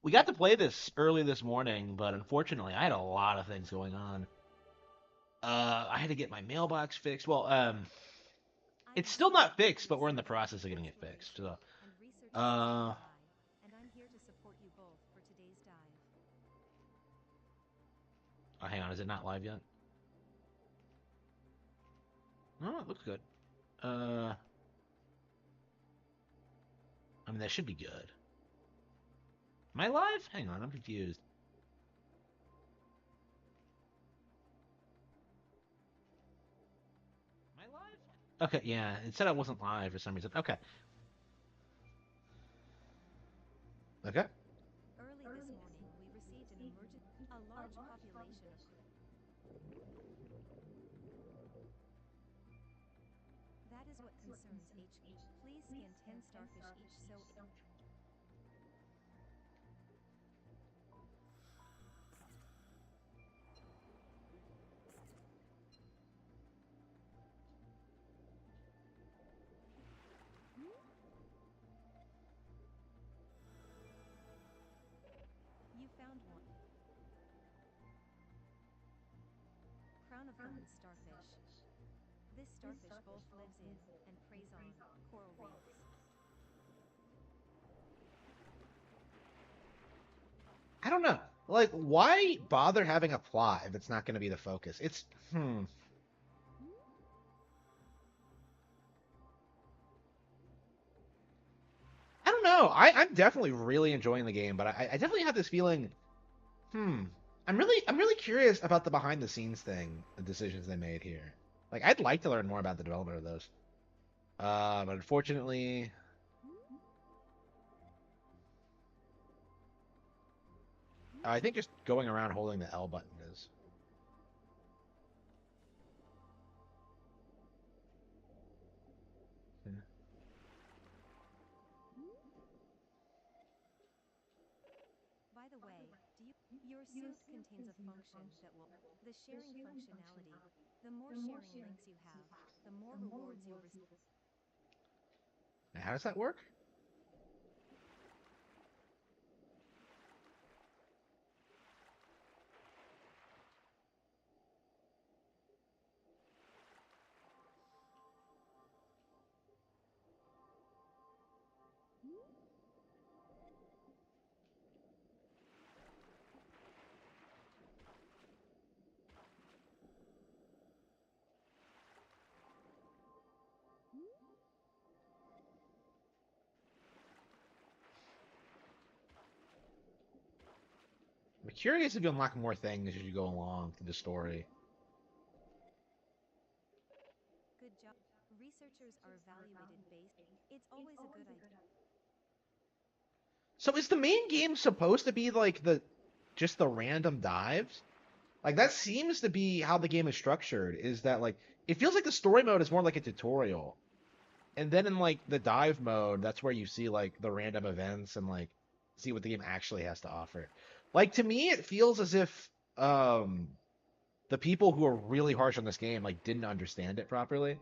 We got to play this early this morning, but unfortunately, I had a lot of things going on. I had to get my mailbox fixed. Well, I it's am still Sarah, not fixed, but we're in the researcher at process of getting it fixed. Exploration, So, and research assistant uh, AI, and I'm here to support you both for today's dive. oh, hang on, is it not live yet? No, it looks good. Uh, I mean, that should be good. Am I live? Hang on, I'm confused. Am I live? Okay, yeah, it said I wasn't live for some reason. Okay, okay. Early this morning, we received an emergent, a large population of. That is what concerns HQ. Please scan 10 starfish each so. You found one. Crown of thorns starfish. This starfish both lives in and preys on coral reefs. I don't know. Like, why bother having a plot if it's not going to be the focus? It's hmm. I don't know. I'm definitely really enjoying the game, but I definitely have this feeling. Hmm. I'm really curious about the behind the scenes thing, the decisions they made here. Like, I'd like to learn more about the development of those. But unfortunately, I think just going around holding the L button is. Yeah. By the way, do you your suit contains a function that will the sharing functionality. The more sharing links you have, the more rewards you'll receive. How does that work? I'm curious if you unlock more things as you go along through the story. Good job. Researchers are evaluated based. It's always a good idea. So is the main game supposed to be like the just the random dives? Like that seems to be how the game is structured, is that like it feels like the story mode is more like a tutorial. And then in like the dive mode, that's where you see like the random events and like see what the game actually has to offer. Like to me it feels as if the people who are really harsh on this game like didn't understand it properly.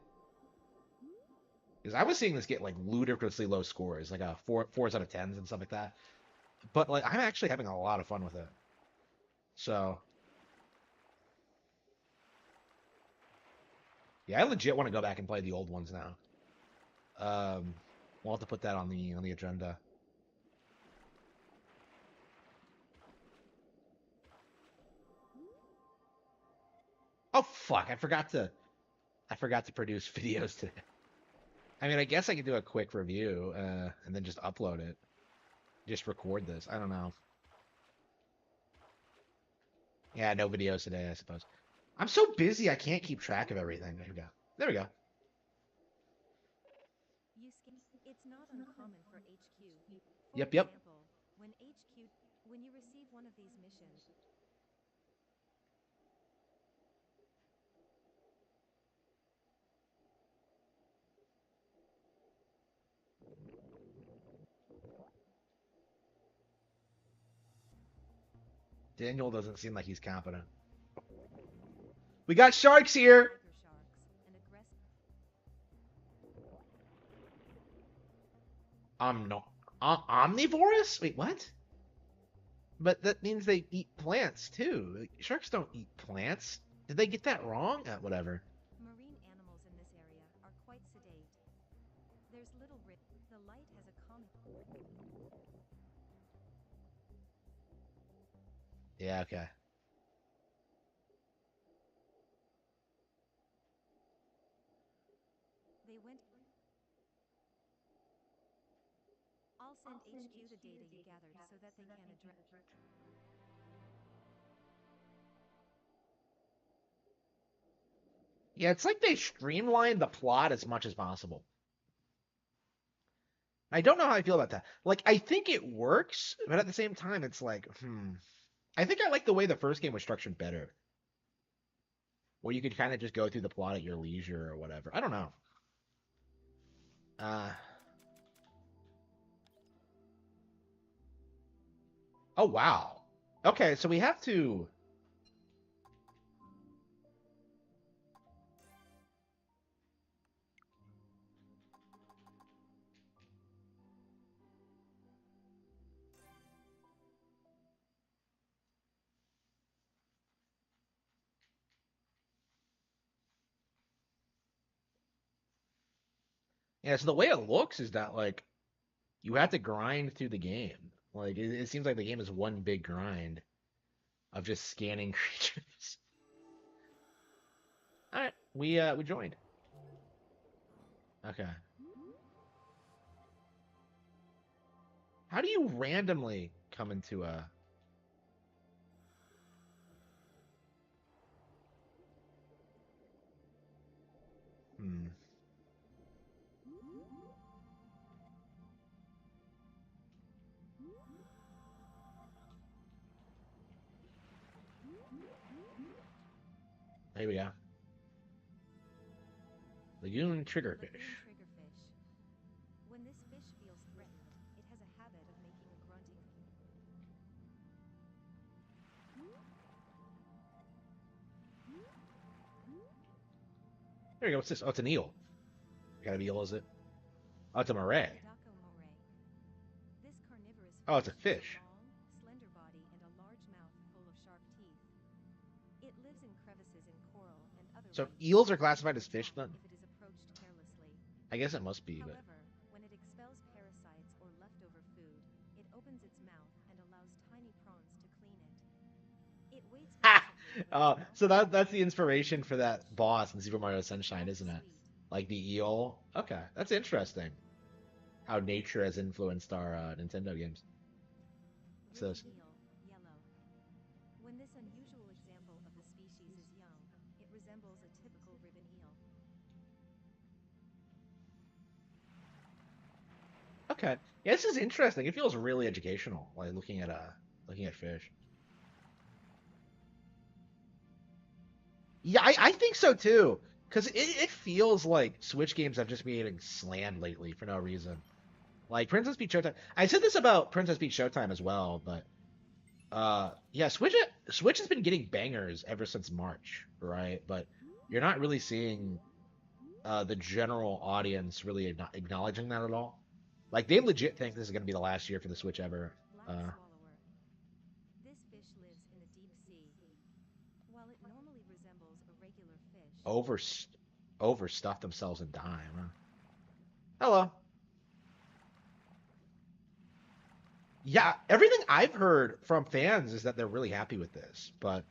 Because I was seeing this get like ludicrously low scores, like a fours out of tens and stuff like that. But like I'm actually having a lot of fun with it. So yeah, I legit want to go back and play the old ones now. We'll have to put that on the agenda. Oh fuck, I forgot to produce videos today. I mean, I guess I could do a quick review and then just upload it. Just record this. I don't know. Yeah, no videos today, I suppose. I'm so busy I can't keep track of everything. There we go. There we go. It's not uncommon for HQ. For Yep, yep. example, when you receive one of these missions, Daniel doesn't seem like he's competent. We got sharks here. tiger sharks, and aggressive. No, omnivorous. Wait, what? But that means they eat plants too. Like, sharks don't eat plants. Did they get that wrong? Whatever. Marine animals in this area are quite sedate. There's little risk. The light has a calming. Yeah, okay. They went. I'll send HQ the data you gathered so that they can address. Yeah, it's like they streamlined the plot as much as possible. I don't know how I feel about that. Like, I think it works, but at the same time, it's like, I think I like the way the first game was structured better, where you could kind of just go through the plot at your leisure or whatever. I don't know. Uh, oh wow. Okay, so we have to. Yeah, so the way it looks is that like you have to grind through the game. Like it seems like the game is one big grind of just scanning creatures. All right, we joined. Okay. How do you randomly come into a? Hmm. Here we go. Lagoon Lagoon triggerfish. triggerfish. When this fish feels threatened, it has a habit of making a grunting. There you go. What's this? Oh, it's an eel. What kind of eel is it? Oh, it's a moray. Hidako moray. This carnivorous Oh, it's a fish has a fish. long, slender body and a large mouth full of sharp teeth. It lives in crevices in coral and other So reefs eels are and can classified as fish attack then? if it is approached carelessly. I guess it must be, but. However, when it expels parasites or leftover food, it opens its mouth and allows tiny prawns to clean it. It waits Ha! patiently when its mouth So is that's full the of the inspiration fish. for that boss in Super Mario Sunshine, That's isn't it? sweet. Like the eel. Okay, that's interesting. How nature has influenced our Nintendo games. What's Ribbon this? eel, yellow. When this unusual example of the species is young, it resembles a typical ribbon eel. Okay, yeah, this is interesting. It feels really educational, like looking at fish. Yeah, I think so too. Because it feels like Switch games have just been getting slammed lately for no reason. Like Princess Peach Showtime. I said this about Princess Peach Showtime as well, but yeah, Switch has been getting bangers ever since March, right? But you're not really seeing the general audience really acknowledging that at all. Like they legit think this is going to be the last year for the Switch ever. Black Uh, swallower. This fish lives in the deep sea. While it normally resembles a regular fish, over overstuff themselves in dime. Huh? Hello. Yeah, everything I've heard from fans is that they're really happy with this, but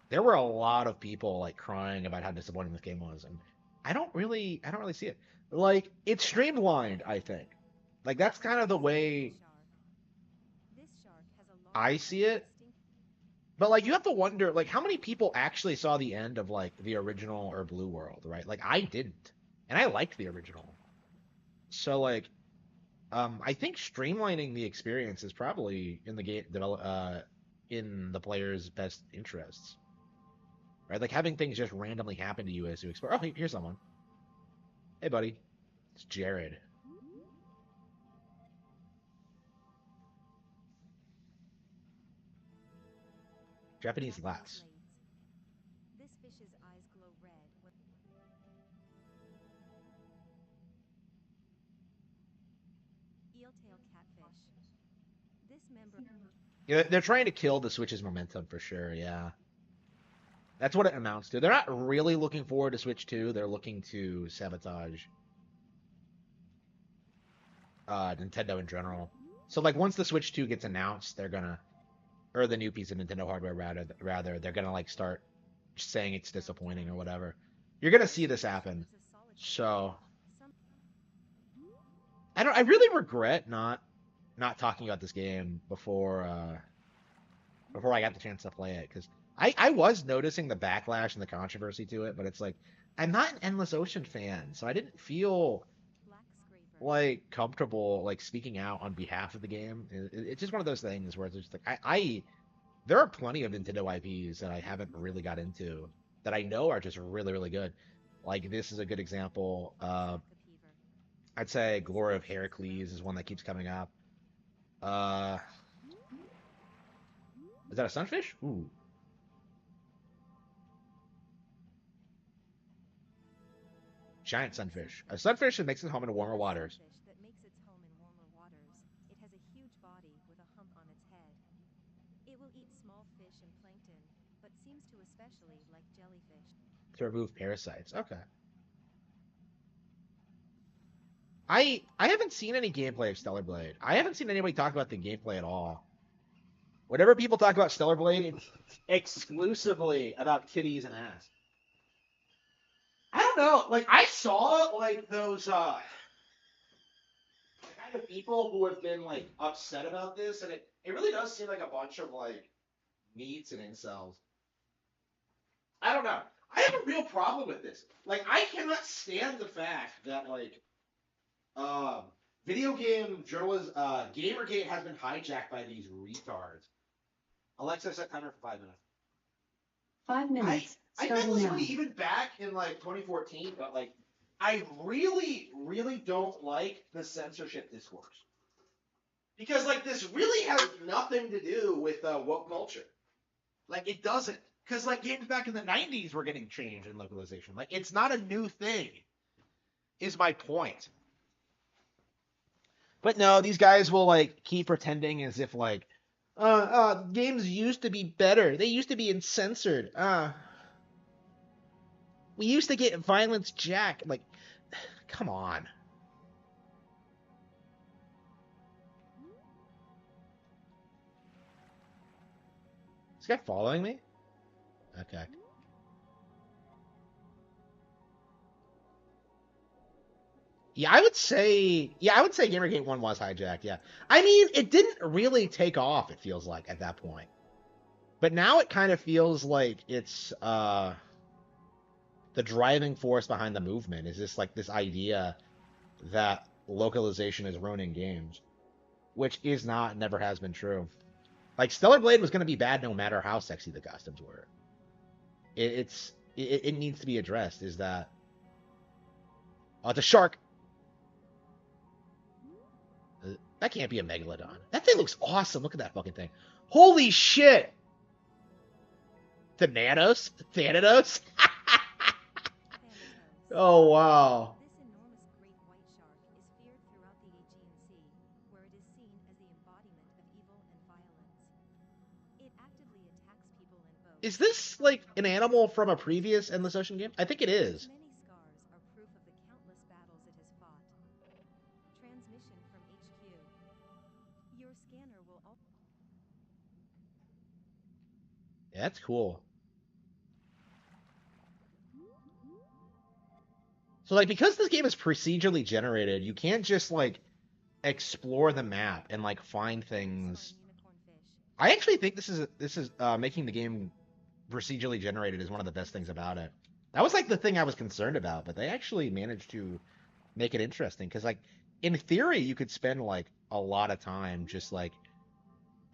there were a lot of people like crying about how disappointing this game was, and I don't really see it. Like it's streamlined, I think. Like that's kind of the sandhill way shark. This shark has a I large and see it. distinct. But like you have to wonder like how many people actually saw the end of like the original or Blue World, right? Like I didn't. And I liked the original. So like I think streamlining the experience is probably in the game develop in the player's best interests, right? Like having things just randomly happen to you as you explore. Oh, here's someone. Hey, buddy. It's Jared. Japanese Japanese lats. lades. This fish's eyes glow red when eel-tail catfish. This member Yeah, they're trying to kill the Switch's momentum for sure. Yeah, that's what it amounts to. They're not really looking forward to Switch 2. They're looking to sabotage Nintendo in general. So like once the Switch 2 gets announced, they're gonna or the new piece of Nintendo hardware rather they're gonna like start saying it's disappointing or whatever. You're gonna see this happen. So I really regret not talking about this game before I got the chance to play it because I was noticing the backlash and the controversy to it, but it's like I'm not an Endless Ocean fan, so I didn't feel like comfortable like speaking out on behalf of the game. It's just one of those things where it's just like I there are plenty of Nintendo IPs that I haven't really got into that I know are just really really good. Like this is a good example. I'd say Glory of Heracles is one that keeps coming up. Uh, is that a sunfish? Ooh, giant sunfish. A sunfish that makes its home in warmer waters. That makes its home in warmer waters. It has a huge body with a hump on its head. It will eat small fish and plankton, but seems to especially like jellyfish. To remove parasites. Okay. I haven't seen any gameplay of Stellar Blade. I haven't seen anybody talk about the gameplay at all. Whenever people talk about Stellar Blade, it's exclusively about titties and ass. I don't know. Like I saw like those kind of people who have been like upset about this, and it really does seem like a bunch of like needs and incels. I don't know. I have a real problem with this. Like I cannot stand the fact that like um video game journalism Gamergate has been hijacked by these retards. Alexa, set timer for 5 minutes. 5 minutes. I bet this was even back in like 2014, but like I really, really don't like the censorship discourse because like this really has nothing to do with woke culture. Like it doesn't, because like games back in the '90s were getting changed in localization. Like it's not a new thing. Is my point. But no, these guys will like keep pretending as if like games used to be better. They used to be uncensored. We used to get violence jack. Like, come on. Is this guy following me? Okay. Yeah, I would say Gamergate 1 was hijacked, yeah. I mean, it didn't really take off, it feels like, at that point. But now it kind of feels like it's the driving force behind the movement is just like this idea that localization is ruining games, which is not, never has been true. Like Stellar Blade was going to be bad no matter how sexy the costumes were. It needs to be addressed. Is that oh, it's a shark? That can't be a megalodon. That thing looks awesome. Look at that fucking thing. Holy shit! Thanatos? Thanatos? Oh wow. This enormous great white shark is feared throughout the Aegean Sea, where it is seen as the embodiment of evil and violence. It actively attacks people in boats. Is this like an animal from a previous Endless Ocean game? I think it Its is. many scars are proof of the countless battles it has fought. Transmission from HQ. Your scanner will also. Yeah, that's cool. So like because this game is procedurally generated, you can't just like explore the map and like find things. Excellent unicorn fish. I actually think this is making the game procedurally generated is one of the best things about it. That was like the thing I was concerned about, but they actually managed to make it interesting because like in theory you could spend like a lot of time just like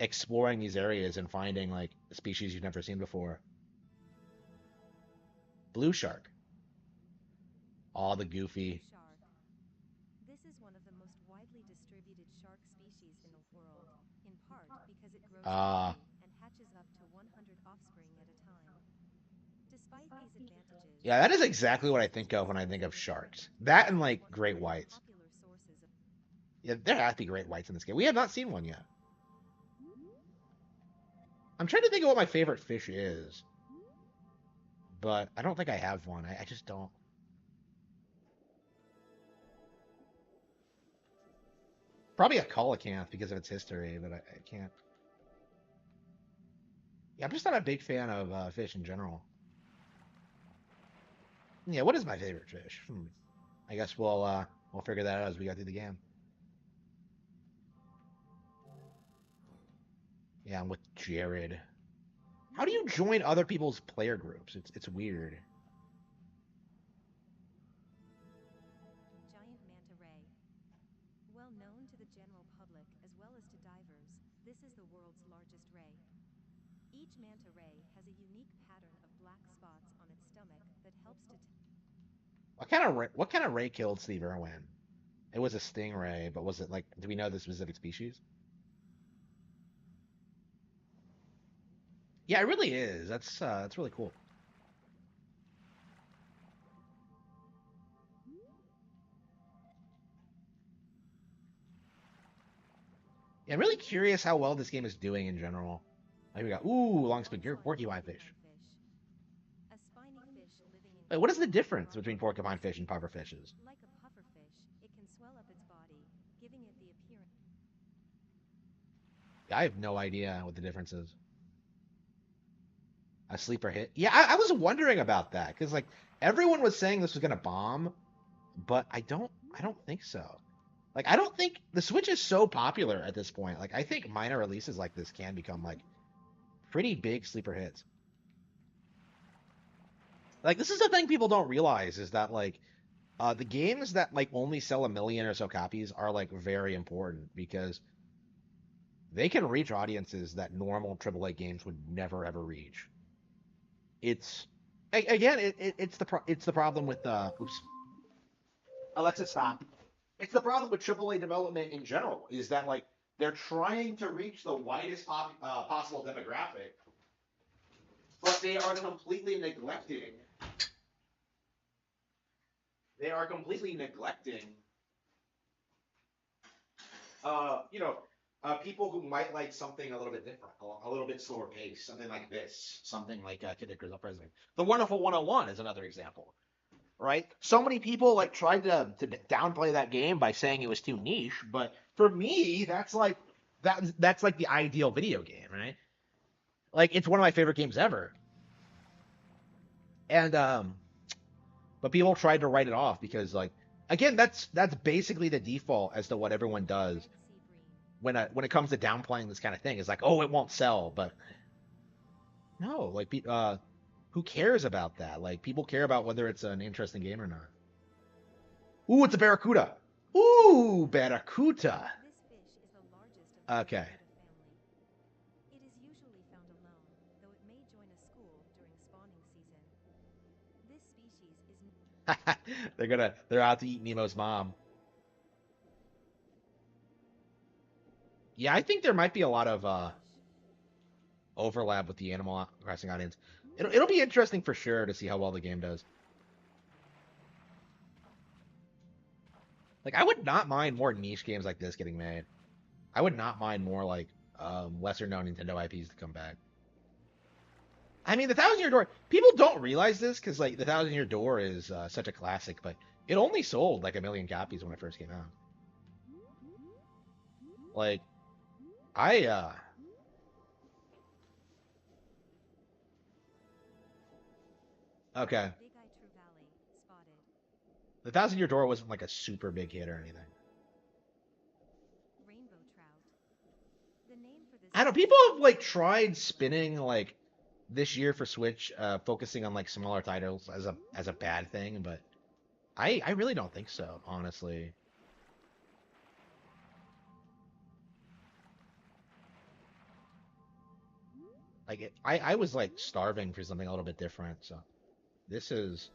exploring these areas and finding like species you've never seen before. Blue shark. All the Blue goofy. shark. This is one of the most widely distributed shark species in the world, in part because it grows Uh quickly and hatches up to 100 offspring at a time. Despite these advantages, yeah, that is the exactly what I species think is of when I also think of dangerous, sharks. That and making it like one of the great most whites. popular sources of. Yeah, there have to be great whites in this game. We have not seen one yet. I'm trying to think of what my favorite fish is, but I don't think I have one. I just don't. Probably a coelacanth because of its history, but I can't. Yeah, I'm just not a big fan of fish in general. Yeah, what is my favorite fish? I guess we'll figure that out as we go through the game. Yeah, I'm with Jared. How do you join other people's player groups? It's weird. Giant manta ray. Well known to the general public as well as to divers, this is the world's largest ray. Each manta ray has a unique pattern of black spots on its stomach that helps to What kind of ray killed Steve Irwin? It was a stingray, but was it like? Do we know the specific species? Yeah, it really is. That's really cool. Yeah, I'm really curious how well this game is doing in general. Like we got long looks spaghetti like porcupine fish. porcupine fish. A spiny fish living in Wait, what is the coastal difference between Colorado. porcupine fish and puffer fishes? Like a pufferfish, it can swell up its body, giving it the appearance. Yeah, I have no idea what the difference is. A sleeper hit? Yeah, I was wondering about that because like everyone was saying this was gonna bomb, but I don't think so. Like I don't think the Switch is so popular at this point. Like I think minor releases like this can become like pretty big sleeper hits. Like this is the thing people don't realize is that like the games that like only sell a million or so copies are like very important because they can reach audiences that normal AAA games would never ever reach. It's again it's the problem with oops, Alexa stop. It's the problem with AAA development in general is that like they're trying to reach the widest possible demographic, but they are completely neglecting you know, people who might like something a little bit different, a little bit slower pace, something like this, something like Kid Icarus Uprising. The Wonderful 101 is another example, right? So many people like tried to downplay that game by saying it was too niche, but for me, that's like the ideal video game, right? Like it's one of my favorite games ever, and but people tried to write it off because like again, that's basically the default as to what everyone does Red sea bream. when it comes to downplaying this kind of thing. It's like, oh, it won't sell, but no, like, who cares about that? Like, people care about whether it's an interesting game or not. Ooh, it's a barracuda. Ooh, barracuda. This fish is the largest of the Okay, barracuda family. It is usually found alone, though it may join a school during spawning season. This species is they're out to eat Nemo's mom. Yeah, I think there might be a lot of fish. overlap with the Animal Crossing audience. It'll be interesting for sure to see how well the game does. Like, I would not mind more niche games like this getting made. I would not mind more like lesser known Nintendo IPs to come back. I mean, the Thousand Year Door. People don't realize this because like the Thousand Year Door is such a classic, but it only sold like a million copies when it first came out. Like I okay, Big Eye True Valley, spotted. the Thousand Year Door wasn't like a super big hit or anything. Rainbow trout. The name for this I don't know. fish People have comes like from the tried color of spinning like this year for Switch, focusing on like smaller titles as a bad thing, but I really don't think so, honestly. Like I was like starving for something a little bit different, so this is.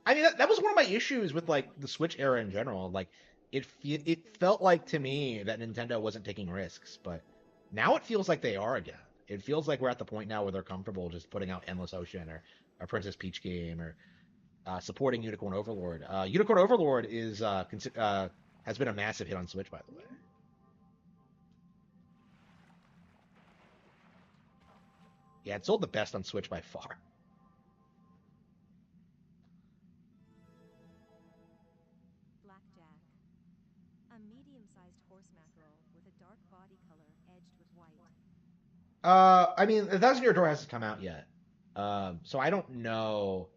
I mean, that was one of my issues with like the Switch era in general. Like it felt like to me that Nintendo wasn't taking risks, but now it feels like they are again. It feels like we're at the point now where they're comfortable just putting out Endless Ocean or a Princess Peach game or supporting Unicorn Overlord. Unicorn Overlord is has been a massive hit on Switch, by the way. Yeah, it sold the best on Switch by far. Blackjack. A medium-sized horse mackerel with a dark body color edged with white. I mean, A Thousand Year Door hasn't come out yet. So I don't know.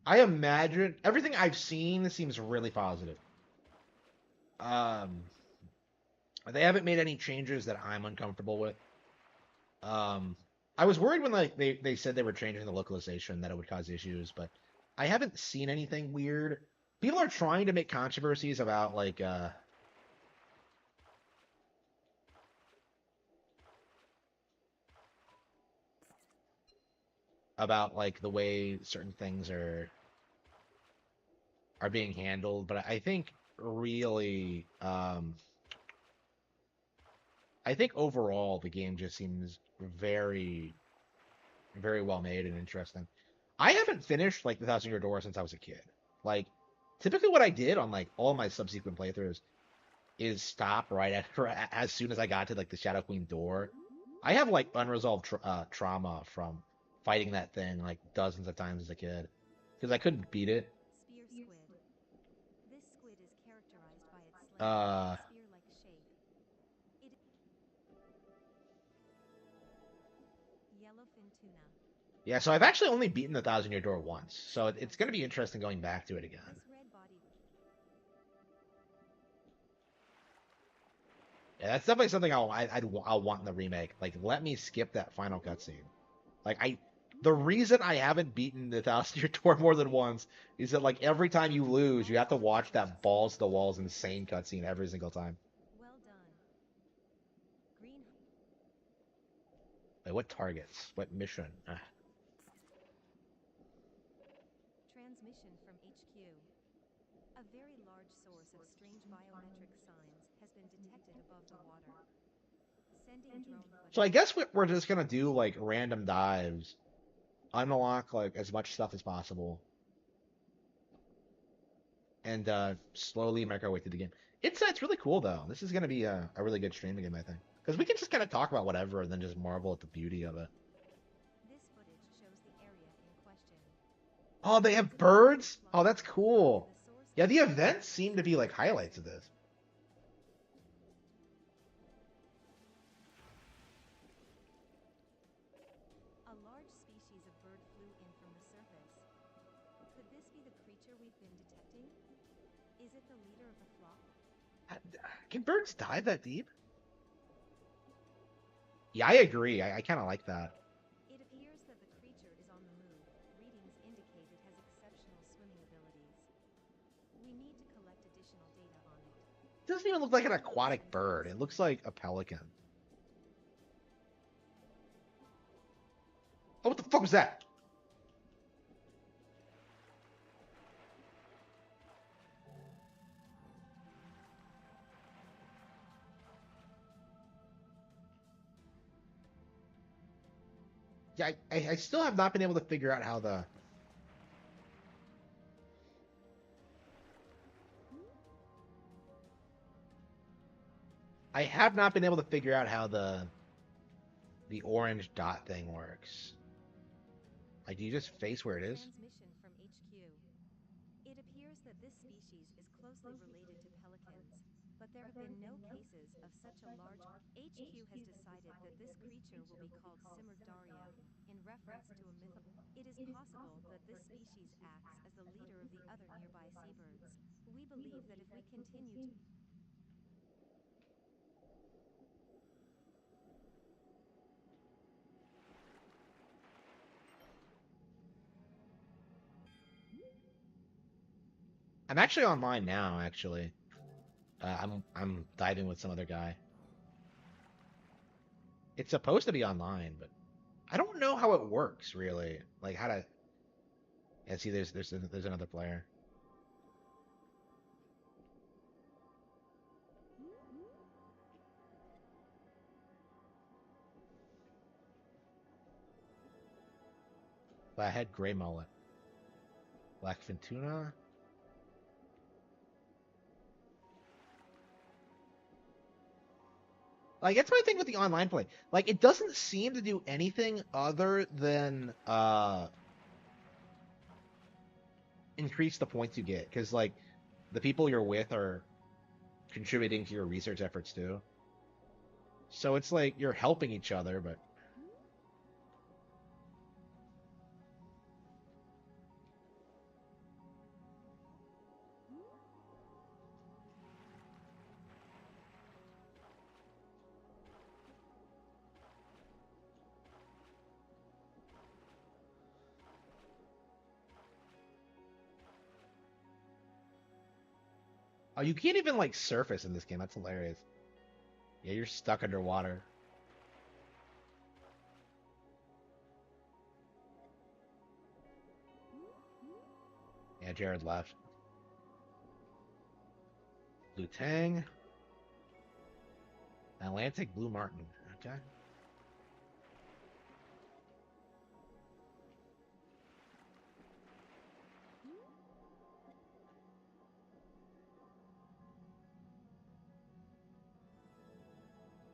I imagine everything I've seen seems really positive. Um, they haven't made any changes that I'm uncomfortable with. Um, I was worried when like they said they were changing the localization that it would cause issues, but I haven't seen anything weird. People are trying to make controversies about like the way certain things are being handled, but I think really I think overall the game just seems very well made and interesting. I haven't finished like the Thousand Year Door since I was a kid. Like typically what I did on like all my subsequent playthroughs is stop right after as soon as I got to like the Shadow Queen door. I have like unresolved trauma from fighting that thing like dozens of times as a kid because I couldn't beat it. Spear squid. This squid is characterized by its slender, Uh, spear-like shape. It is yellowfin tuna. yeah, so I've actually only beaten the Thousand Year Door once, so it's going to be interesting going back to it again. This red-bodied Yeah, that's definitely something I'll want in the remake. Like, let me skip that final cutscene. Like, the reason I haven't beaten the Thousand Year Door more than once is that like every time you lose, you have to watch that balls to the walls insane cutscene every single time. well done. Green Like, what targets? What mission? Ah. transmission from HQ. A very large source of strange biometric signs has been detected above the water. Sending drone So I footage. guess we're just gonna do like random dives, unlock like as much stuff as possible, and slowly make our way through the game. It's really cool though. This is gonna be a really good stream again, I think, because we can just kind of talk about whatever and then just marvel at the beauty of it. This footage shows the area in question. Oh, they have birds. Oh, that's cool. Yeah, the events seem to be like highlights of this. A large species of bird flew in from the surface. Could this be the creature we've been detecting? Is it the leader of the flock? Can birds dive that deep? Yeah, I agree. I kind of like that. It appears that the creature is on the move. Readings indicate it has exceptional swimming abilities. We need to collect additional data on it. It doesn't even look like an aquatic bird. It looks like a pelican. Oh, what the fuck was that? Yeah, I still have not been able to figure out how the. I have not been able to figure out how the orange dot thing works. Like, do you just face where it is? Transmission from HQ. It appears that this species is closely related to pelicans, but there have been no cases of such a large. HQ has decided that this creature will be called Simurgdaria, in reference to a myth. It is possible that this species acts as the leader of the other nearby seabirds. We believe that if we continue to I'm actually online now. Actually, I'm diving with some other guy. It's supposed to be online, but I don't know how it works really. Like how to. Yeah, see, there's another player. Flathead gray mullet, blackfin tuna. Like that's my thing with the online play. Like it doesn't seem to do anything other than increase the points you get because like the people you're with are contributing to your research efforts too. So it's like you're helping each other, but oh, you can't even like surface in this game. That's hilarious. Yeah, you're stuck underwater. Yeah, Jared left. Blue Tang, Atlantic Blue Martin. Okay.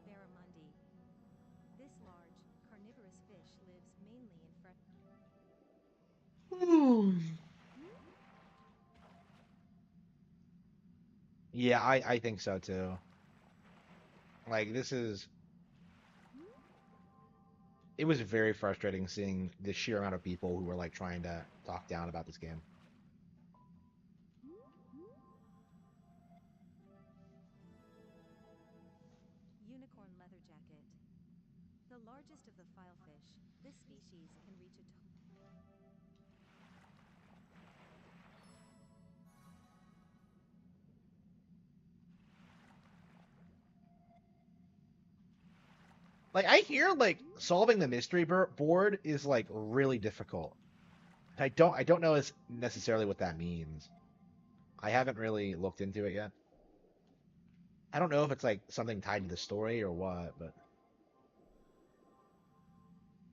Barramundi. This large, carnivorous fish lives mainly in fresh. Yeah, I think so too. Like this is it was very frustrating seeing the sheer amount of people who were like trying to talk down about this game. Unicorn leather jacket. The largest of the filefish, this species can reach a Like I hear like solving the mystery board is like really difficult. I don't know as necessarily what that means. I haven't really looked into it yet. I don't know if it's like something tied to the story or what, but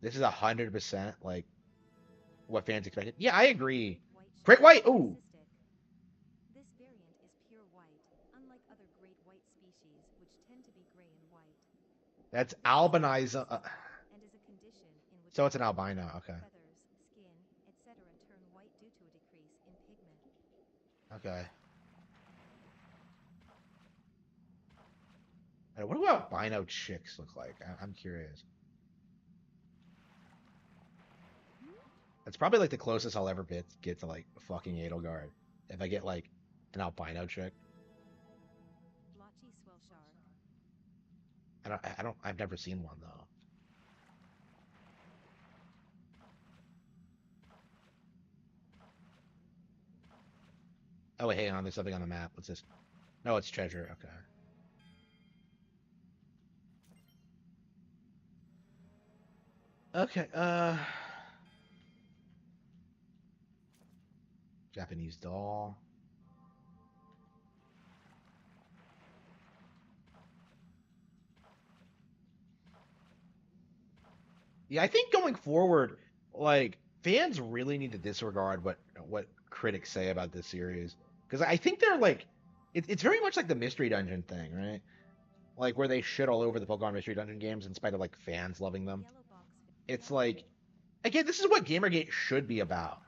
this is 100% like what fans expected. Yeah, I agree. great white Great shark, White. Ooh, cystic. This variant is pure white, unlike other great white species which tend to be gray and white. that's This is albinizo. cystic and is a condition in which So it's an body, albino. Okay. feathers, skin, etc. turn white due to a decrease in pigment. Okay. And what do albino chicks look like? I'm curious. That's probably like the closest I'll ever get to like fucking Edelgard. If I get like an albino chick. Blotchy swell shark. I've never seen one though. Oh wait, hang on, there's something on the map. What's this? No, it's treasure. Okay. Okay, Japanese doll. Yeah, I think going forward, like fans really need to disregard what critics say about this series because I think they're like, it's very much like the Mystery Dungeon thing, right? Like where they shit all over the Pokemon Mystery Dungeon games in spite of like fans loving them. Yellow box. It's like, again, this is what Gamergate should be about.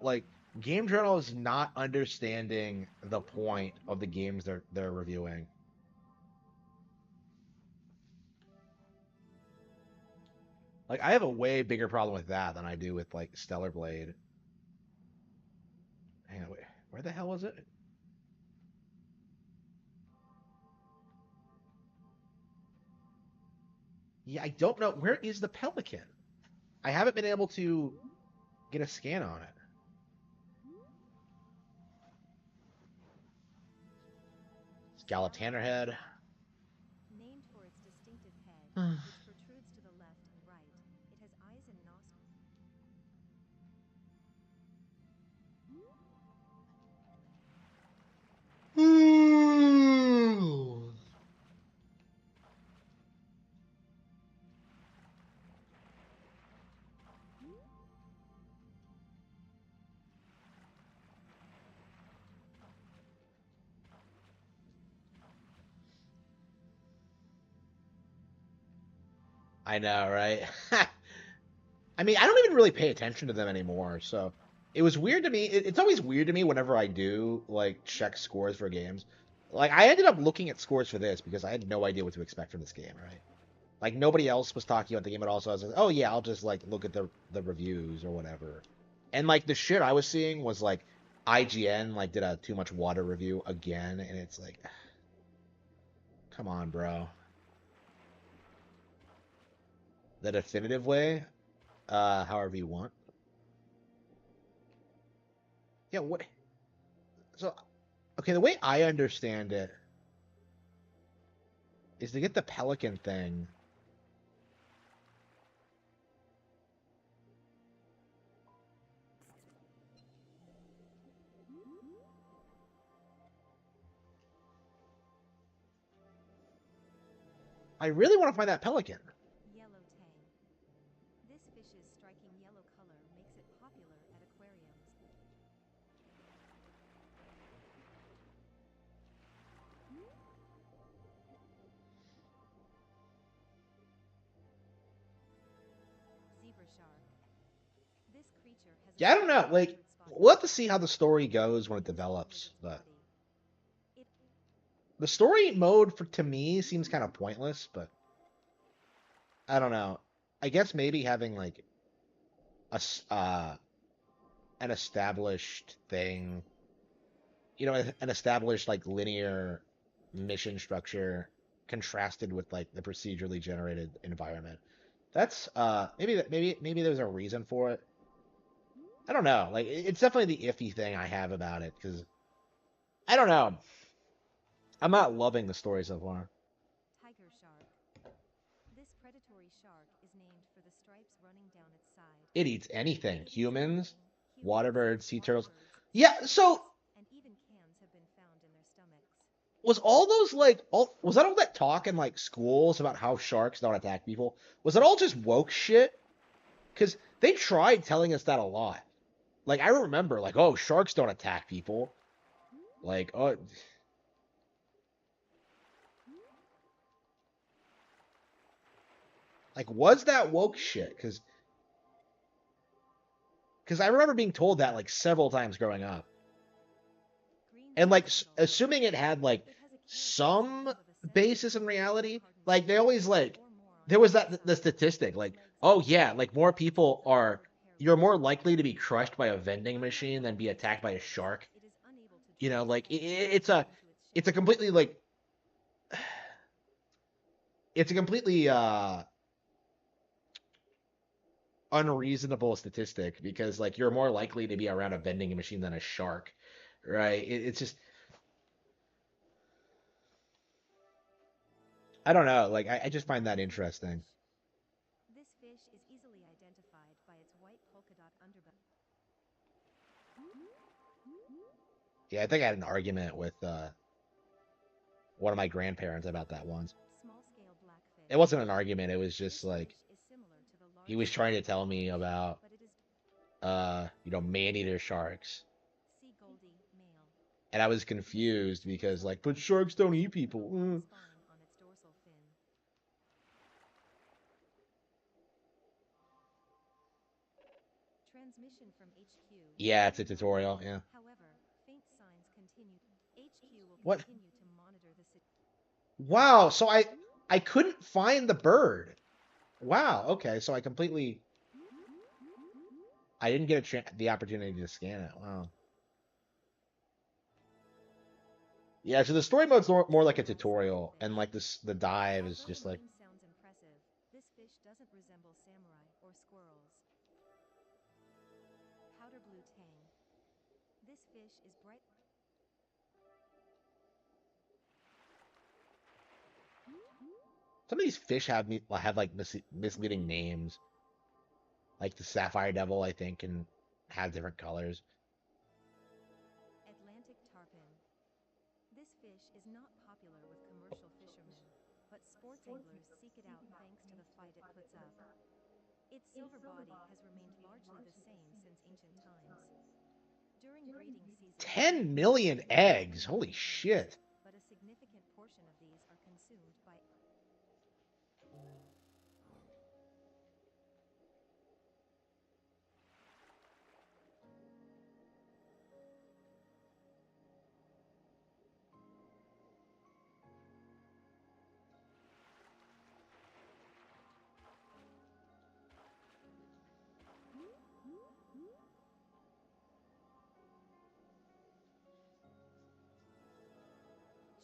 Like game journalists not understanding the point of the games they're reviewing. Like I have a way bigger problem with that than I do with like Stellar Blade. Hang on, wait, where the hell is it? Yeah, I don't know. Where is the Pelican? I haven't been able to get a scan on it. Scalloped Hammerhead. Named for its distinctive head, which protrudes to the left and right. It has eyes and nostrils. I know, right? I mean, I don't even really pay attention to them anymore, so it was weird to me. It's always weird to me whenever I do like check scores for games. Like I ended up looking at scores for this because I had no idea what to expect from this game, right? Like nobody else was talking about the game at all, so I was like, oh yeah, I'll just like look at the reviews or whatever. And like the shit I was seeing was like IGN like did a too much water review again, and it's like, come on, bro. The definitive way, however you want. Yeah, what? So okay, the way I understand it is to get the pelican thing. I really want to find that pelican. Yellow tang. This fish's striking yellow color makes it popular at aquariums. Zebra shark. This creature has a Yeah, I don't know. small Like, colored spot we'll have to see how the story goes when it with develops. its But body. It the story mode for to me seems kind of pointless. But I don't know. I guess maybe having like an established thing, an established like linear mission structure contrasted with like the procedurally generated environment. That's maybe there's a reason for it. I don't know. Like it's definitely the iffy thing I have about it because I don't know. I'm not loving the story so far. tiger shark. This predatory shark is named for the stripes running down its side. It eats anything. It eats Humans, anything. Humans, water birds, sea turtles. waterbirds, sea Yeah, turtles, so and even cans have been found in their stomachs. was all those like all was that all that talk in like schools about how sharks don't attack people? Was it all just woke shit? Because they tried telling us that a lot. Like I remember, like, oh, sharks don't attack people. Like, oh, like was that woke shit? Because I remember being told that like several times growing up, Green and sea like turtle. assuming it had like It has a carapace some full of essential basis in oils like reality. Like they always carnelian like or more on there the was that the outside. statistic Its like, legs are oh yeah, long, like more and with people a are full you're hairline. more likely to be crushed by a vending Unlike machine than be most attacked by a turtles, shark. it is unable to You drop know, its like head directly into its it's a shell. completely like it's a completely unreasonable statistic because like you're more likely to be around a vending machine than a shark, right? It's just I don't know. Like I just find that interesting. Goldfish. This fish is easily identified by its white polka dot underbelly. Yeah, I think I had an argument with one of my grandparents about that once. Small-scale It blackfish. wasn't an argument. It was just This like fish is similar to the he was large-scale trying to tell me blackfish, about but it is man-eater sharks. sea goldie male. And I was This fish confused looks because like like, a but whale, sharks don't eat except for the people. long spine on its dorsal fin. Transmission from HQ will Yeah, it's a end shortly. tutorial. Yeah. However, faint signs continue. HQ will What? continue to monitor the situation. Wow. So I couldn't find the bird. Wow. Okay. So I didn't get the opportunity to scan it. Wow. Yeah. So the story mode's more like a Small tutorial, and sailfish. like the dive is Although the just like, name sounds impressive, this fish doesn't resemble samurai or squirrels. Powder blue tang. This fish is bright. some of these fish have like misleading names. Like the sapphire devil, I think, can have different colors. Atlantic tarpon. This fish is not popular with commercial fishermen, but sports anglers seek it out thanks to the fight it puts up. Its silver body has remained largely the same since ancient times. During breeding season, 10 many males million produce eggs. young Holy with eggs, shit. but a significant portion of these are consumed by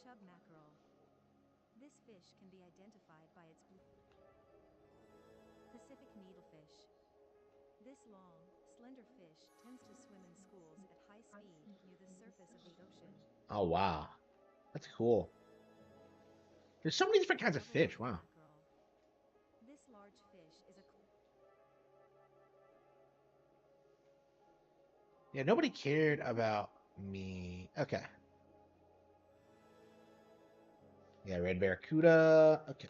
chub mackerel. This fish can be identified by its blue Pacific needlefish. This long, slender fish tends to swim in schools at high speed near the surface of the ocean. Oh wow, that's cool. There's so many different kinds of fish. Double-nosed Wow. mackerel. This large fish is a Yeah, nobody cared about me. Okay. Yeah, red barracuda. Okay.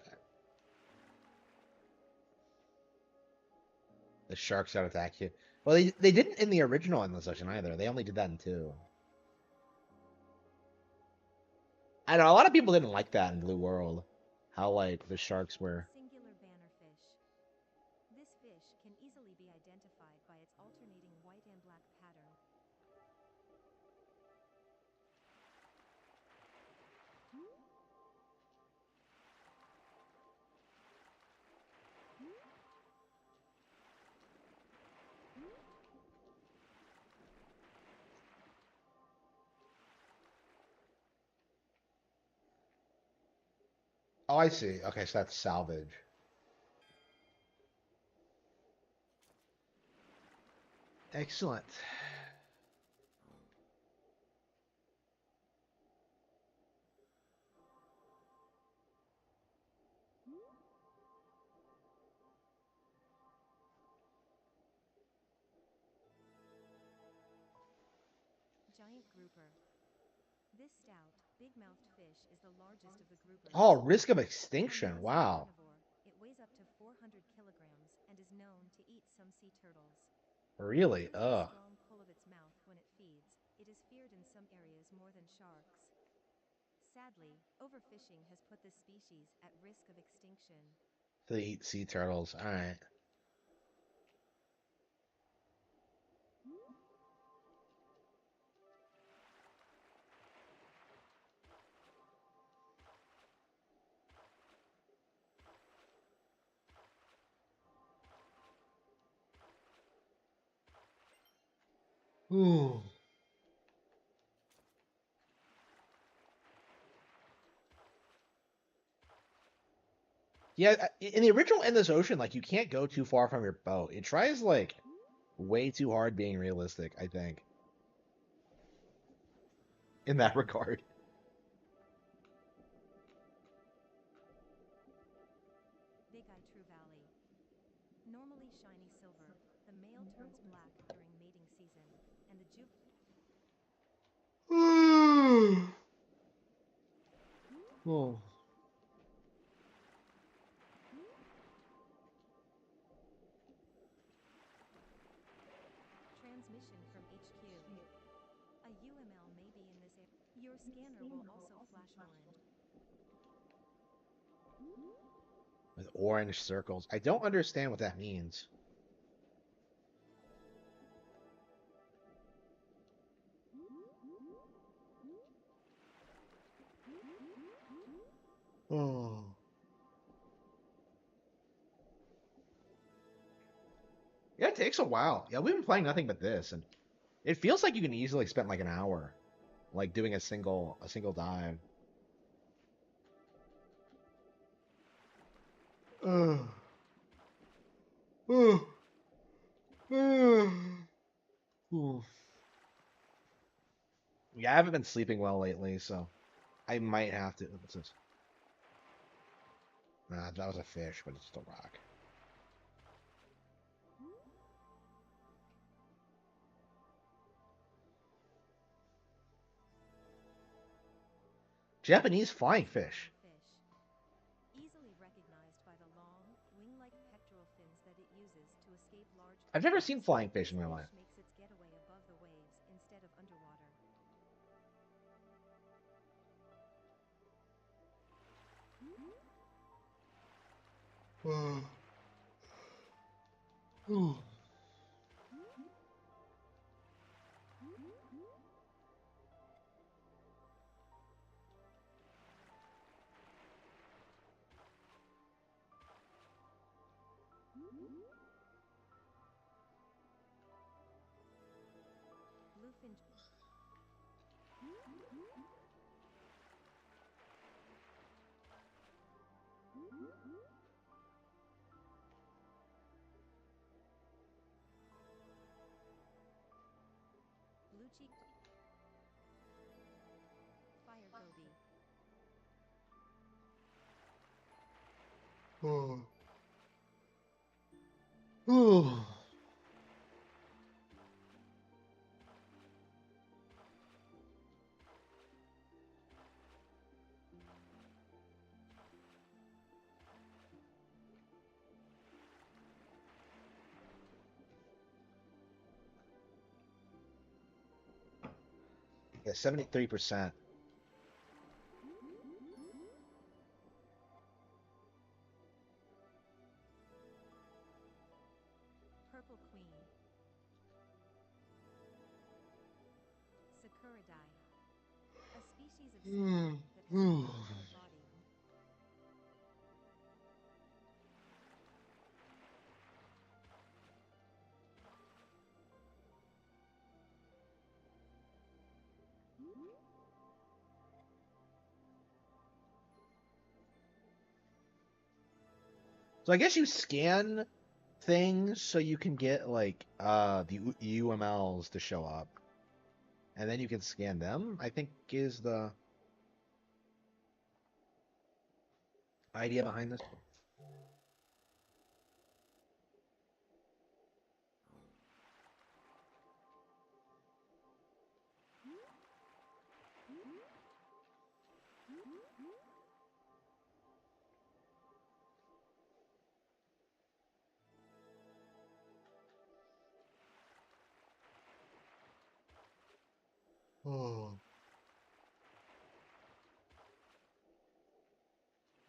The sharks don't attack you. Well, they didn't in the original Endless Ocean either. They only did that in 2. I know a lot of people didn't like that in Blue World. How like the sharks were. singular bannerfish. This fish can easily be identified by its alternating white and black pattern. Oh, I see. Okay, so that's salvage. Excellent. Giant grouper. This stout, big-mouthed fish is the largest of the groupers. Oh, risk of A extinction. massive Wow. carnivore, it weighs up to 400 kilograms and is known to eat some sea turtles. Really? Due to the Ugh. strong pull of its mouth when it feeds, it is feared in some areas more than sharks. Sadly, overfishing has put this species at risk of extinction. They eat sea turtles. All right. Ooh. Yeah, in the original Endless Ocean, like you can't go too far from your boat. It tries like way too hard being realistic, I think, in that regard. Big Eye True Valley. Normally shiny silver, the male turns black during mating season, and the Oh. transmission from HQ. A UML may be in this area. Your scanner will also flash orange. With orange circles. I don't understand what that means. Oh. Yeah, it takes a while. Yeah, we've been playing nothing but this, and it feels like you can easily spend like an hour, like doing a single dive. Ugh. Ugh. Ugh. Ooh. Yeah, I haven't been sleeping well lately, so I might have to. What's this? Nah, that was a fish, but it's just a rock. Japanese flying fish. Fish. Easily recognized by the long, wing-like pectoral fins that it uses to escape large I've never predators, seen flying fish this in my fish life. makes its getaway above the waves instead of underwater. Ooh. Bluefin Cheek. Fire Gobi. Oh. Ooh. Yeah, 73%. Purple Queen. Sakura-dai. A species of Mm. snake that has a Ooh. yellow-colored body. So I guess you scan things so you can get like the UMLs to show up, and then you can scan them. I think is the idea behind this. Oh.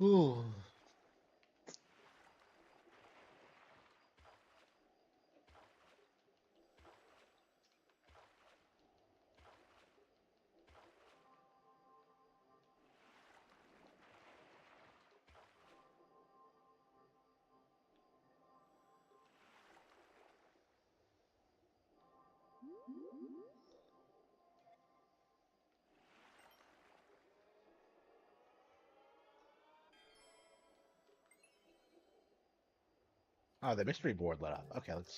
Ooh. Oh, the mystery board lit up. Okay, let's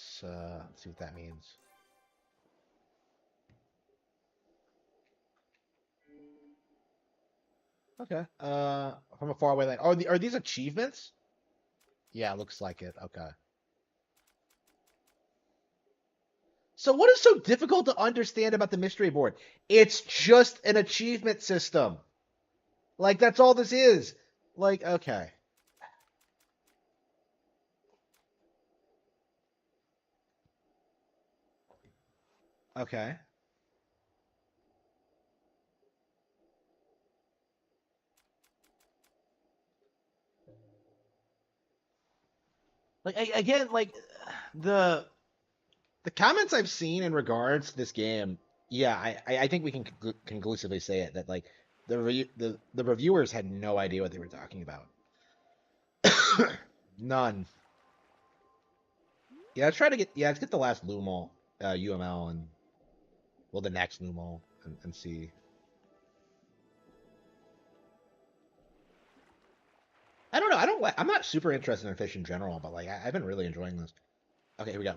see what that means. Okay. From a far away land. Are these achievements? Yeah, looks like it. Okay. So what is so difficult to understand about the mystery board? It's just an achievement system. Like that's all this is. Like okay. Okay. Like again, like the the comments I've seen in regards to this game, yeah, I think we can conclusively say it that like the reviewers had no idea what they were talking about. None. Let's get the last Lumal UML and well the next Lumal and see. I don't know. I'm not super interested in fish in general, but like I've been really enjoying this. Okay, here we go.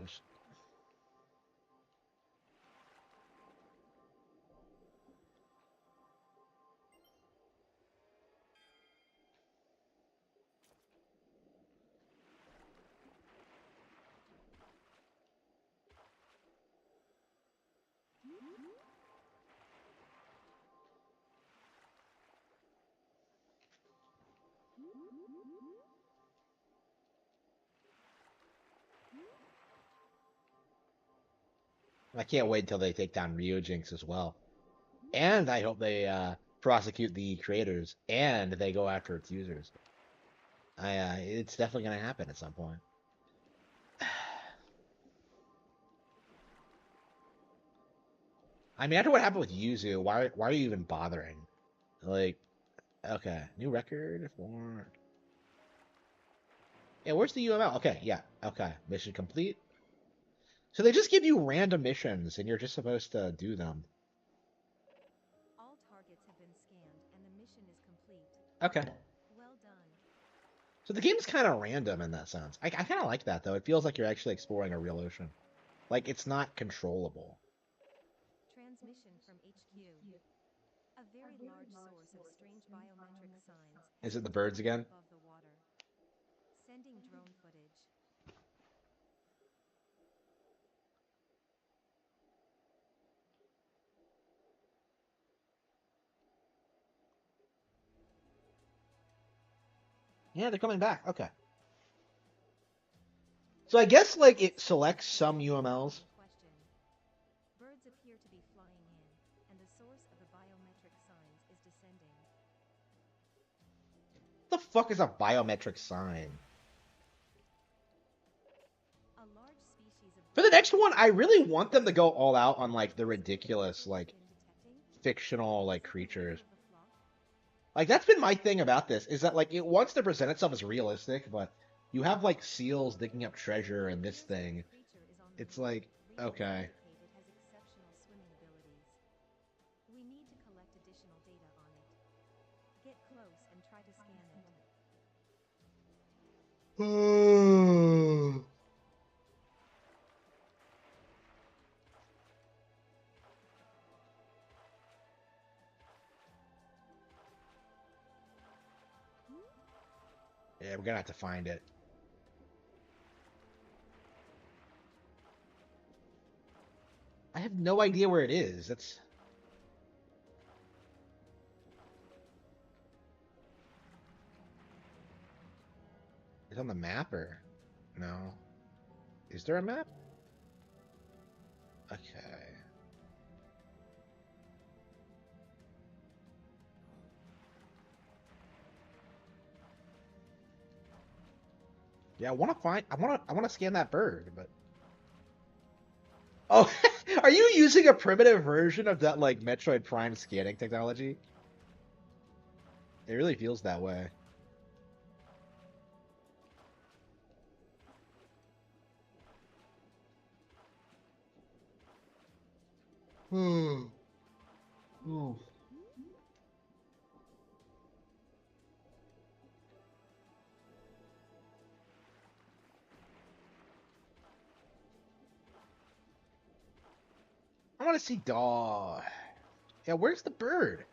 I can't wait until they take down Ryujinx as well. And I hope they prosecute the creators and they go after its users. It's definitely gonna happen at some point. I mean, after what happened with Yuzu, why are you even bothering? Like, okay, new record for. Yeah, where's the UML? Okay, yeah, okay, mission complete. So they just give you random missions, and you're just supposed to do them. All targets have been scanned and the mission is complete. Okay. Well done. So the game's kind of random in that sense. I kind of like that though. It feels like you're actually exploring a real ocean. Like it's not controllable. Transmission Is it the birds again? Above the water. Sending drone footage. Yeah, they're coming back. Okay. So I guess like it selects some UMLs. Question. Birds appear to be flying in, and the source of the biometric signs is descending. What the fuck is a biometric sign? A large species of For the next one, I really want them to go all out on like the ridiculous, like been detecting. fictional like Is it the creatures. leader of the flock? Like that's been my thing about this is that like it wants to present itself as realistic, but you have like seals digging up treasure and this thing. Creature is on the It's move. like Research okay. indicate it has exceptional swimming abilities. We need to collect additional data on it. Get close and try to scan it. Yeah, we're gonna have to find it. I have no idea where it is. That's it's on the map or no? Is there a map? Okay. Yeah, I want to scan that bird, but oh, are you using a primitive version of that like Metroid Prime scanning technology? It really feels that way. Hmm. Ooh. I want to see Daw. Yeah, where's the bird?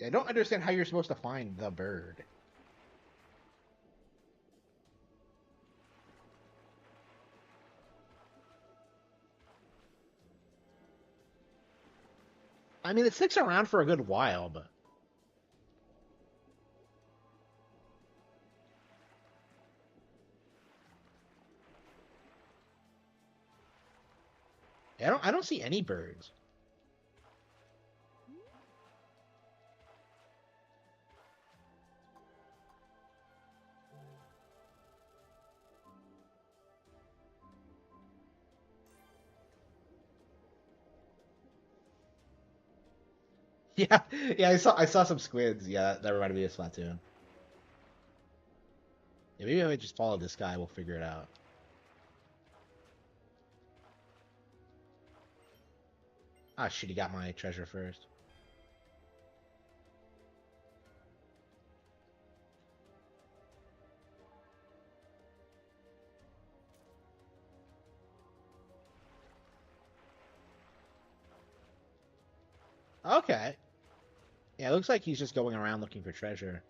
I don't understand how you're supposed to find the bird. I mean, it sticks around for a good while, but I don't see any birds. Yeah, yeah, I saw some squids. Yeah, that reminded me of Splatoon. Yeah, maybe if I just follow this guy, we'll figure it out. Ah, shit, he got my treasure first. Okay. Yeah, it looks like he's just going around looking for treasure.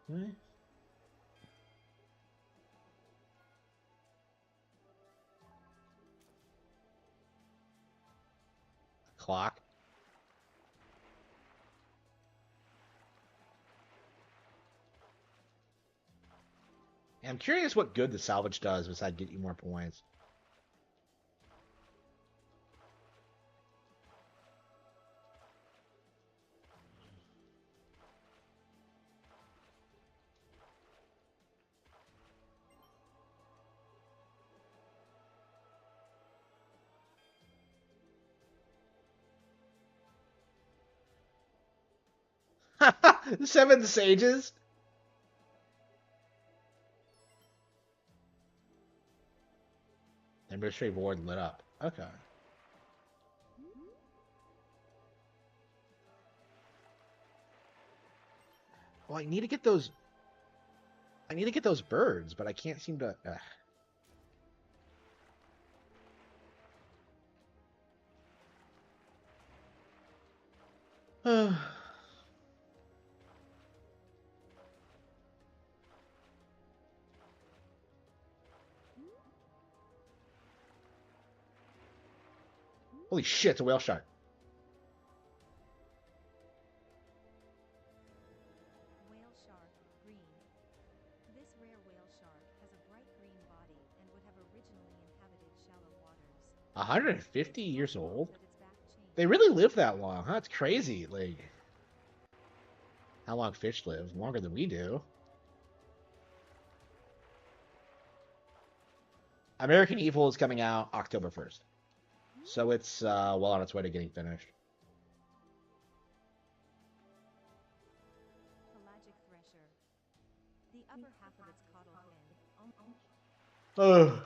Hmm? Clock. Yeah, I'm curious what good the salvage does besides get you more points. Seven sages? Administrative ward lit up. Okay. Well, I need to get those. I need to get those birds, but I can't seem to. Holy shit, it's a whale shark. Whale shark, green. This rare whale shark has a bright green body and would have originally inhabited shallow waters. 150 It's years possible old? that its back They changed. really live that long, huh? It's crazy. Like, how long fish live? Longer than we do. American Evil is coming out October 1st. So it's well on its way to getting finished. Pelagic thresher. The upper half of its caudal fin.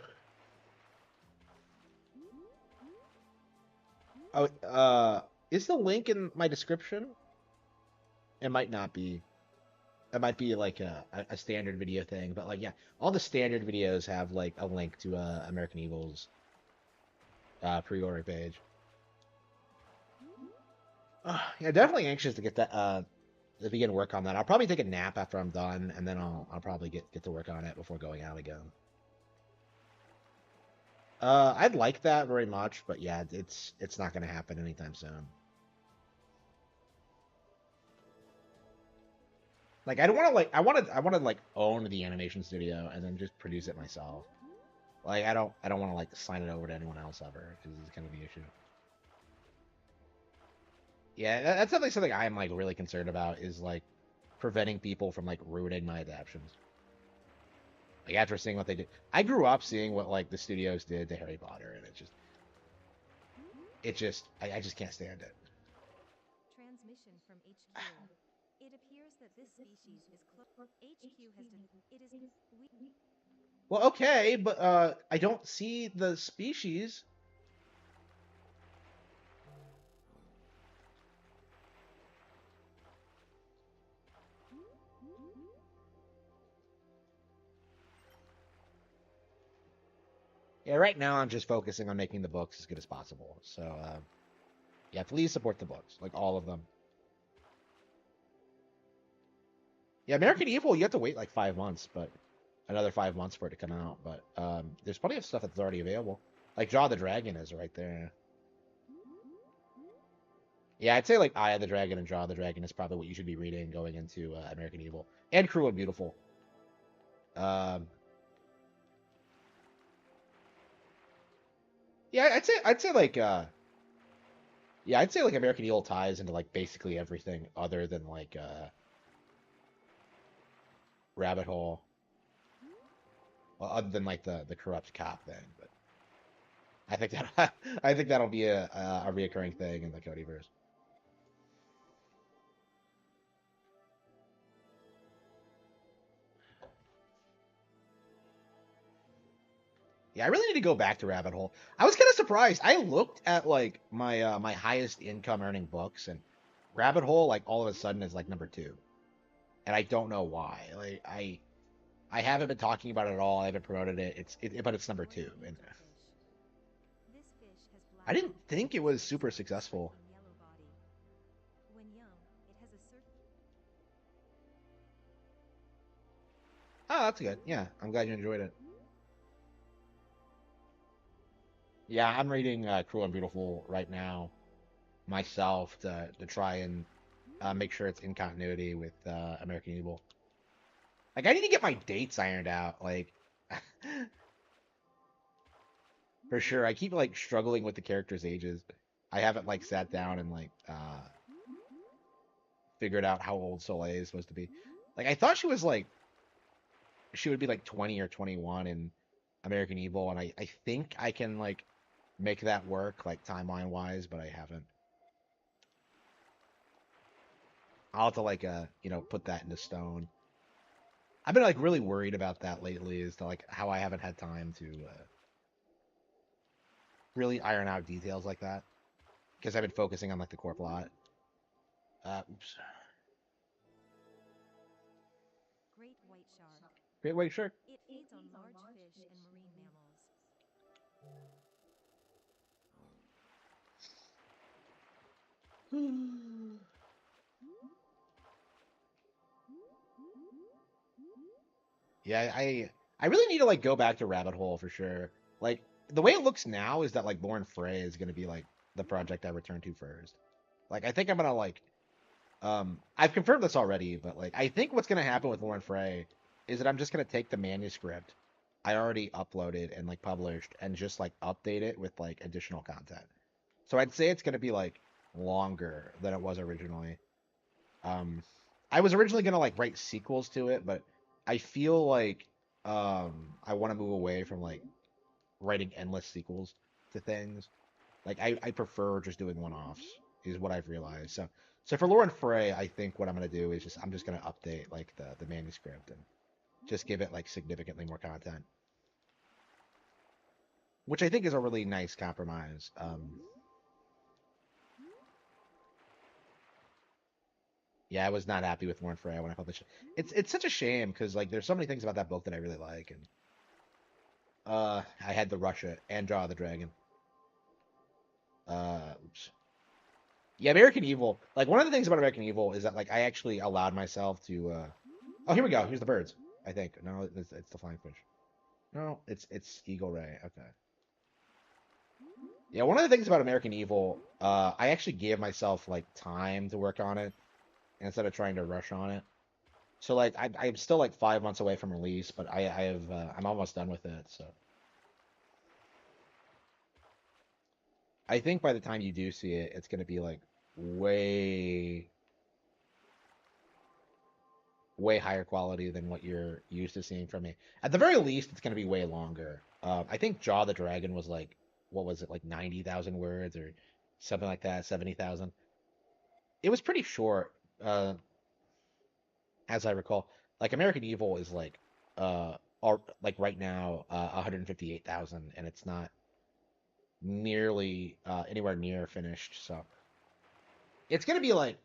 Oh, is the link in my description? It might not be. It might be like a standard video thing, but like yeah, all the standard videos have like a link to American Evil's pre-order page. Yeah, definitely anxious to get that to begin work on that. I'll probably take a nap after I'm done, and then I'll probably get to work on it before going out again. I'd like that very much, but yeah, it's not gonna happen anytime soon. Like I don't want to like I want to like own the animation studio and then just produce it myself. Like I don't want to like sign it over to anyone else ever because it's kind of the issue. Yeah, that's definitely something I'm like really concerned about is like preventing people from like ruining my adaptions. Like after seeing what they did, I grew up seeing what like the studios did to Harry Potter, and I just can't stand it. Transmission from HQ. It appears that this species is HQ has it is we Well, okay, but I don't see the species. Yeah, right now I'm just focusing on making the books as good as possible. So, yeah, please support the books, like all of them. Yeah, American Evil, you have to wait like 5 months, but another 5 months for it to come out. But there's plenty of stuff that's already available. Like Jaw the Dragon is right there. Yeah, I'd say like Eye of the Dragon and Jaw the Dragon is probably what you should be reading going into American Evil and Cruel and Beautiful. Um, yeah, I'd say like yeah, I'd say like American Evil ties into like basically everything other than like Rabbit Hole, well, other than like the corrupt cop thing. But I think that I think that'll be a reoccurring thing in the Codyverse. Yeah, I really need to go back to Rabbit Hole. I was kind of surprised. I looked at like my highest income earning books, and Rabbit Hole like all of a sudden is like number two, and I don't know why. Like I haven't been talking about it at all. I haven't promoted it. But it's number two, and This fish has I black didn't think it was super stripe successful. and yellow body. When young, it has a certain Oh, that's good. Yeah, I'm glad you enjoyed it. Yeah, I'm reading Cruel and Beautiful right now myself to try and make sure it's in continuity with American Evil. Like I need to get my dates ironed out. Like for sure, I keep like struggling with the characters' ages. I haven't like sat down and like figured out how old Soleil is supposed to be. Like I thought she would be like 20 or 21 in American Evil, and I think I can like make that work like timeline wise, but I haven't. I'll have to like put that into stone. I've been like really worried about that lately as to like how I haven't had time to really iron out details like that because I've been focusing on like the core plot. Oops. great white shark. Great white shark. It feeds on large fish and marine mammals. Yeah, I really need to like go back to Rabbit Hole for sure. Like the way it looks now is that like Lauren Frey is gonna be like the project I return to first. Like I think I'm gonna like I've confirmed this already, but like I think what's gonna happen with Lauren Frey is that I'm just gonna take the manuscript I already uploaded and like published and just like update it with like additional content. So I'd say it's gonna be like longer than it was originally. Um, I was originally gonna like write sequels to it, but I feel like I want to move away from like writing endless sequels to things. Like I prefer just doing one-offs is what I've realized. So for Lauren Frey, I think what I'm gonna do is just I'm just gonna update like the manuscript and just give it like significantly more content, which I think is a really nice compromise. Yeah, I was not happy with Lauren Frey when I published it. It's such a shame because like there's so many things about that book that I really like, and I had to rush it and Draw the Dragon. Oops. Yeah, American Evil. Like one of the things about American Evil is that like I actually allowed myself to. Oh, here we go. Here's the birds. I think no, it's the flying fish. No, it's Eagle Ray. Okay. Yeah, one of the things about American Evil, I actually gave myself like time to work on it instead of trying to rush on it. So like I'm still like 5 months away from release, but I have I'm almost done with it. So I think by the time you do see it, it's gonna be like way way higher quality than what you're used to seeing from me. At the very least, it's gonna be way longer. I think Jaw the Dragon was like what was it like 90,000 words or something like that, 70,000. It was pretty short, as I recall. Like American Evil is like like right now 158,000, and it's not nearly anywhere near finished. So it's gonna be like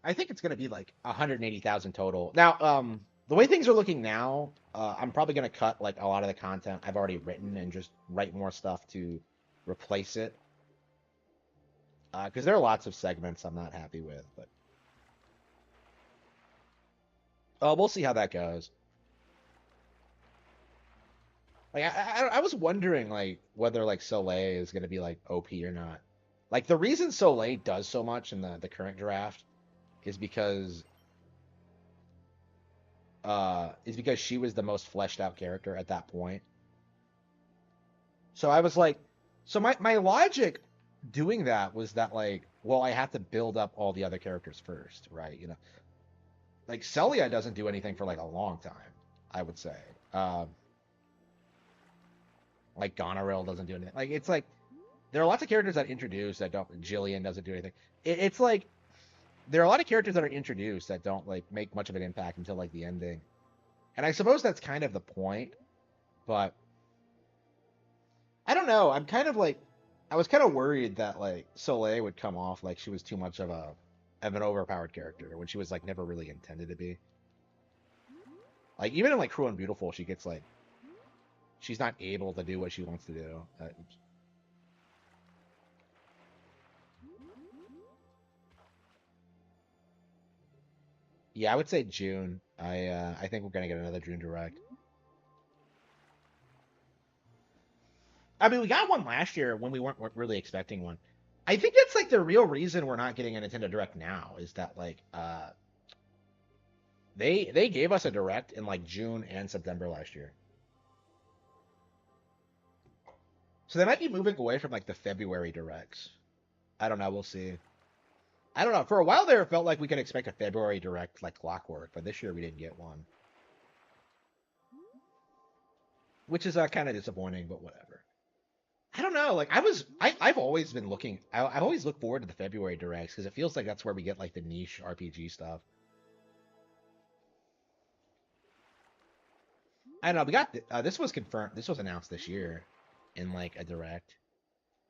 I think it's gonna be like 180,000 total. Now, the way things are looking now, I'm probably gonna cut like a lot of the content I've already written and just write more stuff to replace it. Because there are lots of segments I'm not happy with, but we'll see how that goes. Like I was wondering like whether like Soleil is gonna be like OP or not. Like the reason Soleil does so much in the current draft is because she was the most fleshed out character at that point. So I was like, so my logic doing that was that like, well, I have to build up all the other characters first, right? You know, like Celia doesn't do anything for like a long time, I would say. Um, like Goneril doesn't do anything. Like it's like there are lots of characters that introduce that don't. Jillian doesn't do anything. It's like there are a lot of characters that are introduced that don't like make much of an impact until like the ending. And I suppose that's kind of the point, but I don't know. I'm kind of like, I was kind of worried that like Soleil would come off like she was too much of an overpowered character when she was like never really intended to be. Like even in like Cruel and Beautiful, she gets like she's not able to do what she wants to do. Yeah, I would say June. I think we're gonna get another June direct. I mean, we got one last year when we weren't really expecting one. I think that's like the real reason we're not getting a Nintendo Direct now is that like they gave us a direct in like June and September last year. So they might be moving away from like the February directs. I don't know. We'll see. I don't know. For a while there, it felt like we could expect a February direct like clockwork, but this year we didn't get one, which is kind of disappointing. But whatever. I don't know. Like I've always been looking. I've always looked forward to the February directs because it feels like that's where we get like the niche RPG stuff. I don't know. We got this was confirmed. This was announced this year in like a direct.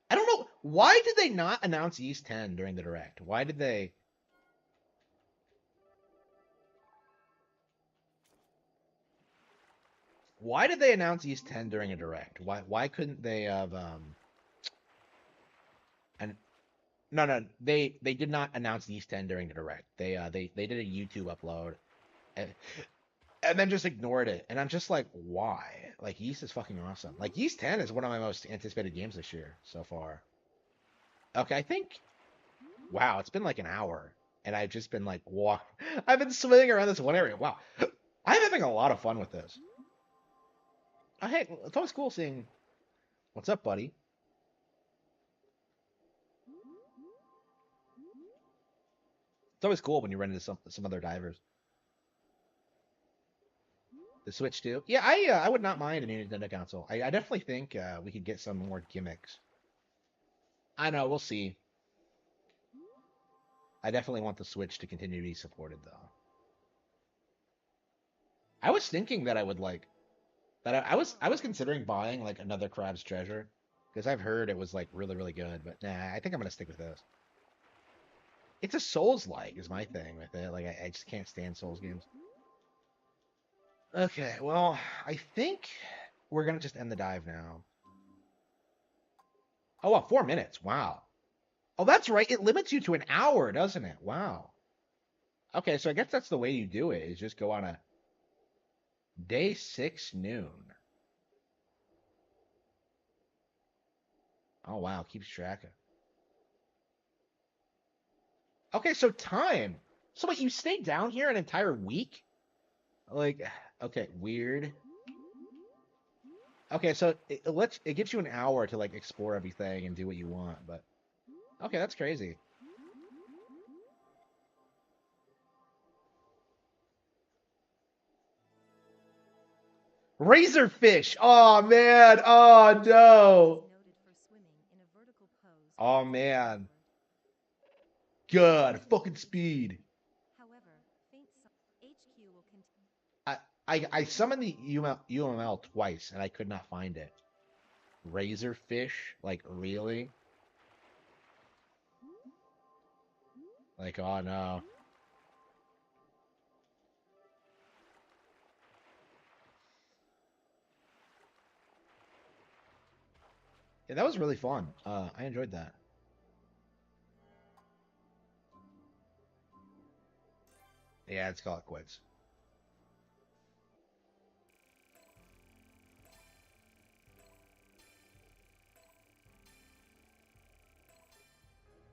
I don't know why did they not announce East 10 during the direct? Why did they announce East 10 during a direct? Why couldn't they have and no, they did not announce East 10 during the direct. They did a YouTube upload. And and then just ignored it. And I'm just like, why? Like Yeast is fucking awesome. Like Yeast 10 is one of my most anticipated games this year so far. Okay, I think wow, it's been like an hour, and I've just been like walk. I've been swinging around this one area. Wow, I'm having a lot of fun with this. Oh, hey, it's always cool seeing. What's up, buddy? It's always cool when you run into some other divers. The Switch too. Yeah, I would not mind a new Nintendo console. I definitely think we could get some more gimmicks. I know, we'll see. I definitely want the Switch to continue to be supported though. I was thinking that I would like that I was considering buying like another Crab's Treasure because I've heard it was like really good, but nah, I think I'm gonna stick with this. It's a Souls like is my thing with it. Like I just can't stand Souls games. Okay, well, I think we're gonna just end the dive now. Oh, wow, 4 minutes. Wow. Oh, that's right. It limits you to an hour, doesn't it? Wow. Okay, so I guess that's the way you do it, is just go on a day 6 noon. Oh, wow, keeps track of. Okay, so time. So wait, you stayed down here an entire week? Like, okay, weird. Okay, so it gives you an hour to like explore everything and do what you want, but okay, that's crazy. Razorfish. Oh man. Oh no. Is noted for swimming in a vertical pose with Oh its tail man. forward. Good fucking speed. However, HQ will continue. I I summoned the UML twice and I could not find it. Razorfish? Like really? Like oh no. Yeah, that was really fun. I enjoyed that. Yeah, let's call it quits.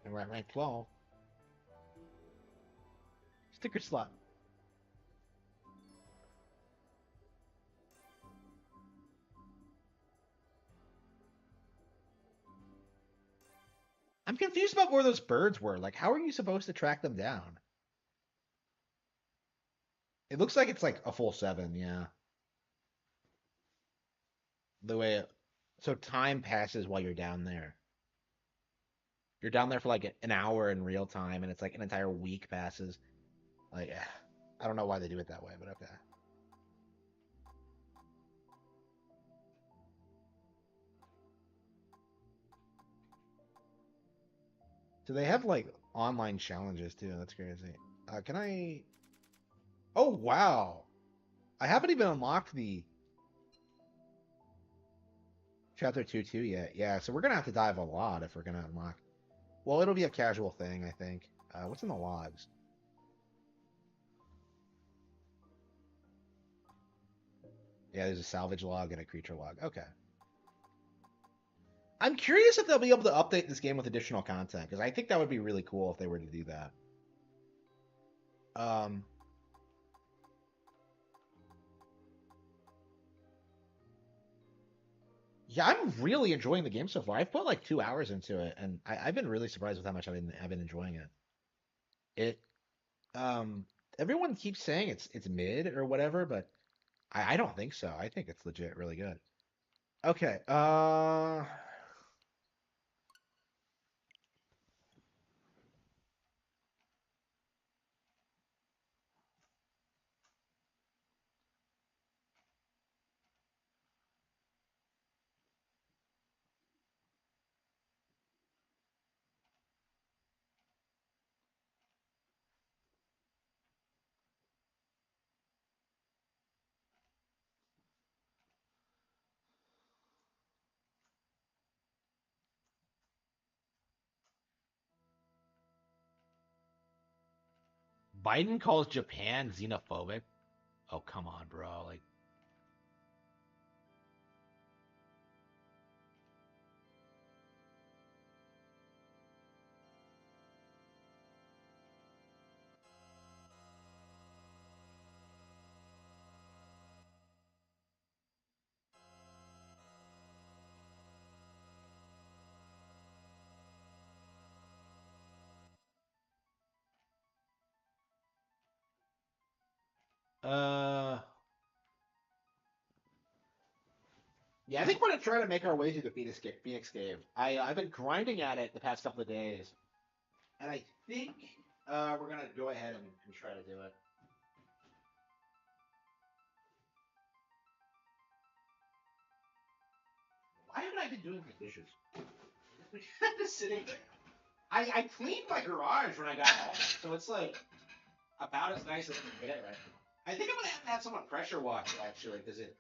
And we're at rank 12. Sticker slot. I'm confused about where those birds were. Like, how are you supposed to track them down? It looks like it's like a full 7, yeah. The way it, so time passes while you're down there. You're down there for like an hour in real time, and it's like an entire week passes. Like, I don't know why they do it that way, but okay. So they have like online challenges too. That's crazy. Can I? Oh wow! I haven't even unlocked the chapter 2 yet. Yeah, so we're gonna have to dive a lot if we're gonna unlock. Well, it'll be a casual thing, I think. What's in the logs? Yeah, there's a salvage log and a creature log. Okay. I'm curious if they'll be able to update this game with additional content because I think that would be really cool if they were to do that. Um, yeah, I'm really enjoying the game so far. I've put like 2 hours into it, and I've been really surprised with how much I've been enjoying it. It um, everyone keeps saying it's mid or whatever, but I don't think so. I think it's legit really good. Okay. Biden calls Japan xenophobic. Oh, come on, bro. Like, uh, yeah, I think we're gonna try to make our way through the Phoenix Cave. I've been grinding at it the past couple of days, and I think we're gonna go ahead and try to do it. Why haven't I been doing the dishes? Just sitting there. I cleaned my garage when I got home, so it's like about as nice as I can get it right now. I think I'm gonna have to have someone pressure wash it actually, because it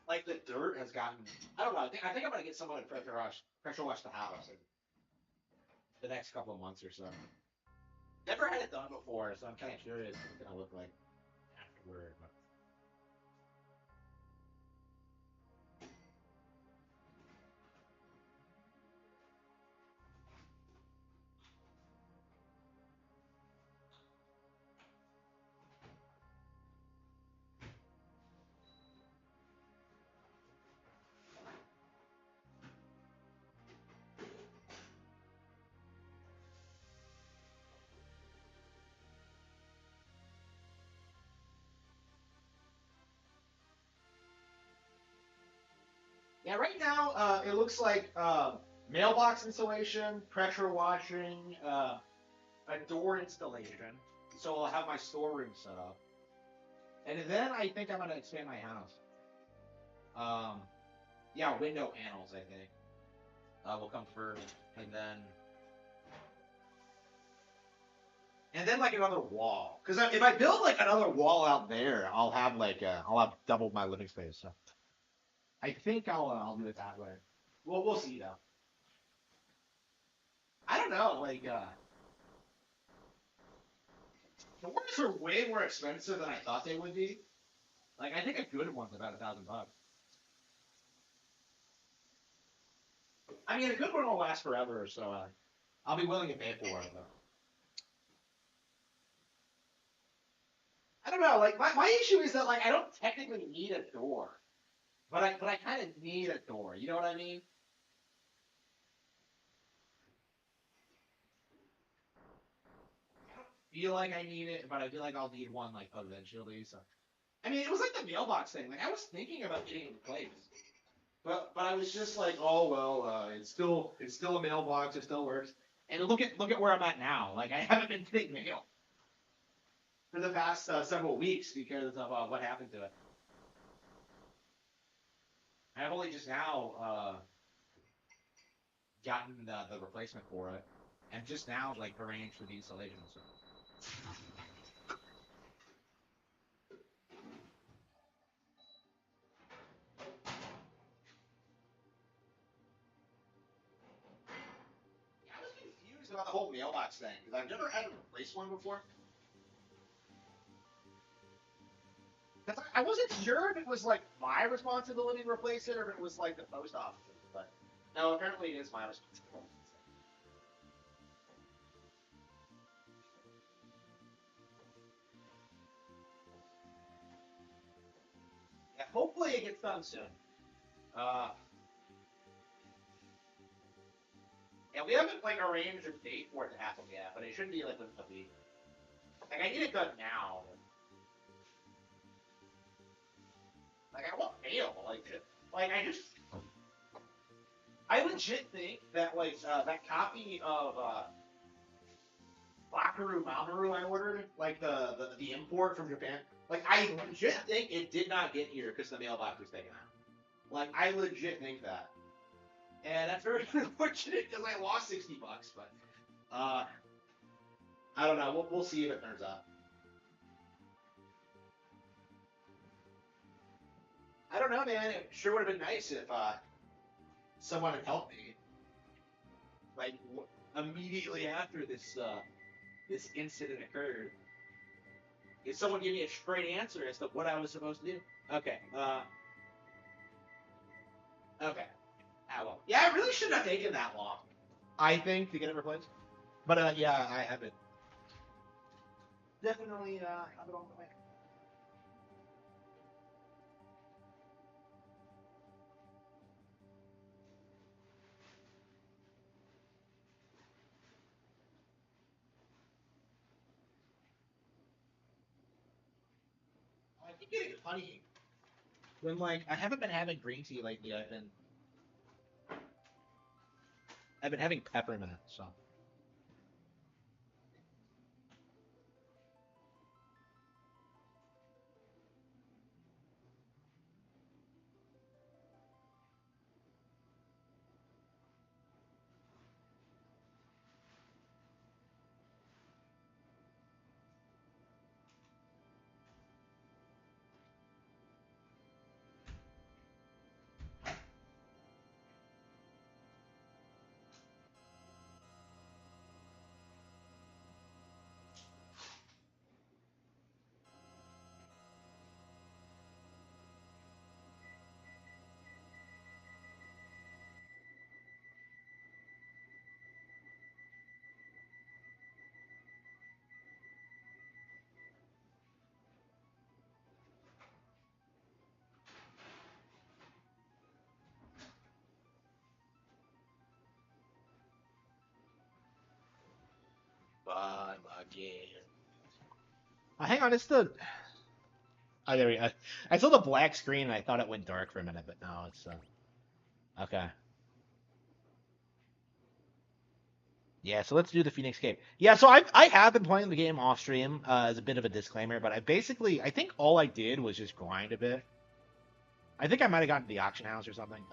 like the dirt has gotten. I don't know. I think I'm gonna get someone to pressure wash the house in the next couple of months or so. Never had it done before, so I'm kind of curious what it's gonna look like afterward. But yeah, right now it looks like mailbox installation, pressure washing, a door installation. So I'll have my storeroom set up, and then I think I'm gonna expand my house. Um, yeah, window panels. I think will come first, and then like another wall. Because if I build like another wall out there, I'll have double my living space. So I think I'll do it that way. Well, we'll see though. I don't know. Like doors are way more expensive than I thought they would be. Like I think a good one's about $1,000. I mean, a good one will last forever, so I'll be willing to pay for it though. I don't know. Like my issue is that like I don't technically need a door, but I kind of need a door. You know what I mean? I don't feel like I need it, but I feel like I'll need one like eventually. So I mean, it was like the mailbox thing. Like I was thinking about getting it replaced, but I was just like, oh well, it's still a mailbox. It still works. And look at where I'm at now. Like I haven't been getting mail for the past several weeks because of what happened to it. I've only just now gotten the replacement for it, and just now like arranged for the installation. So yeah, I was confused about the whole mailbox thing because I've never had to replace one before. Because I wasn't sure if it was like my responsibility to replace it or if it was like the post office's. But no, apparently it is my responsibility. Yeah, hopefully it gets done soon. Uh, yeah, we haven't like arranged a date for it to happen yet, but it should be like within a week. Like I need it done now. Like I want mail. Like I legit think that like that copy of Bakaru Mamoru I ordered, like the import from Japan. Like I legit think it did not get here because the mailbox was taken out. Like I legit think that, and that's very unfortunate because I lost $60. But uh, I don't know. We'll see if it turns out. I don't know, man. It sure would have been nice if someone had helped me like immediately after this incident occurred. Did someone give me a straight answer as to what I was supposed to do? Okay. Okay. Ah, well. Yeah, I really shouldn't have taken that long. I think to get it replaced. But yeah, I have it. Definitely have it on the way. I keep getting honey. When like I haven't been having green tea lately. I've been having peppermint. So. Again. Hang on, it's the. Oh, there we go. I saw the black screen and I thought it went dark for a minute, but no, it's okay. Yeah, so let's do the Phoenix game. Yeah, so I have been playing the game off stream as a bit of a disclaimer, but I think all I did was just grind a bit. I think I might have gotten to the auction house or something.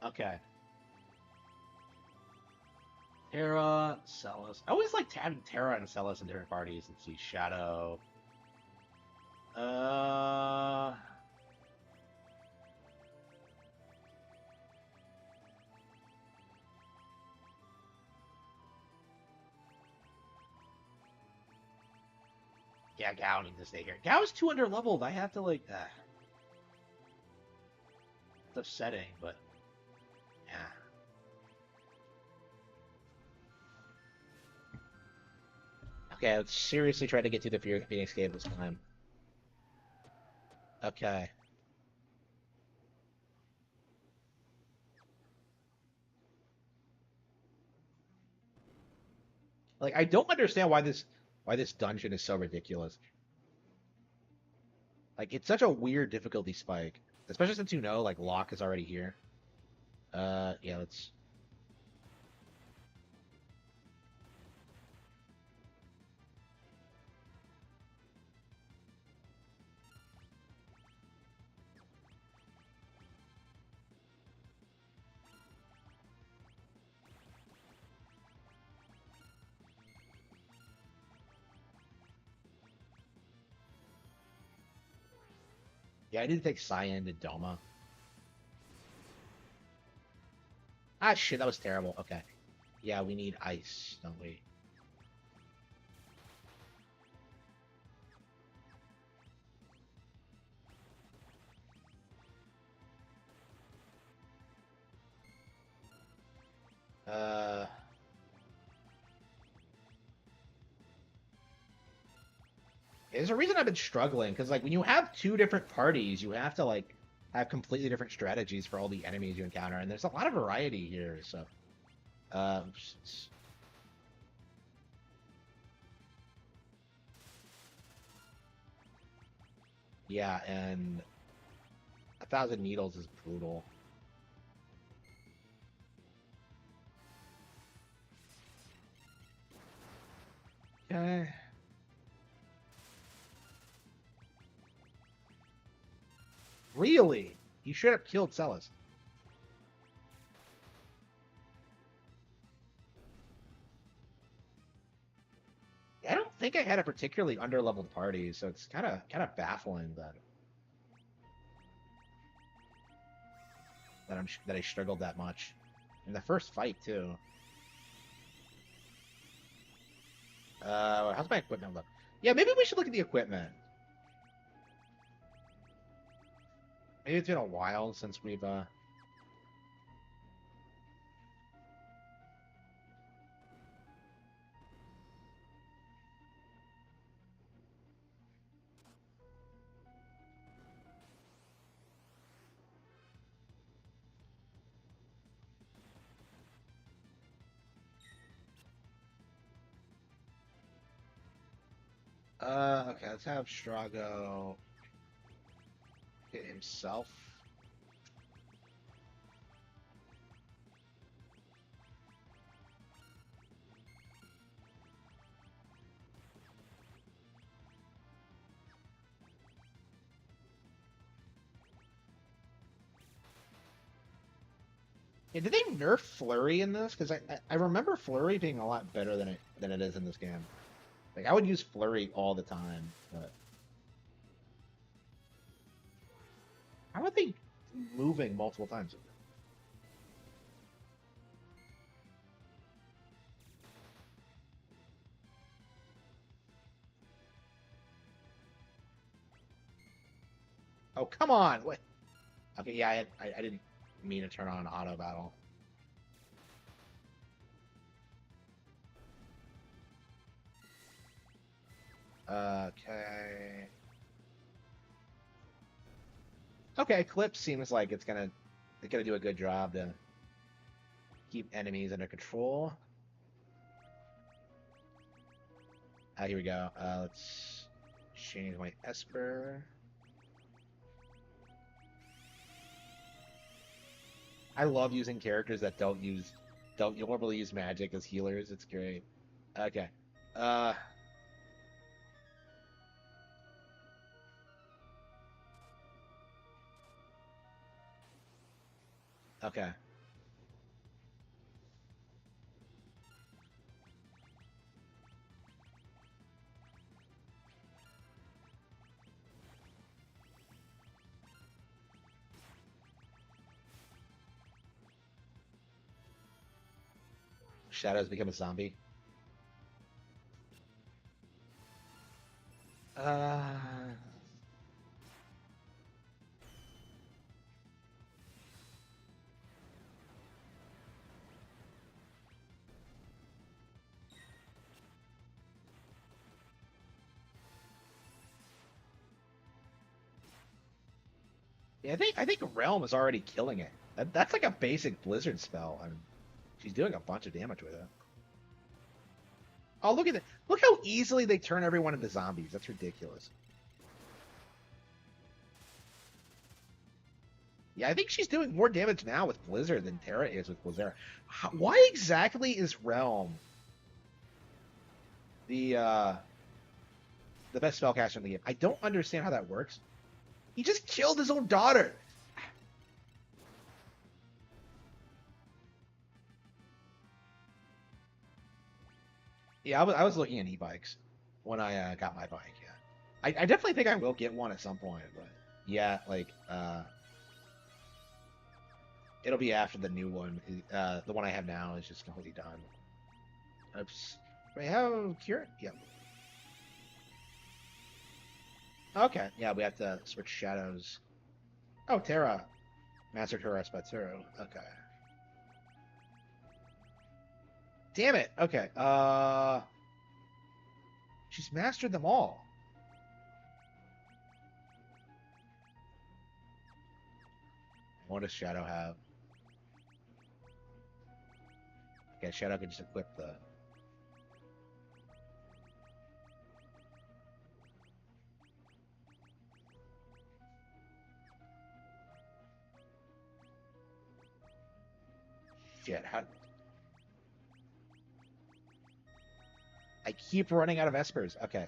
Okay. Terra, Celis. I always like having Terra and Celis in different parties. Let's see, Shadow. Uh, yeah, Gao needs to stay here. Gao is 200 leveled. I have to like. It's upsetting, but yeah. Okay, let's seriously try to get to the Phoenix game this time. Okay. Like I don't understand why this dungeon is so ridiculous. Like it's such a weird difficulty spike, especially since you know like Locke is already here. Yeah, let's. Yeah, I need to take Cyan to Doma. Ah, shit, that was terrible. Okay. Yeah, we need ice, don't we? Uh. There's a reason I've been struggling because like when you have two different parties, you have to like have completely different strategies for all the enemies you encounter, and there's a lot of variety here. So, um, yeah, and 1,000 needles is brutal. Okay. Really? He should have killed Celis. I don't think I had a particularly underleveled party, so it's kind of baffling that I struggled that much in the first fight too. How's my equipment look? Yeah, maybe we should look at the equipment. Maybe it's been a while since we've okay, let's have Strago hit himself. Yeah, did they nerf Flurry in this? Because I remember Flurry being a lot better than it is in this game. Like I would use Flurry all the time, but how are they moving multiple times? Oh, come on! What? Okay, yeah, I didn't mean to turn on auto battle. Okay. Okay, Eclipse seems like it's gonna do a good job to keep enemies under control. Here we go. Let's change my Esper. I love using characters that don't normally use magic as healers. It's great. Okay. Uh, okay. Shadow's become a zombie. Uh, yeah, I think Realm is already killing it. That's like a basic Blizzard spell. I mean, she's doing a bunch of damage with it. Oh, look at that! Look how easily they turn everyone into zombies. That's ridiculous. Yeah, I think she's doing more damage now with Blizzard than Terra is with Blizzard. Why exactly is Realm the uh, the best spellcaster in the game? I don't understand how that works. He just killed his own daughter. Yeah, I was looking at e-bikes when I got my bike. Yeah, I definitely think I will get one at some point, but yeah, like it'll be after the new one. The one I have now is just completely done. Oops. Wait, how Kieran? Yeah. Okay. Yeah, we have to switch shadows. Oh, Terra mastered her Spaturu. Okay. Damn it. Okay. She's mastered them all. What does Shadow have? Okay, Shadow can just equip the. Shit. How? I keep running out of Espers. Okay.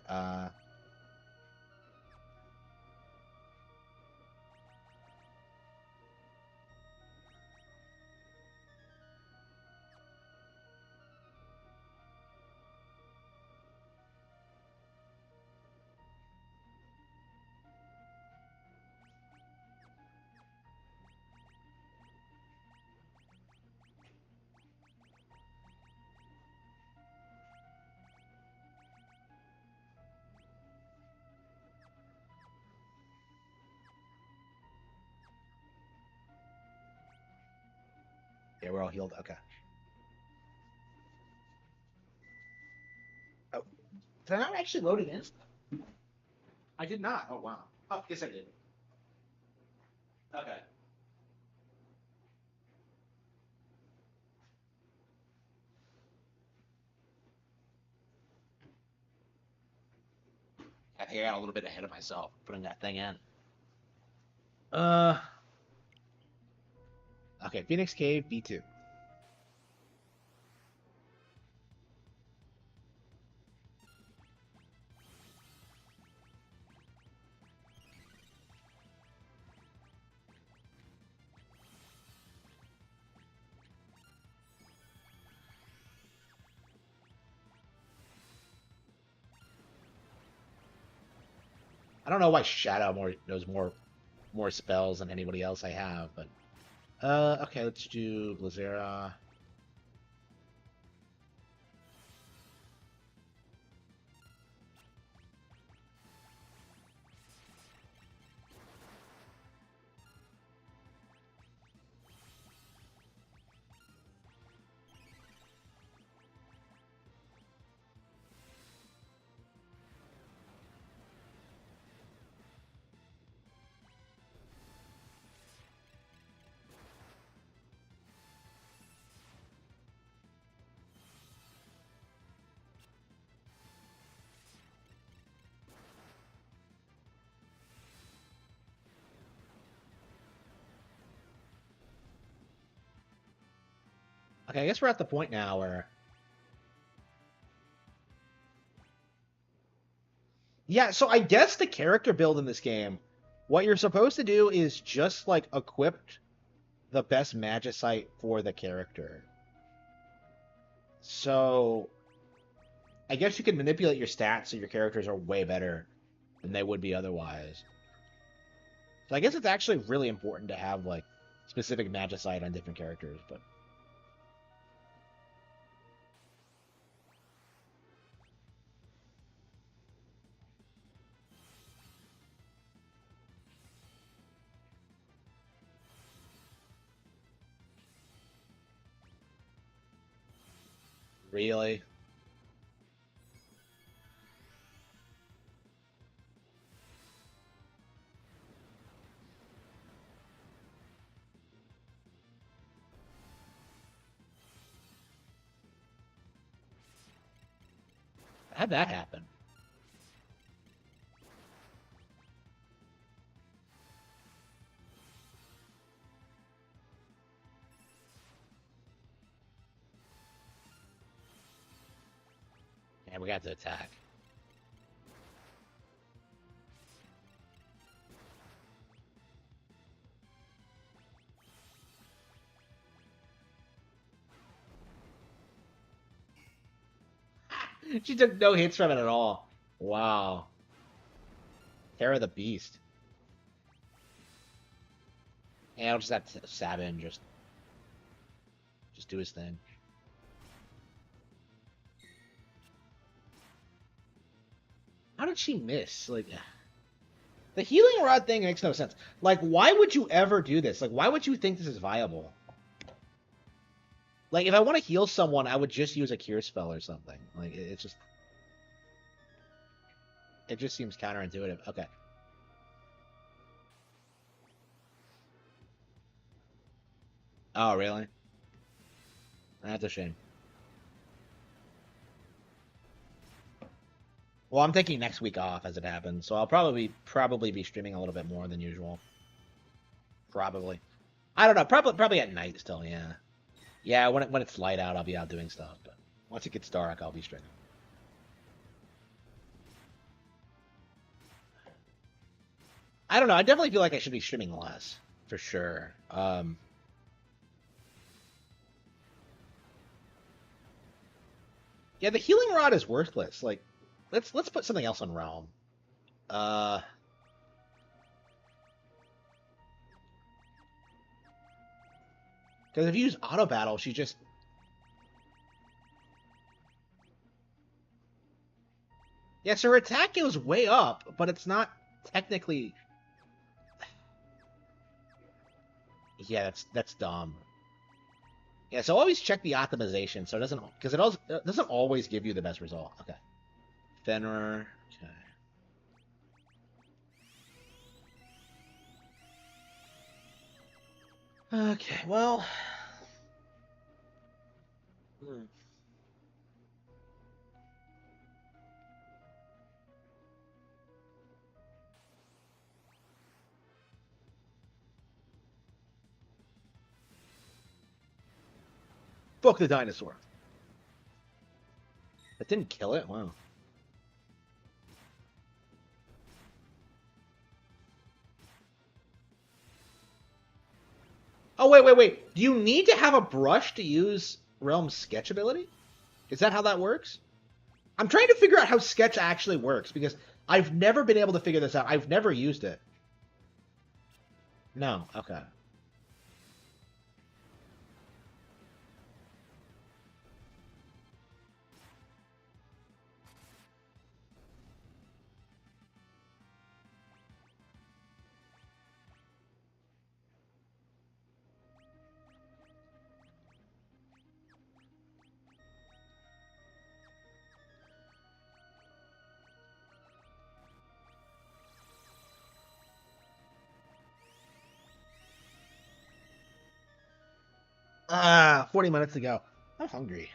Yeah, we're all healed. Okay. Oh, did I not actually load it in? I did not. Oh wow. Oh, yes I did. Okay. I think I got a little bit ahead of myself putting that thing in. Uh. Okay. Phoenix Cave B2. I don't know why Shadow knows more spells than anybody else I have, but okay, let's do Blazera. Okay, I guess we're at the point now where yeah, so I guess the character build in this game, what you're supposed to do is just like equip the best magicite for the character. So I guess you can manipulate your stats so your characters are way better than they would be otherwise. So I guess it's actually really important to have like specific magicite on different characters, but really, how'd that happen? And we got to attack. She took no hits from it at all. Wow. Terror the Beast. And I'll just have Sabin just do his thing. How did she miss? Like the healing rod thing makes no sense. Like, why would you ever do this? Like, why would you think this is viable? Like, if I want to heal someone, I would just use a cure spell or something. Like, it just seems counterintuitive. Okay. Oh, really? That's a shame. Well, I'm taking next week off as it happens, so I'll probably be streaming a little bit more than usual. Probably. I don't know. Probably at night still. Yeah. Yeah. When it's light out, I'll be out doing stuff. But once it gets dark, I'll be streaming. I don't know. I definitely feel like I should be streaming less for sure. Yeah, the healing rod is worthless. Like, let's put something else on Realm. Uh, because if you use auto battle, she just yeah. So her attack goes way up, but it's not technically. Yeah, that's dumb. Yeah, so always check the optimization so it doesn't, because it doesn't always give you the best result. Okay. Fenrir. Okay. Okay, well. Hmm. Fuck the dinosaur. That didn't kill it? Wow. Oh, wait, wait, wait. Do you need to have a brush to use Realm's sketch ability? Is that how that works? I'm trying to figure out how sketch actually works because I've never been able to figure this out. I've never used it. No. Okay. Ah, 40 minutes ago. I'm hungry.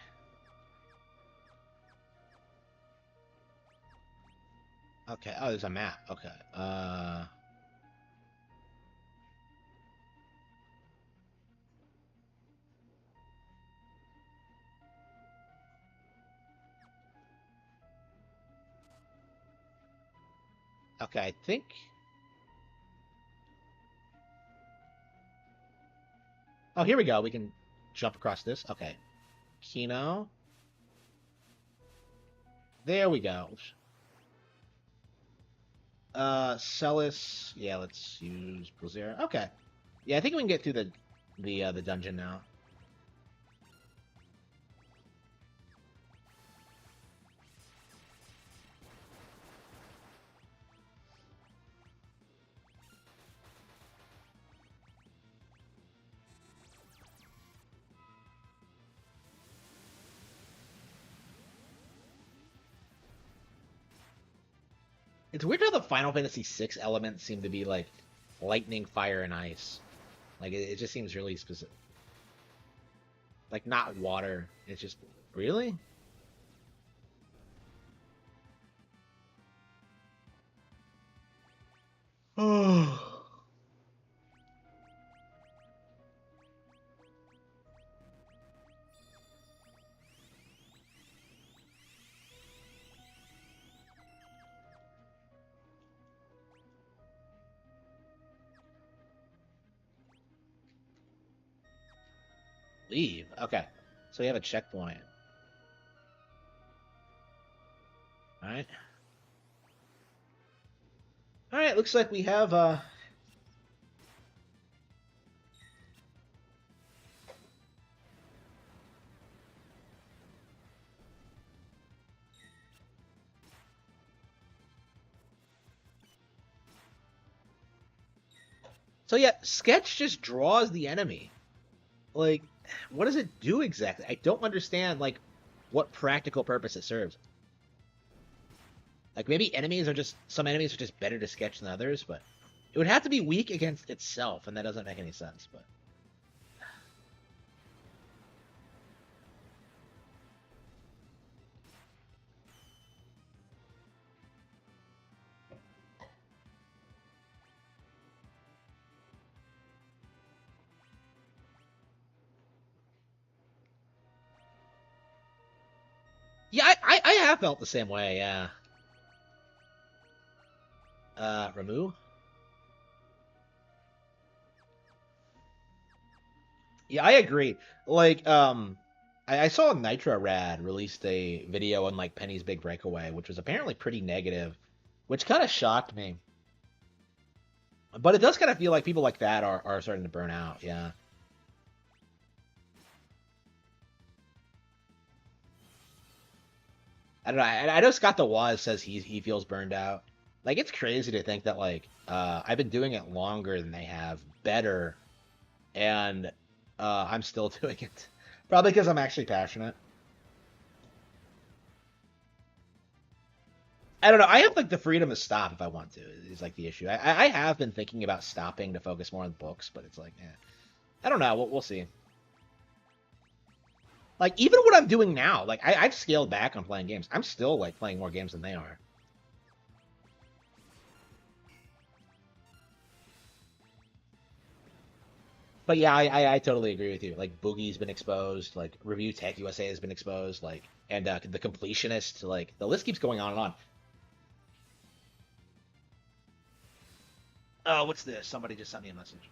Okay. Oh, there's a map. Okay. Okay. I think. Oh, here we go. We can jump across this. Okay. Kino. There we go. Celis. Yeah, let's use Blazera. Okay. Yeah, I think we can get through the dungeon now. It's weird how the Final Fantasy VI elements seem to be like lightning, fire, and ice. Like it just seems really specific. Like not water. It's just really. Oh. Leave. Okay. So we have a checkpoint. All right. All right. Looks like we have So yeah, sketch just draws the enemy. Like, what does it do exactly? I don't understand like what practical purpose it serves. Like maybe some enemies are just better to sketch than others, but it would have to be weak against itself, and that doesn't make any sense. But yeah, I have felt the same way. Yeah. Remove. Yeah, I agree. Like, I saw Nitro Rad released a video on like Penny's Big Breakaway, which was apparently pretty negative, which kind of shocked me. But it does kind of feel like people like that are starting to burn out. Yeah. I don't know. I know Scott the Waz says he feels burned out. Like it's crazy to think that like I've been doing it longer than they have, better, and I'm still doing it. Probably because I'm actually passionate. I don't know. I have like the freedom to stop if I want to. Is like the issue. I have been thinking about stopping to focus more on books, but it's like, I don't know. We'll see. Like even what I'm doing now, like I've scaled back on playing games. I'm still like playing more games than they are. But yeah, I totally agree with you. Like Boogie's been exposed, like Review Tech USA has been exposed, like and the completionist, like the list keeps going on and on. Oh, what's this? Somebody just sent me a message.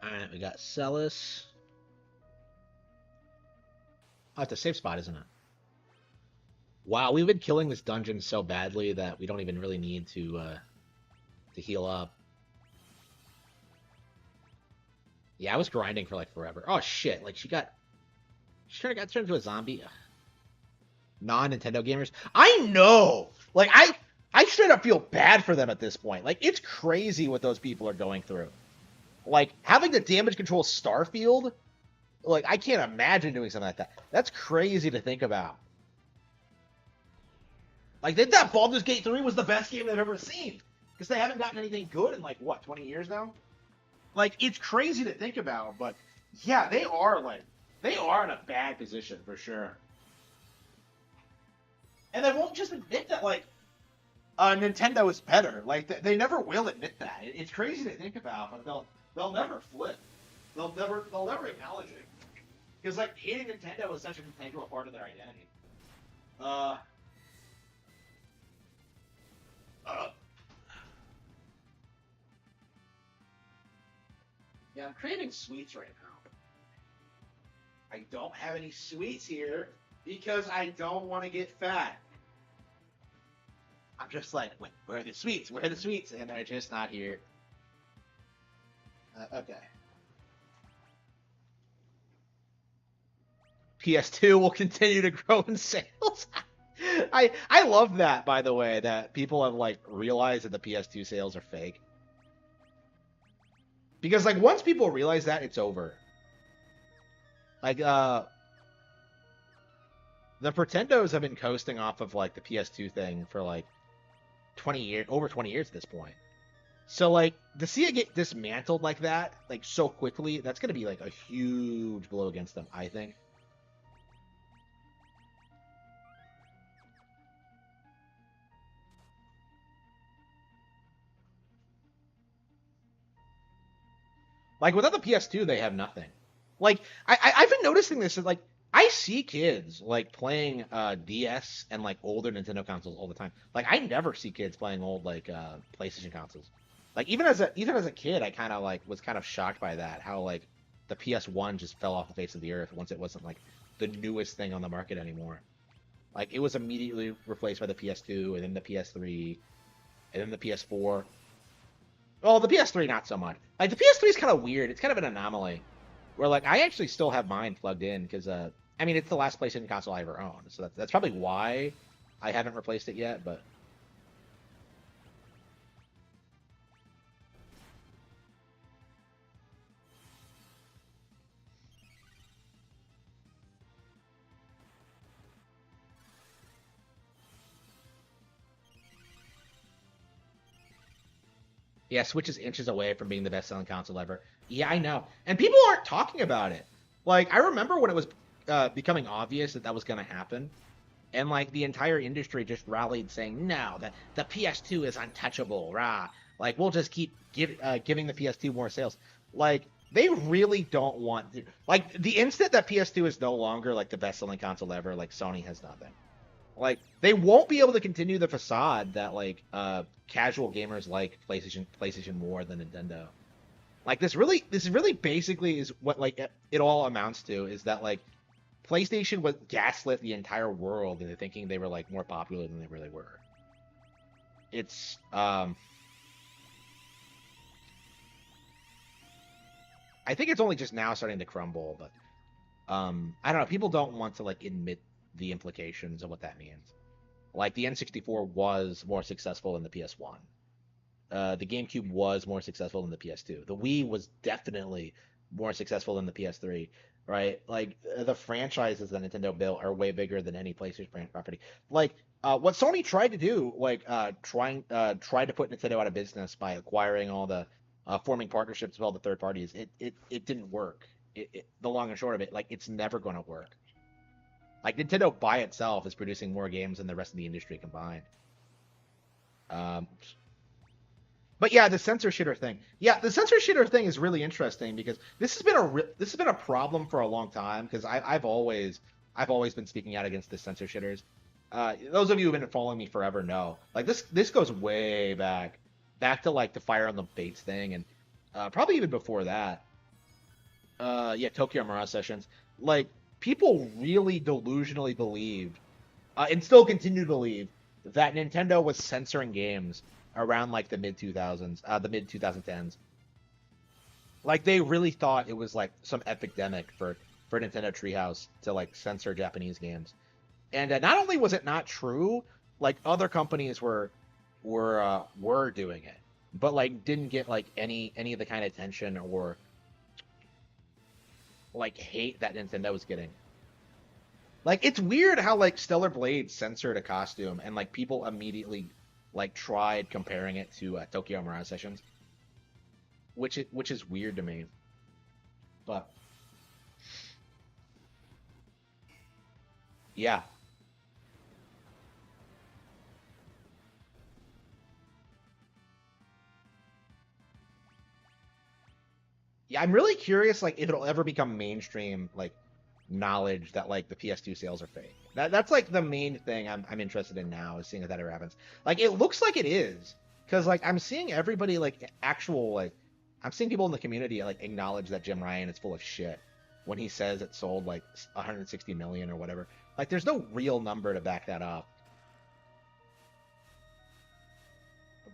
All right, we got Celis. Oh, it's a safe spot, isn't it? Wow, we've been killing this dungeon so badly that we don't even really need to heal up. Yeah, I was grinding for like forever. Oh shit! Like she got turned into a zombie. Non-Nintendo gamers. I know. Like I straight up feel bad for them at this point. Like it's crazy what those people are going through. Like having to damage control Starfield. Like I can't imagine doing something like that. That's crazy to think about. Like they thought Baldur's Gate 3 was the best game they've ever seen because they haven't gotten anything good in like what 20 years now. Like it's crazy to think about, but yeah, they are in a bad position for sure. And they won't just admit that like Nintendo is better. Like they never will admit that. It's crazy to think about, but they'll never flip. They'll never acknowledge it because like hating Nintendo is such an integral part of their identity. Uh, uh yeah, I'm craving sweets right now. I don't have any sweets here because I don't want to get fat. I'm just like, where are the sweets? Where are the sweets? And they're just not here. Okay. PS2 will continue to grow in sales. I love that, by the way, that people have like realized that the PS2 sales are fake. Because like once people realize that, it's over. Like the Pretendos have been coasting off of like the PS2 thing for like 20 years, over 20 years at this point. So like to see it get dismantled like that, like so quickly, that's gonna be like a huge blow against them, I think. Like without the PS2, they have nothing. Like I've been noticing this. Like I see kids like playing DS and like older Nintendo consoles all the time. Like I never see kids playing old like PlayStation consoles. Like even as a kid, I kind of like was kind of shocked by that. How like the PS1 just fell off the face of the earth once it wasn't like the newest thing on the market anymore. Like it was immediately replaced by the PS2 and then the PS3 and then the PS4. Well, the PS3 not so much. Like the PS3 is kind of weird. It's kind of an anomaly. Where like I actually still have mine plugged in because I mean it's the last PlayStation console I ever owned, so that's probably why I haven't replaced it yet. But yeah, Switch is inches away from being the best-selling console ever. Yeah, I know, and people aren't talking about it. Like I remember when it was becoming obvious that that was going to happen, and like the entire industry just rallied saying no, that the PS2 is untouchable, rah. Like we'll just keep giving the PS2 more sales. Like they really don't want to. Like the instant that PS2 is no longer like the best-selling console ever, like Sony has nothing. Like they won't be able to continue the facade that like casual gamers like PlayStation more than Nintendo. Like this really basically is what like it all amounts to is that like PlayStation was gaslit the entire world into thinking they were like more popular than they really were. It's I think it's only just now starting to crumble, but I don't know. People don't want to like admit the implications of what that means. Like the N64 was more successful than the PS1. The GameCube was more successful than the PS2. The Wii was definitely more successful than the PS3, right? Like the franchises that Nintendo built are way bigger than any PlayStation brand property. Like what Sony tried to do, like tried to put Nintendo out of business by acquiring all the forming partnerships with all the third parties. It didn't work. The long and short of it, like it's never going to work. Like Nintendo by itself is producing more games than the rest of the industry combined. Um, But yeah, the censor shitter thing. Yeah, the censor shitter thing is really interesting because this has been a problem for a long time because I've always been speaking out against the censor shitters. Those of you who've been following me forever know like this goes way back to like the Fire on the Bates thing and probably even before that. Yeah, Tokyo Mirage Sessions. Like people really delusionally believed and still continue to believe that Nintendo was censoring games around like the mid 2000s, the mid 2010s. Like they really thought it was like some epidemic for Nintendo Treehouse to like censor Japanese games. And not only was it not true, like other companies were doing it, but like didn't get like any of the kind of attention or like hate that Nintendo was getting. Like it's weird how like Stellar Blade censored a costume and like people immediately like tried comparing it to Tokyo Mirage Sessions, which is weird to me. But yeah, yeah, I'm really curious like if it'll ever become mainstream like knowledge that like the PS2 sales are fake. That's like the main thing I'm interested in now is seeing if that ever happens. Like it looks like it is because like I'm seeing everybody like actual like I'm seeing people in the community like acknowledge that Jim Ryan is full of shit when he says it sold like 160 million or whatever. Like there's no real number to back that up.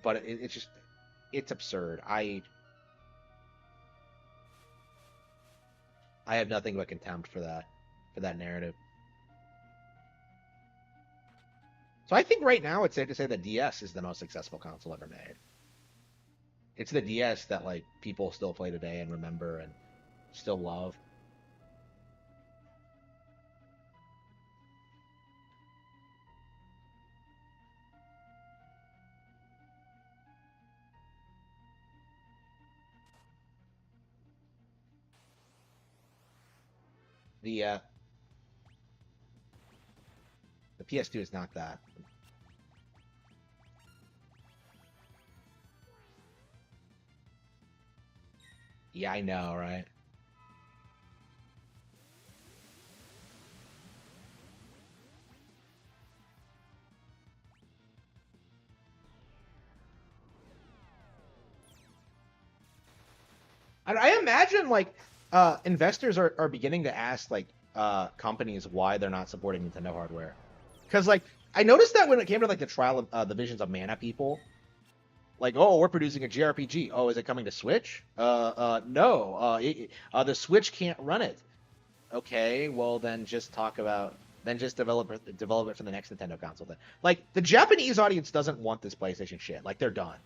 But it's just it's absurd. I have nothing but contempt for that narrative. So I think right now it's safe to say the DS is the most successful console ever made. It's the DS that like people still play today and remember and still love. The uh, the PS2 is not that. Yeah, I know, right? I imagine like investors are beginning to ask like companies why they're not supporting Nintendo hardware. Because like I noticed that when it came to like the trial of the visions of Mana people, like oh we're producing a JRPG. Oh, is it coming to Switch? No. The Switch can't run it. Okay, well then just talk about then just develop it for the next Nintendo console. Then like the Japanese audience doesn't want this PlayStation shit. Like they're done.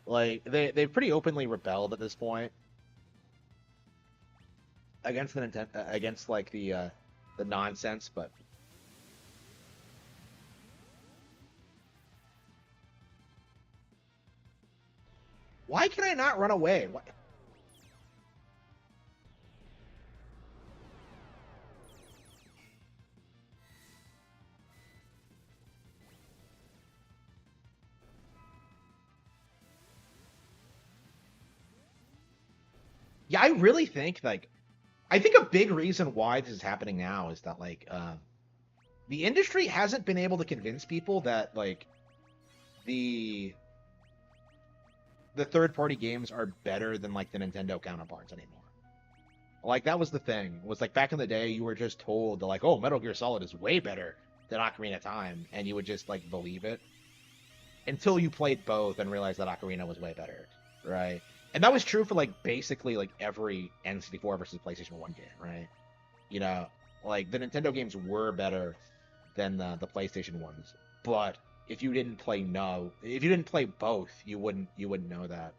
Like they've pretty openly rebelled at this point against the Nintendo against like the nonsense. But why can I not run away? Why? Yeah, I really think like I think a big reason why this is happening now is that like the industry hasn't been able to convince people that like the the third-party games are better than like the Nintendo counterparts anymore. Like that was the thing. Was like back in the day, you were just told that like, oh, Metal Gear Solid is way better than Ocarina of Time, and you would just like believe it until you played both and realized that Ocarina was way better, right? And that was true for like basically like every N64 versus PlayStation 1 game, right? You know, like the Nintendo games were better than the PlayStation ones, but if you didn't play both, you wouldn't know that.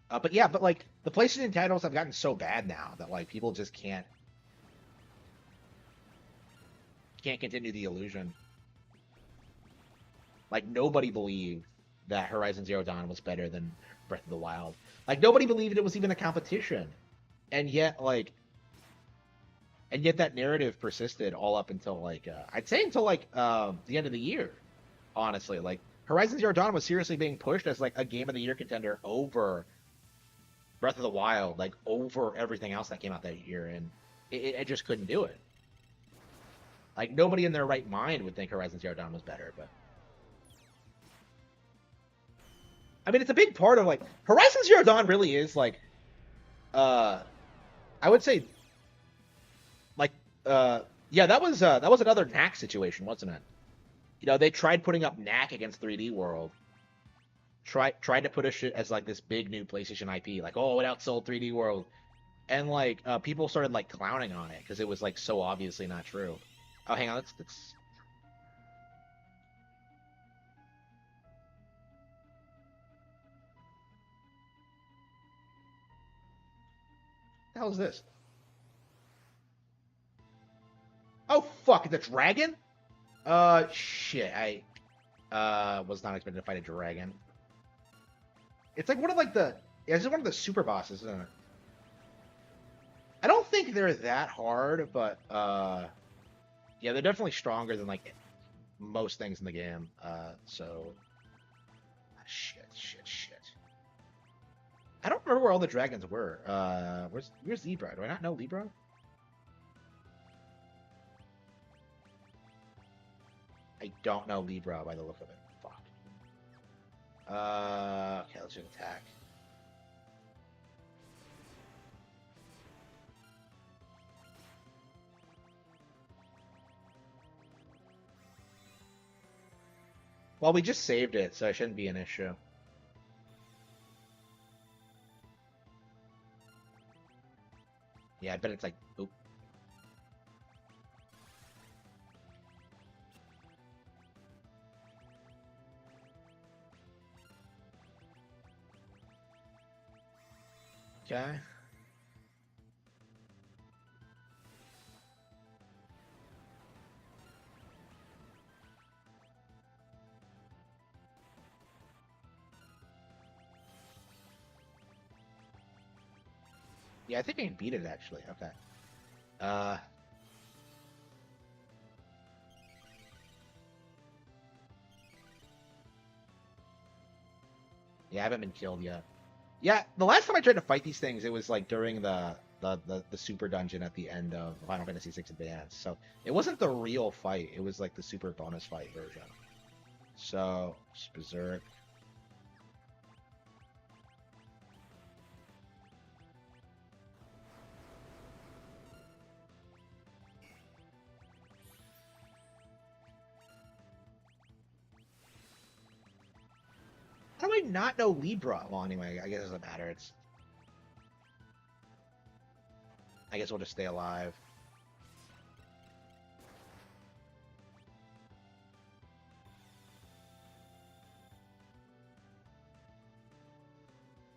But yeah, but like the PlayStation titles have gotten so bad now that like people just can't continue the illusion. Like nobody believed that Horizon Zero Dawn was better than Breath of the Wild. Like nobody believed it was even a competition. And yet like and yet that narrative persisted all up until like I'd say until like the end of the year. Honestly, like Horizon Zero Dawn was seriously being pushed as like a game of the year contender over Breath of the Wild, like over everything else that came out that year, and it just couldn't do it. Like nobody in their right mind would think Horizon Zero Dawn was better, but I mean it's a big part of like Horizon Zero Dawn really is like uh I would say like yeah, that was another knack situation, wasn't it? You know, they tried putting up knack against 3D World. Tried to push it as like this big new PlayStation IP, like oh it outsold 3D World, and like people started like clowning on it because it was like so obviously not true. Oh, hang on, let's. What the hell is this? Oh fuck, it's a dragon? Shit, I was not expecting to fight a dragon. It's like one of like the yeah, it's one of the super bosses, isn't it? I don't think they're that hard, but yeah, they're definitely stronger than like most things in the game. So shit. I don't remember where all the dragons were. Where's Libra? Do I not know Libra? I don't know Libra by the look of it. Fuck. Okay, let's just attack. Well, we just saved it, so it shouldn't be an issue. Yeah, I bet it's like, oop. Okay. Yeah, I think I can beat it actually. Okay. Uh, yeah, I haven't been killed yet. Yeah, the last time I tried to fight these things, it was like during the super dungeon at the end of Final Fantasy VI Advance. So it wasn't the real fight. It was like the super bonus fight version. So Berserk. How do I not know Libra? Well, anyway, I guess it doesn't matter. It's I guess we'll just stay alive.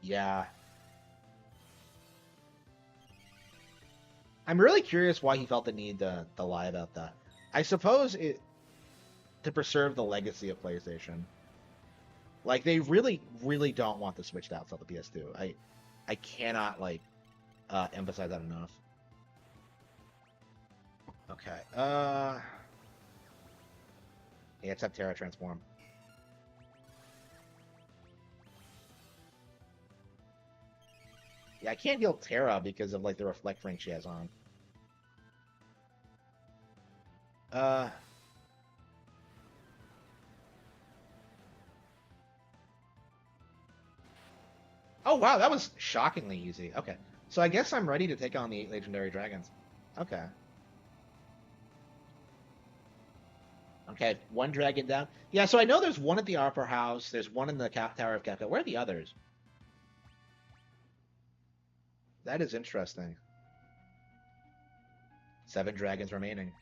Yeah. I'm really curious why he felt the need to lie about that. I suppose it to preserve the legacy of PlayStation. Like they really don't want the Switch to outsell the PS2. I cannot like emphasize that enough. Okay. Yeah, except Terra Transform. Yeah, I can't heal Terra because of like the reflect ring she has on. Uh. Oh wow, that was shockingly easy. Okay, so I guess I'm ready to take on the 8 legendary dragons. Okay. Okay, one dragon down. Yeah, so I know there's one at the Opera House. There's one in the Tower of Kefka. Where are the others? That is interesting. 7 dragons remaining.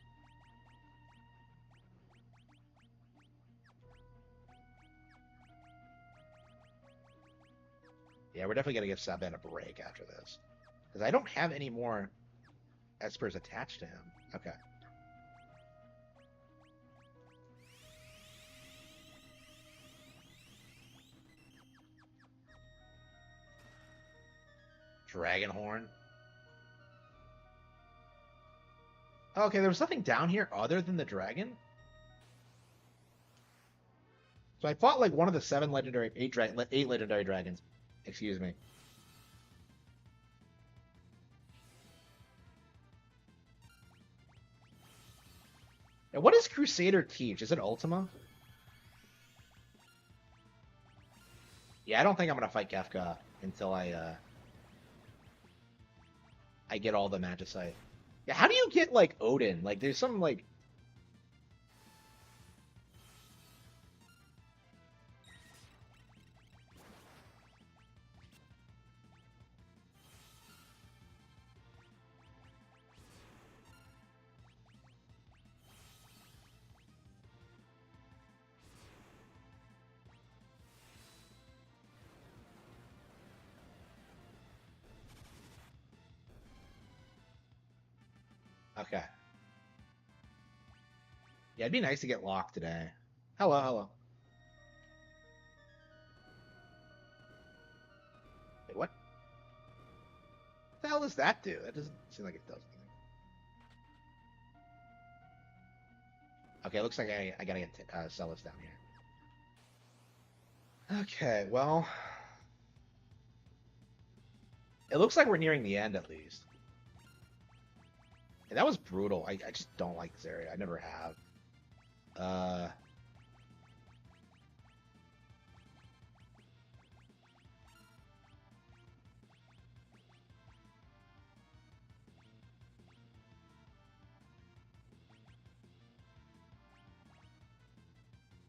Yeah, we're definitely gonna give Saban a break after this. Because I don't have any more Espers attached to him. Okay. Dragonhorn. Okay, there was nothing down here other than the dragon? So I fought like one of the 7 legendary, 8 legendary dragons. Excuse me. And what does Crusader teach? Is it Ultima? Yeah, I don't think I'm gonna fight Kefka until I get all the Magicite. Yeah, how do you get like Odin? Like there's some like okay. Yeah, it'd be nice to get locked today. Hello, hello. Wait, what? What the hell does that do? That doesn't seem like it does anything. Okay, looks like I gotta get Celis down here. Okay, well, it looks like we're nearing the end at least. And that was brutal. I just don't like this area. I never have. Uh,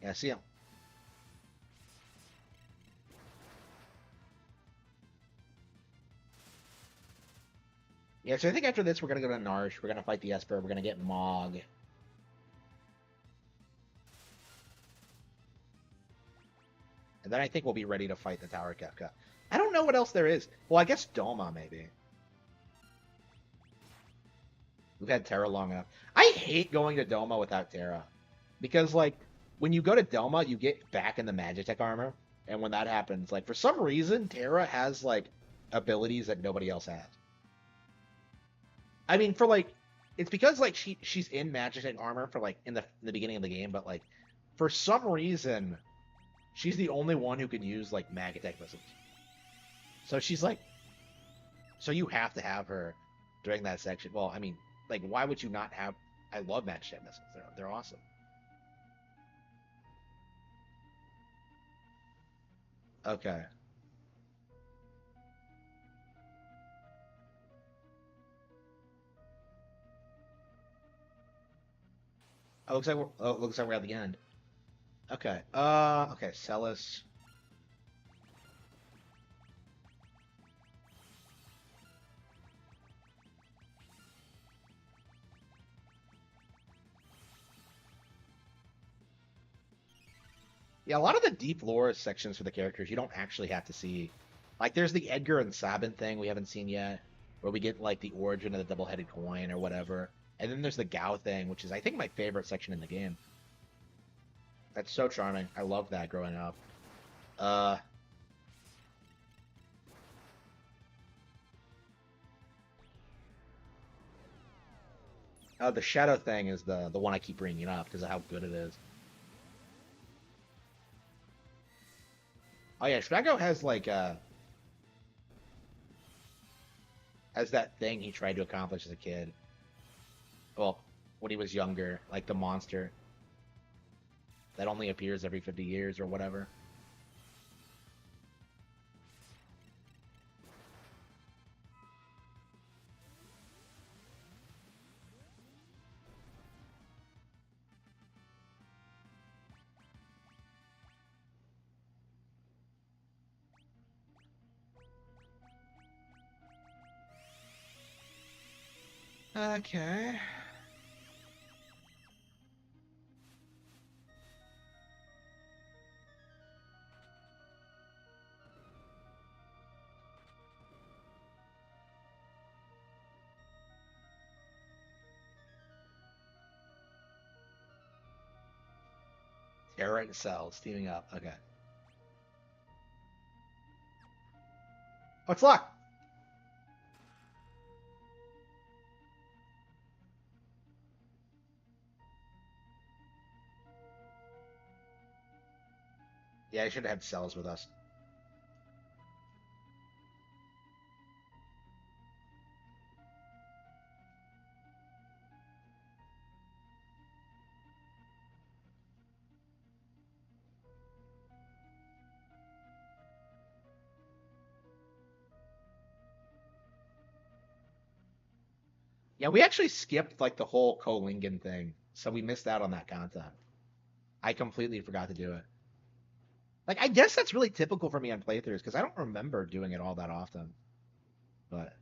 yeah, see ya. Yeah, so I think after this we're gonna go to Narsh. We're gonna fight the Esper. We're gonna get Mog. And then I think we'll be ready to fight the Tower Kefka. I don't know what else there is. Well, I guess Doma, maybe. We've had Terra long enough. I hate going to Doma without Terra. Because, like, when you go to Doma, you get back in the Magitech armor. And when that happens, like, for some reason, Terra has, like, abilities that nobody else has. I mean, for, like, it's because, like, she's in Magitech armor for, like, in the beginning of the game, but, like, for some reason, she's the only one who can use, like, Magitech missiles. So she's, like, so you have to have her during that section. Well, I mean, like, why would you not have? I love Magitech missiles. They're awesome. Okay. It looks like we're at the end. Okay. Okay. Celis. Yeah, a lot of the deep lore sections for the characters you don't actually have to see. Like, there's the Edgar and Sabin thing we haven't seen yet, where we get like the origin of the double-headed coin or whatever. And then there's the Gao thing, which is I think my favorite section in the game. That's so charming. I loved that growing up. Uh, the Shadow thing is the one I keep bringing up because of how good it is. Oh yeah, Strago has like has that thing he tried to accomplish as a kid. Well, when he was younger, like the monster that only appears every 50 years or whatever. Okay. Terra and cells teaming up. Okay. Oh, it's locked. Yeah, I should have had cells with us. Yeah, we actually skipped like the whole Kolingen thing, so we missed out on that content. I completely forgot to do it. Like, I guess that's really typical for me on playthroughs because I don't remember doing it all that often. But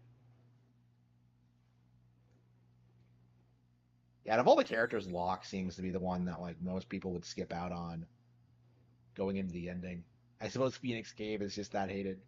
yeah, out of all the characters, Locke seems to be the one that like most people would skip out on going into the ending. I suppose Phoenix Cave is just that hated.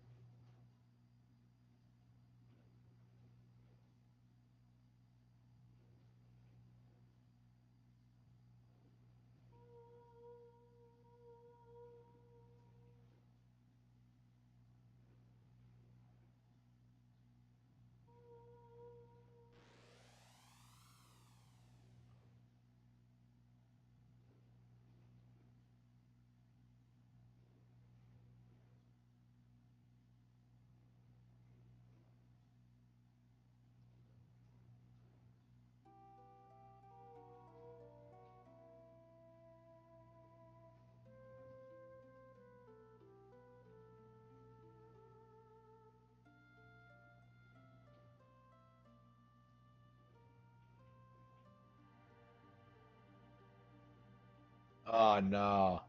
Oh no.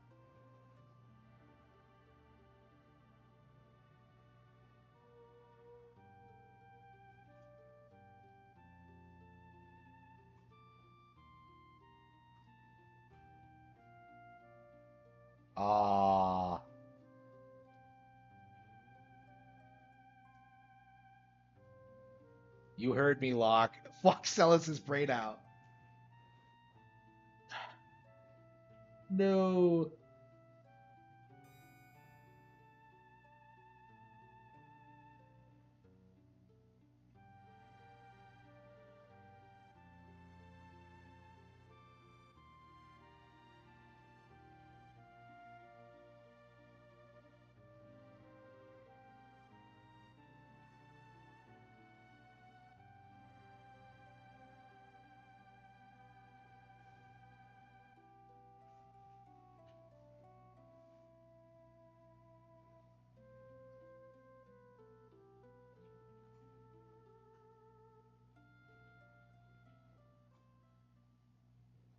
Ah, you heard me, Locke. Fuck Celis's brain out. No.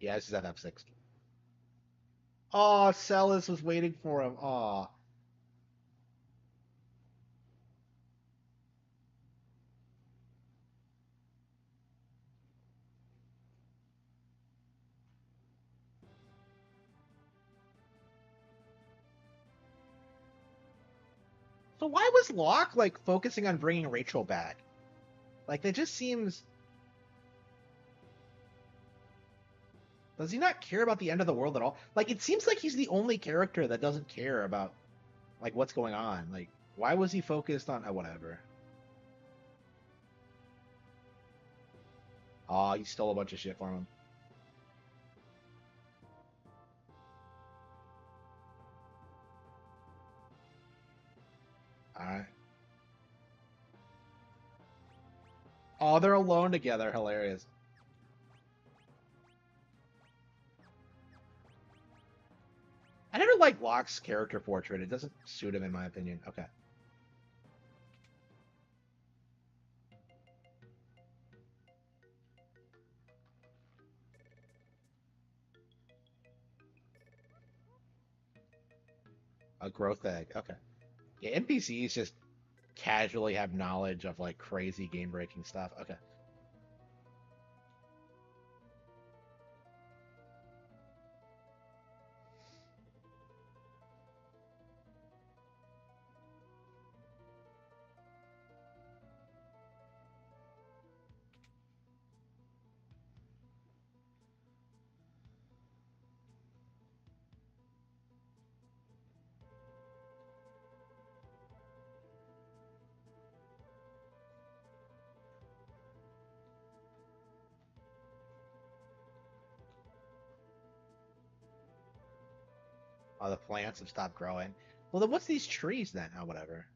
Yeah, this is FF6. Oh, Celis was waiting for him. Oh. So why was Locke like focusing on bringing Rachel back? Like that just seems. Does he not care about the end of the world at all? Like it seems like he's the only character that doesn't care about like what's going on. Like why was he focused on whatever? Oh, he stole a bunch of shit from him. All right. Oh, they're alone together. Hilarious. like Locke's character portrait. It doesn't suit him, in my opinion. Okay. A growth egg. Okay. Yeah, NPCs just casually have knowledge of like crazy game breaking stuff. Okay. Oh, the plants have stopped growing. Well, then what's these trees then? Oh, whatever.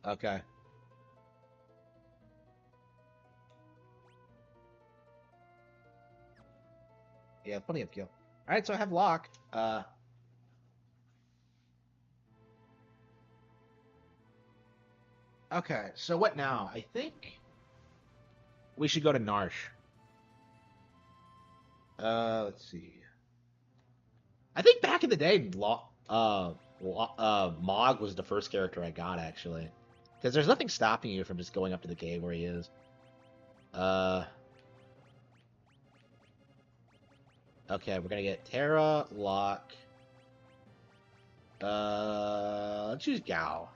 Okay. Yeah, plenty of kill. All right, so I have Locke. Okay, so what now? I think we should go to Narsh. Let's see. I think back in the day, Mog was the first character I got actually, because there's nothing stopping you from just going up to the cave where he is. Uh, okay, we're gonna get Terra, Locke. Let's choose Gao.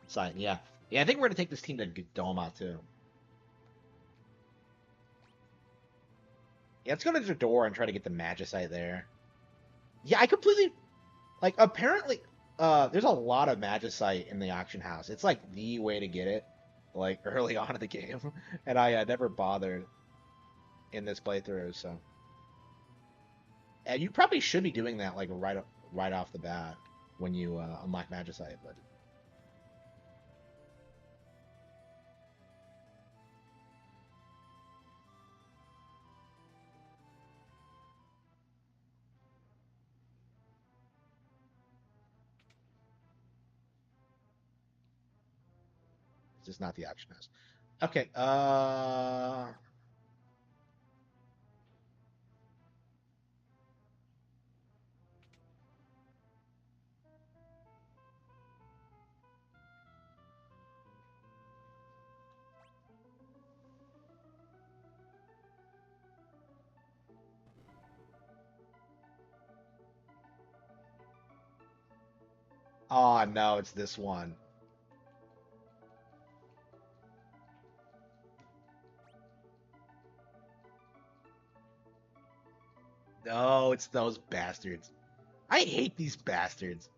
Sign, yeah, yeah. I think we're gonna take this team to Doma too. Yeah, let's go to the door and try to get the Magicite there. Yeah, I completely like. Apparently, there's a lot of Magicite in the auction house. It's like the way to get it, like early on in the game, and I never bothered in this playthrough. So, and you probably should be doing that like right off the bat when you unlock Magicite, but it's just not the auction house. Okay. Oh no, it's this one. No, it's those bastards. I hate these bastards.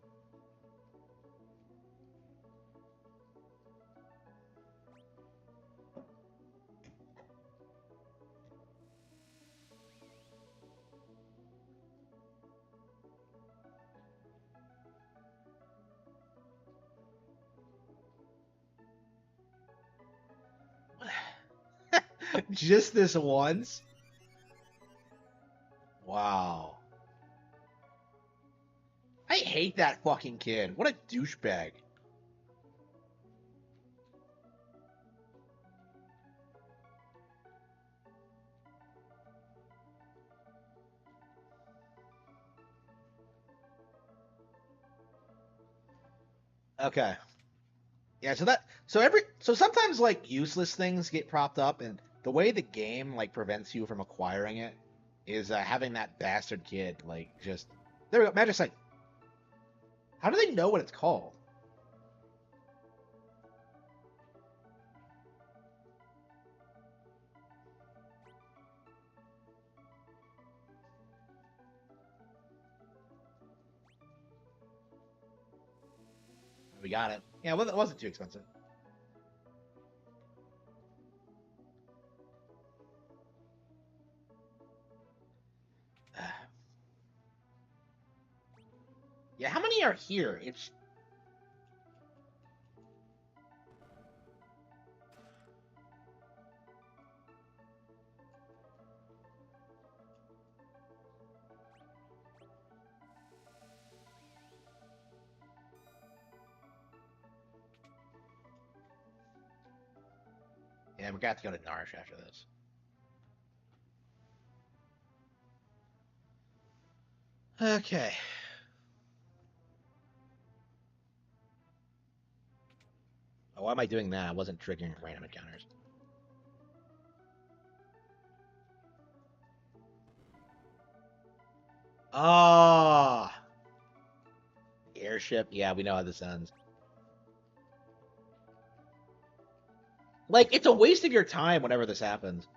Just this once? Wow. I hate that fucking kid. What a douchebag. Okay. Yeah, so sometimes like useless things get propped up and the way the game like prevents you from acquiring it is having that bastard kid like just there we go, Magic Site. How do they know what it's called? We got it. Yeah, well, it wasn't too expensive. Yeah, how many are here? Yeah, we're gonna have to go to Narsh after this. Okay. Oh, why am I doing that? I wasn't triggering random encounters. Ah, airship. Yeah, we know how this ends. Like, it's a waste of your time whenever this happens.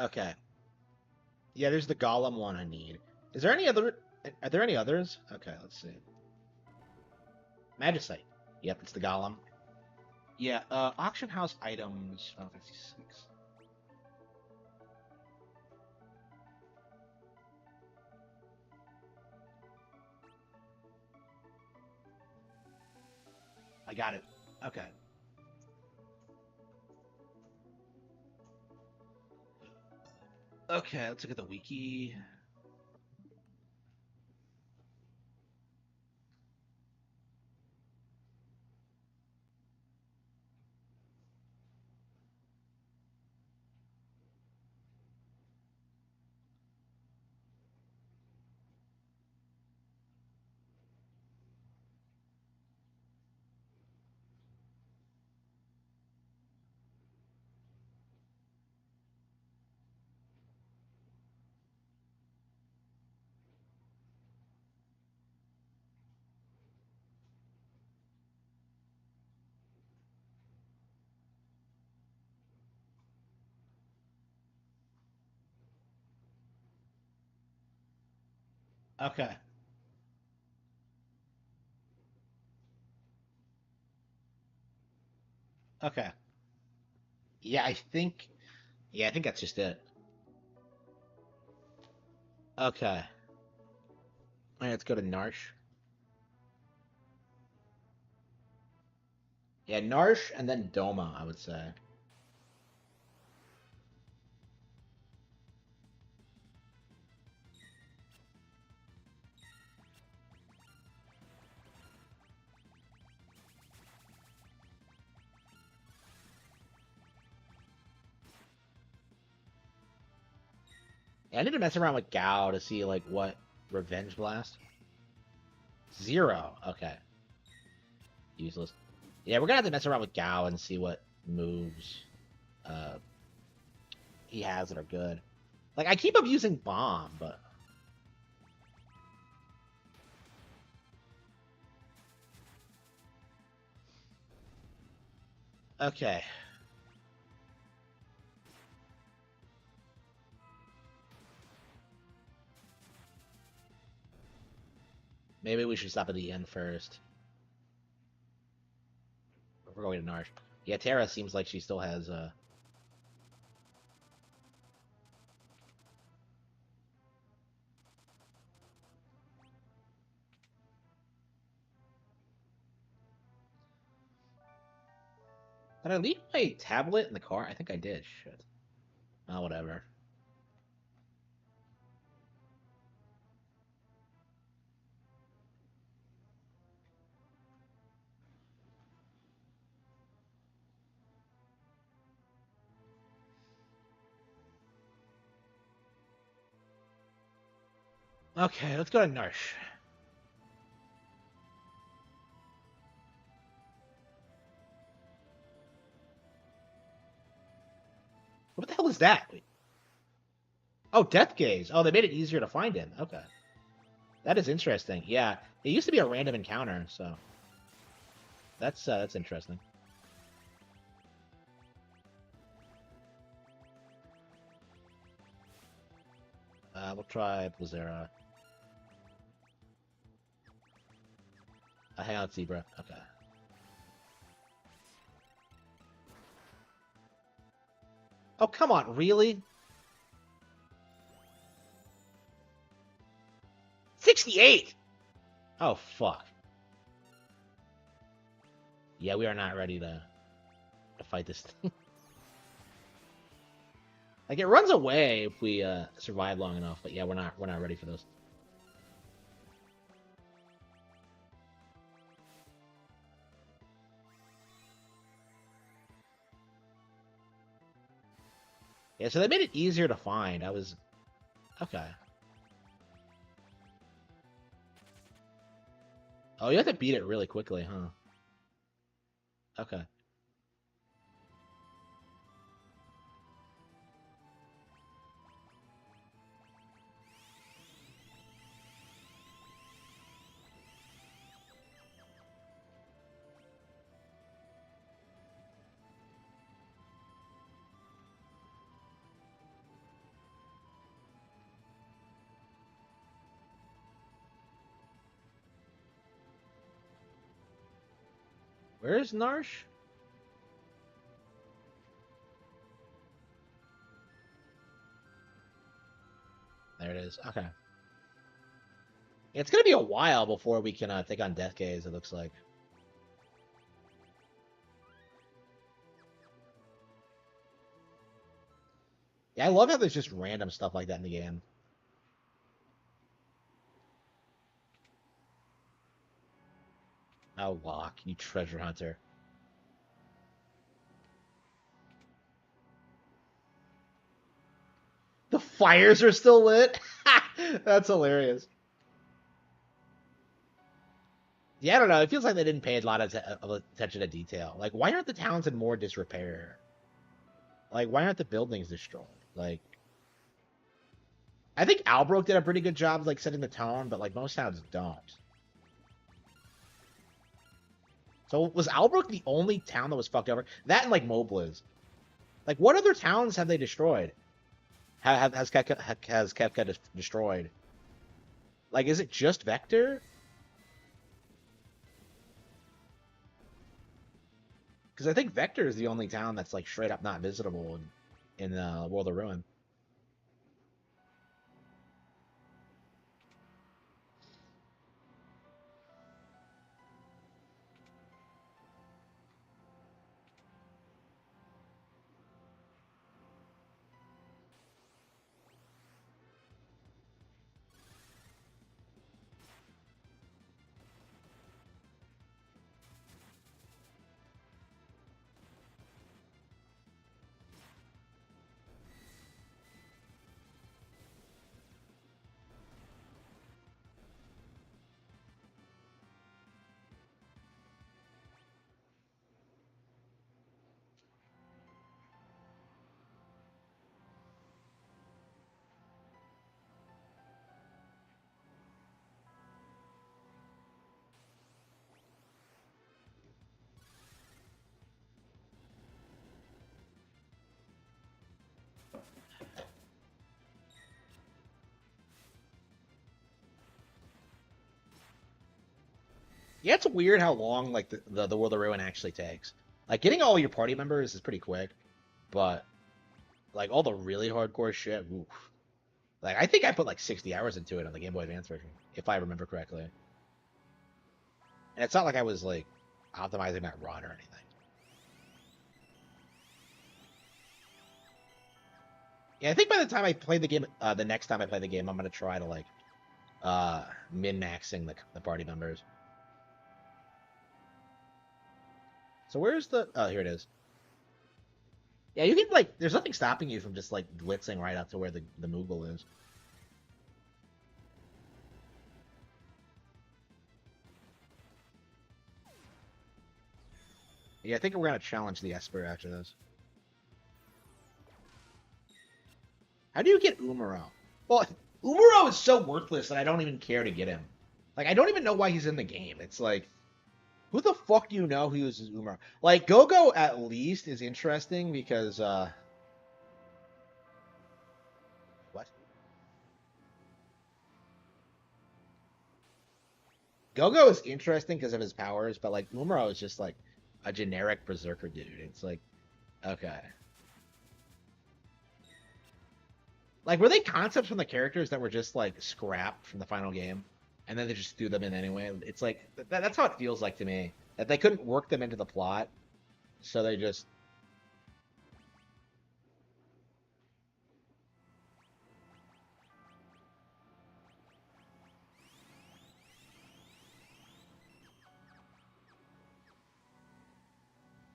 Okay. Yeah, there's the Golem one I need. Is there any other? Are there any others? Okay, let's see. Magicite. Yep, it's the Golem. Yeah, auction house items. 56. I got it. Okay. Okay, let's look at the wiki. Okay. Okay. Yeah, I think. Yeah, I think that's just it. Okay. All right, let's go to Narsh. Yeah, Narsh and then Doma, I would say. Yeah, I need to mess around with Gao to see like what Revenge Blast. 0. Okay. Useless. Yeah, we're gonna have to mess around with Gao and see what moves uh he has that are good. Like I keep abusing Bomb, but okay. Maybe we should stop at the end first. We're going to Narsh. Yeah, Terra seems like she still has Did I leave my tablet in the car? I think I did. Shit. Oh, whatever. Okay, let's go to Narsh. What the hell is that? Wait. Oh, Death Gaze. Oh, they made it easier to find him. Okay. That is interesting. Yeah, it used to be a random encounter, so that's interesting. We'll try Blizzera. Hang out, Zebra. Okay. Oh, come on, really? 68! Oh, fuck. Yeah, we are not ready to fight this thing. Like, it runs away if we survive long enough, but yeah, we're not ready for this. Yeah, so they made it easier to find. I was... Okay. Oh, you have to beat it really quickly, huh? Okay. Where is Narsh? There it is. Okay. It's gonna be a while before we can take on Death Gaze, it looks like. Yeah, I love how there's just random stuff like that in the game. Oh, Locke, you treasure hunter. The fires are still lit? That's hilarious. Yeah, I don't know. It feels like they didn't pay a lot of attention to detail. Like, why aren't the towns in more disrepair? Like, why aren't the buildings destroyed? Like, I think Albrook did a pretty good job, like, setting the tone, but, like, most towns don't. So, was Albrook the only town that was fucked over? That and, like, Mobliz. Like, what other towns have they destroyed? Has Kefka destroyed? Like, is it just Vector? Because I think Vector is the only town that's, like, straight up not visitable in World of Ruin. Yeah, it's weird how long like the World of Ruin actually takes. Like getting all your party members is pretty quick, but like all the really hardcore shit, oof. Like I think I put like 60 hours into it on the Game Boy Advance version, if I remember correctly. And it's not like I was like optimizing that run or anything. Yeah, I think by the time I play the game, the next time I play the game, I'm gonna try to like min maxing the party members. So where's the? Oh, here it is. Yeah, you can like. There's nothing stopping you from just like blitzing right up to where the Moogle is. Yeah, I think we're gonna challenge the Esper after this. How do you get Umaro? Well, Umaro is so worthless that I don't even care to get him. Like, I don't even know why he's in the game. It's like, who the fuck do you know who uses Umaro? Like, Gogo at least is interesting because, what? Go-Go is interesting because of his powers, but like Umaro is just like a generic berserker dude. It's like, okay. Like, were they concepts from the characters that were just like scrapped from the final game, and then they just threw them in anyway? It's like that's how it feels like to me. That they couldn't work them into the plot, so they just.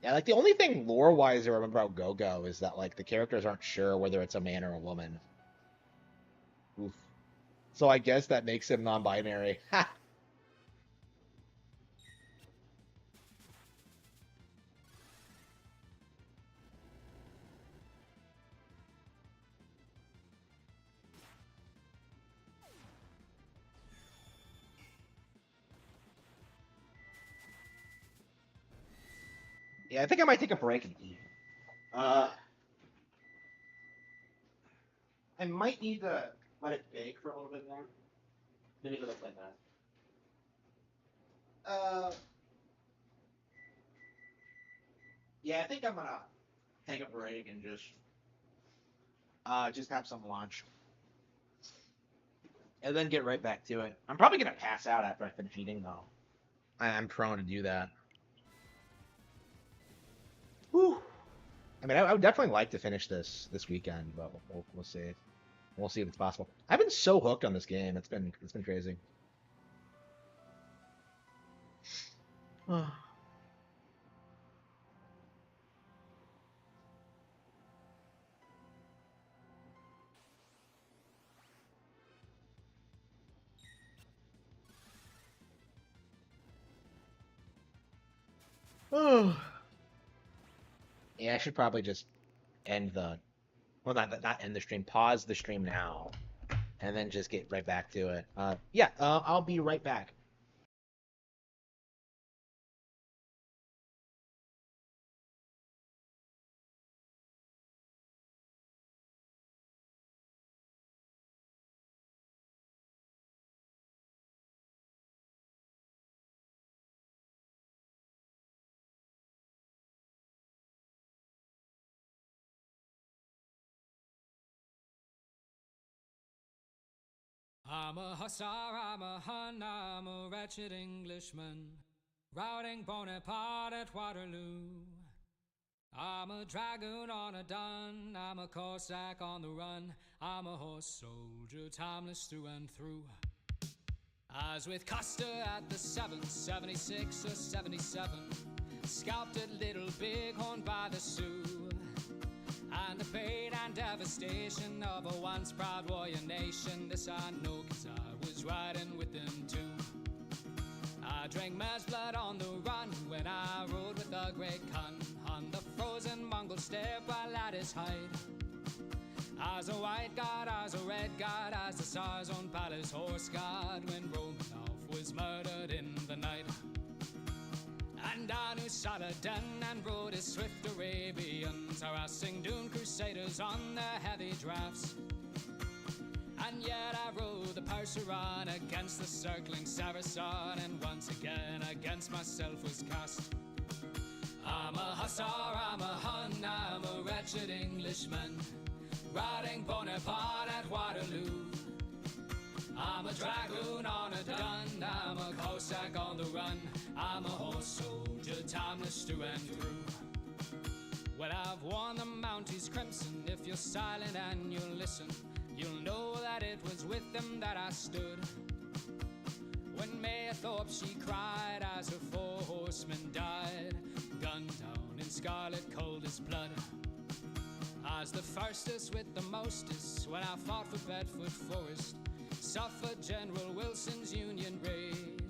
Yeah, like the only thing lore-wise I remember about Go-Go is that like the characters aren't sure whether it's a man or a woman. Oof. So I guess that makes him non-binary. Ha! Yeah, I think I might take a break and eat. Uh, I might need to let it bake for a little bit more. Maybe go like that. Uh, yeah, I think I'm gonna take a break and just have some lunch and then get right back to it. I'm probably gonna pass out after I finish eating though. I'm prone to do that. Whew. I mean, I would definitely like to finish this weekend, but we'll see. We'll see if it's possible. I've been so hooked on this game. It's been crazy. Oh. Yeah, I should probably just end the well, not end the stream. Pause the stream now, and then just get right back to it. Yeah, I'll be right back. I'm a hussar, I'm a Hun, I'm a wretched Englishman, routing Bonaparte at Waterloo. I'm a dragoon on a dun, I'm a Cossack on the run, I'm a horse soldier, timeless through and through. I was with Custer at the 7th, 76 or 77, scalped at Little Bighorn by the Sioux. And the pain and devastation of a once proud warrior nation, this I know 'cause I was riding with them too. I drank man's blood on the run when I rode with the great Khan on the frozen Mongol steppe while at his height. As a white god, as a red god, as the Tsar's own palace horse god, when Romanov was murdered in the night. And I knew Saladin and rode his swift Arabians, harassing doomed crusaders on their heavy drafts. And yet I rode the Percheron against the circling Saracen, and once again against myself was cast. I'm a hussar, I'm a Hun, I'm a wretched Englishman, riding Bonaparte at Waterloo. I'm a dragoon on a dun, I'm a Cossack on the run, I'm a horse soldier, timeless through and through. Well, I've worn the Mounties crimson, if you're silent and you'll listen, you'll know that it was with them that I stood. When Maythorpe she cried as her 4 horsemen died, gunned down in scarlet cold as blood. As the firstest with the mostest, when I fought for Bedford Forest, suffered General Wilson's Union raid.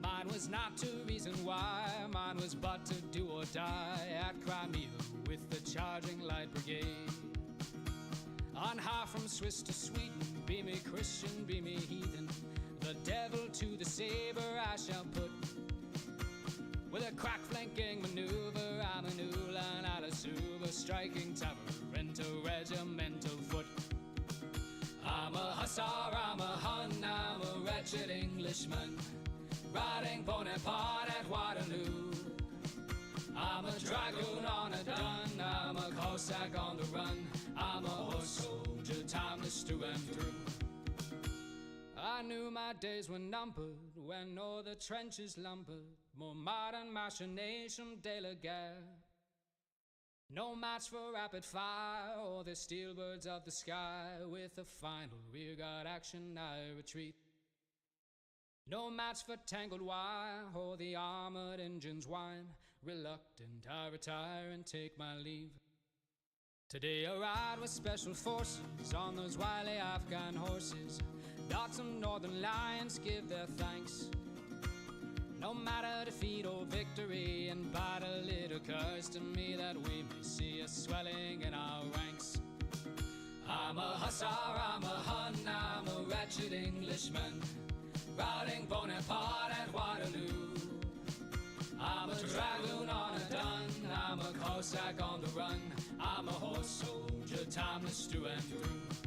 Mine was not to reason why, mine was but to do or die at Crimea with the charging light brigade. On high from Swiss to Sweden, be me Christian, be me heathen, the devil to the saber I shall put. With a crack flanking maneuver, I'm an Ulan out of Suba, striking terror into regimental foot. I'm a hussar, I'm a Hun, I'm a wretched Englishman, riding Bonaparte at Waterloo. I'm a dragoon on a dun, I'm a Cossack on the run, I'm a horse soldier, timeless through and through. I knew my days were numbered when all the trenches lumbered, more modern machination de la guerre. No match for rapid fire or the steel birds of the sky. With a final rearguard action I retreat. No match for tangled wire or the armored engines whine. Reluctant I retire and take my leave. Today I ride with special forces on those wily Afghan horses. Dogs of northern lions give their thanks. No matter defeat or victory in battle, it occurs to me that we may see a swelling in our ranks. I'm a hussar, I'm a Hun, I'm a wretched Englishman, routing Bonaparte at Waterloo. I'm a dragoon on a dun, I'm a Cossack on the run, I'm a horse soldier, timeless through and through.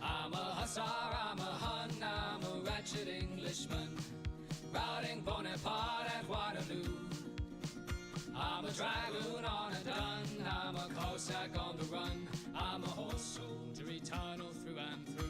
I'm a hussar, I'm a Hun, I'm a wretched Englishman, routing Bonaparte at Waterloo. I'm a dragoon on a dun, I'm a Cossack on the run, I'm a horse soldier, eternal through and through.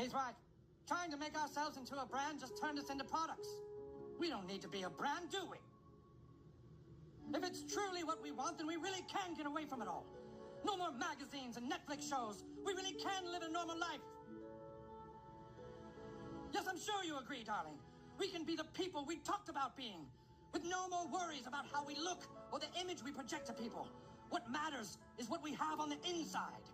He's right. Trying to make ourselves into a brand just turned us into products. We don't need to be a brand, do we? If it's truly what we want, then we really can get away from it all. No more magazines and Netflix shows. We really can live a normal life. Yes, I'm sure you agree, darling. We can be the people we talked about being, with no more worries about how we look or the image we project to people. What matters is what we have on the inside.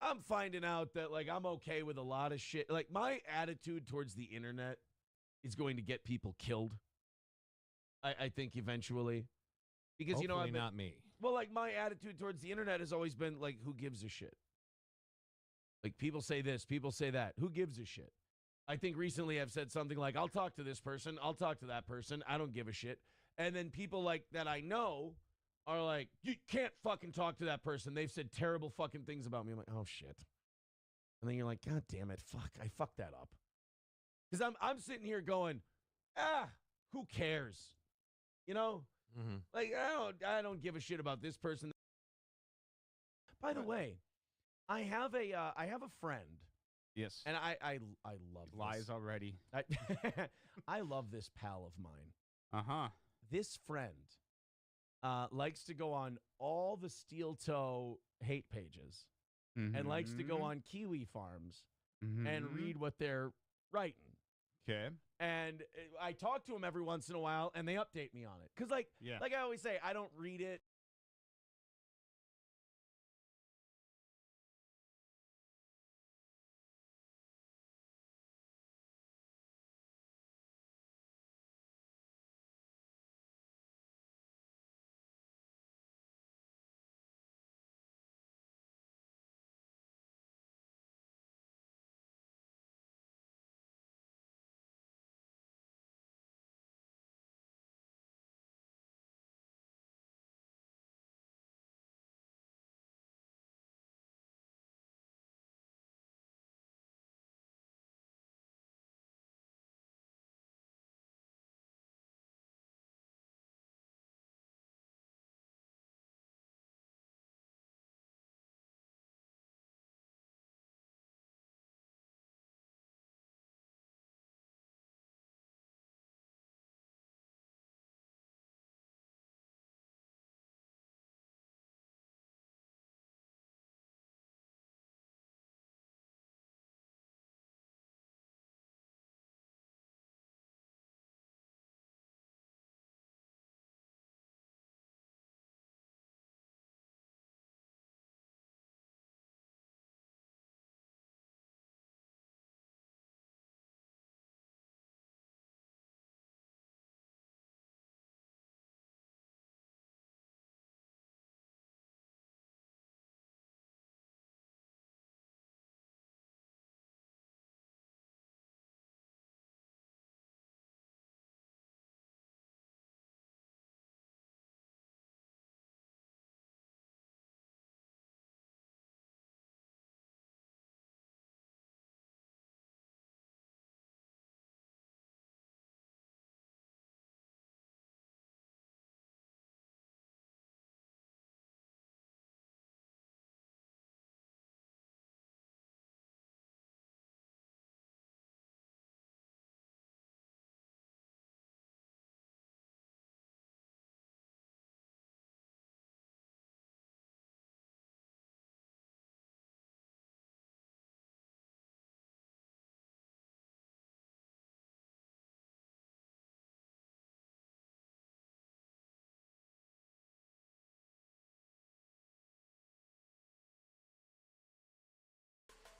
I'm finding out that, like, I'm okay with a lot of shit. Like, my attitude towards the internet is going to get people killed. I think eventually. Because, Hopefully you know, I've been, not me. well, like, my attitude towards the internet has always been, like, who gives a shit? Like, people say this, people say that. Who gives a shit? I think recently I've said something like, I'll talk to this person, I'll talk to that person, I don't give a shit. And then people like that I know are like, you can't fucking talk to that person. They've said terrible fucking things about me. I'm like, oh, shit. And then you're like, God damn it, fuck, I fucked that up. Because I'm sitting here going, who cares? You know? Mm-hmm. Like, I don't give a shit about this person. By the way, I have a friend. Yes. And I love Lies this. already. I love this pal of mine. Uh-huh. This friend likes to go on all the steel toe hate pages and likes to go on Kiwi farms and read what they're writing. Okay. And I talk to him every once in a while, and they update me on it. Because, like I always say, I don't read it.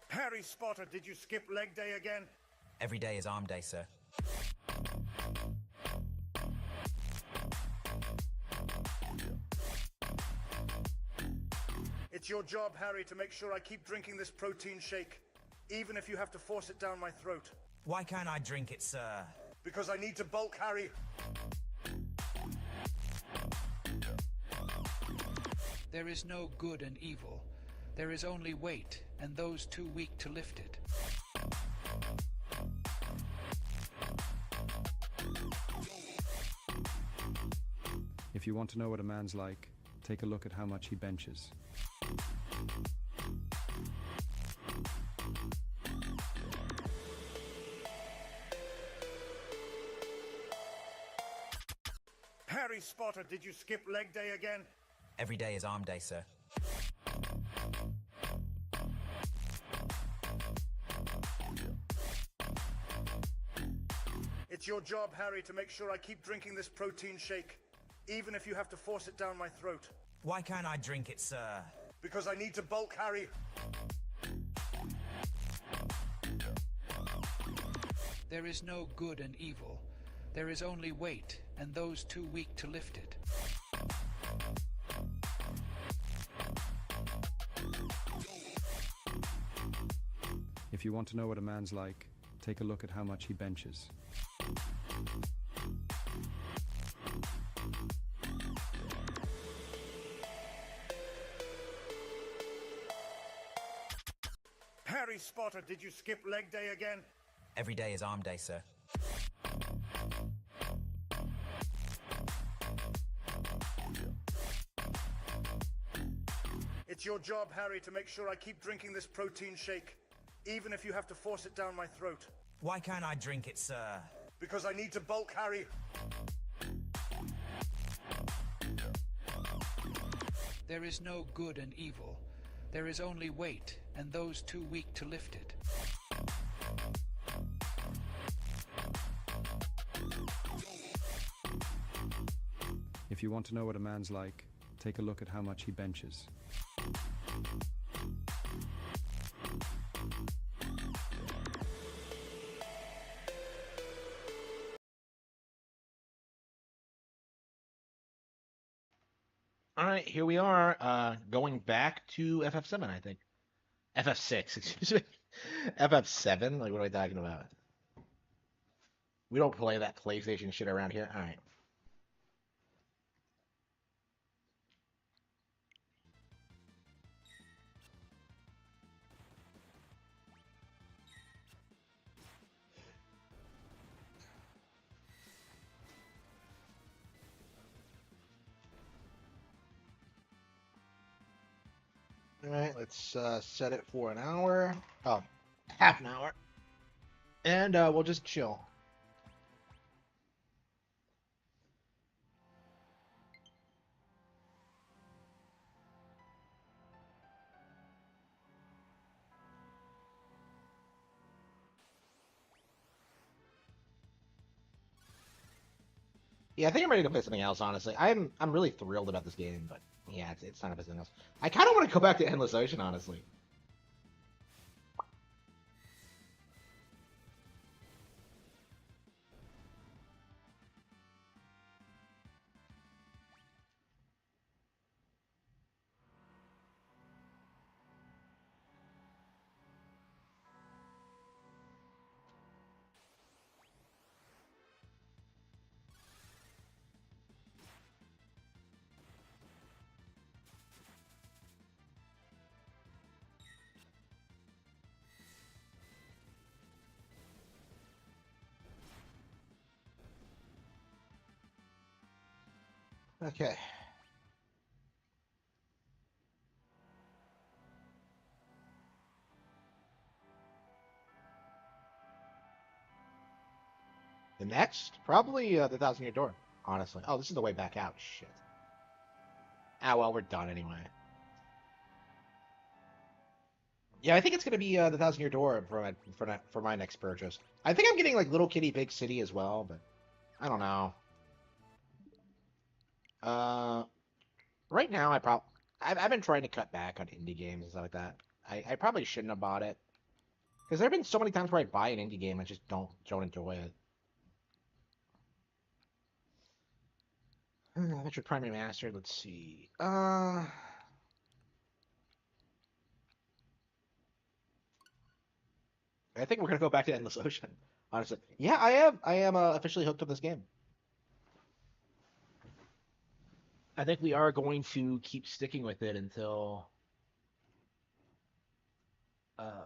Harry Spotter, did you skip leg day again? Every day is arm day, sir. It's your job, Harry, to make sure I keep drinking this protein shake, even if you have to force it down my throat. Why can't I drink it, sir? Because I need to bulk, Harry. There is no good and evil. There is only weight, and those too weak to lift it. If you want to know what a man's like, take a look at how much he benches. Harry Spotter, did you skip leg day again? Every day is arm day, sir. It's your job, Harry, to make sure I keep drinking this protein shake, even if you have to force it down my throat. Why can't I drink it, sir? Because I need to bulk, Harry. There is no good and evil. There is only weight, and those too weak to lift it. If you want to know what a man's like, take a look at how much he benches. Harry Spotter, did you skip leg day again? Every day is arm day, sir. It's your job, Harry, to make sure I keep drinking this protein shake, even if you have to force it down my throat. Why can't I drink it, sir? Because I need to bulk, Harry. There is no good and evil. There is only weight, and those too weak to lift it. If you want to know what a man's like, take a look at how much he benches. All right, here we are, going back to FF7, I think. FF6, excuse me. FF7? Like, what am I talking about? We don't play that PlayStation shit around here. All right. All right, let's set it for an hour. Oh, half an hour. And we'll just chill. Yeah, I think I'm ready to play something else, honestly. I'm really thrilled about this game, but yeah, it's not something else. I kind of want to go back to Endless Ocean, honestly. Okay. The next? Probably the Thousand Year Door, honestly. Oh, this is the way back out. Shit. Ah, well, we're done anyway. Yeah, I think it's gonna be the Thousand Year Door for my next purchase. I think I'm getting like Little Kitty Big City as well, but I don't know. Uh, right now I've been trying to cut back on indie games and stuff like that. I probably shouldn't have bought it because there have been so many times where I buy an indie game and just don't enjoy it. Metroid Prime Remastered. Let's see. I think we're gonna go back to Endless Ocean. Honestly, yeah, I am officially hooked on this game. I think we are going to keep sticking with it until. Uh,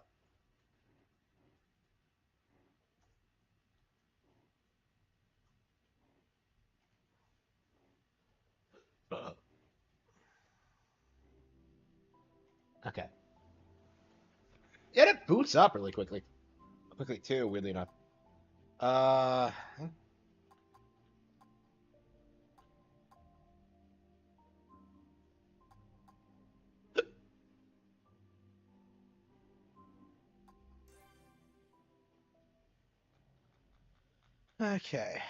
uh, okay. Yeah, it boots up really quickly too. Weirdly enough. Uh, okay.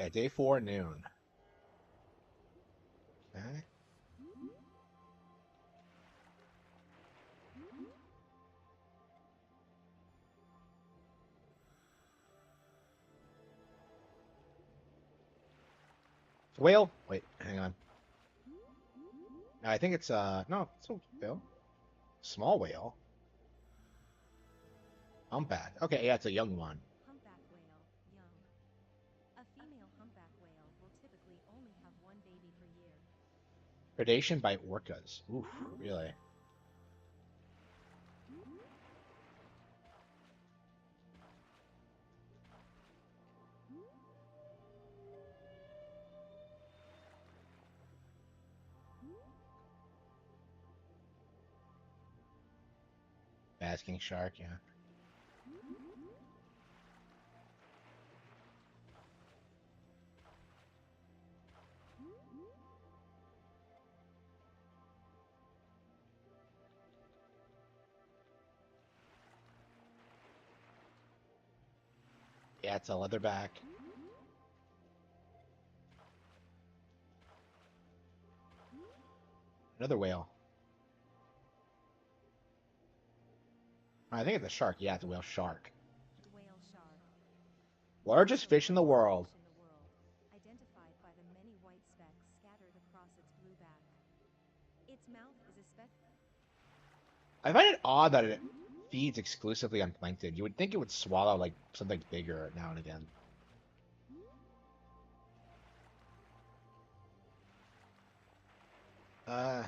Yeah, day 4 noon. Okay. Whale? Wait, hang on. No, I think it's no, it's a whale. Small whale. Humpback. Okay, yeah, it's a young one. Humpback whale, young. A female humpback whale will typically only have one baby per year. Predation by orcas. Oof, really? Basking shark, yeah. Yeah, it's a leatherback. Another whale. I think it's a shark. Yeah, it's a whale shark. Whale shark. Largest fish in the world. Fish in the world, identified by the many white specks scattered across its blue back. Its mouth is especially. I find it odd that it feeds exclusively on plankton. You would think it would swallow like something bigger now and again. Uh,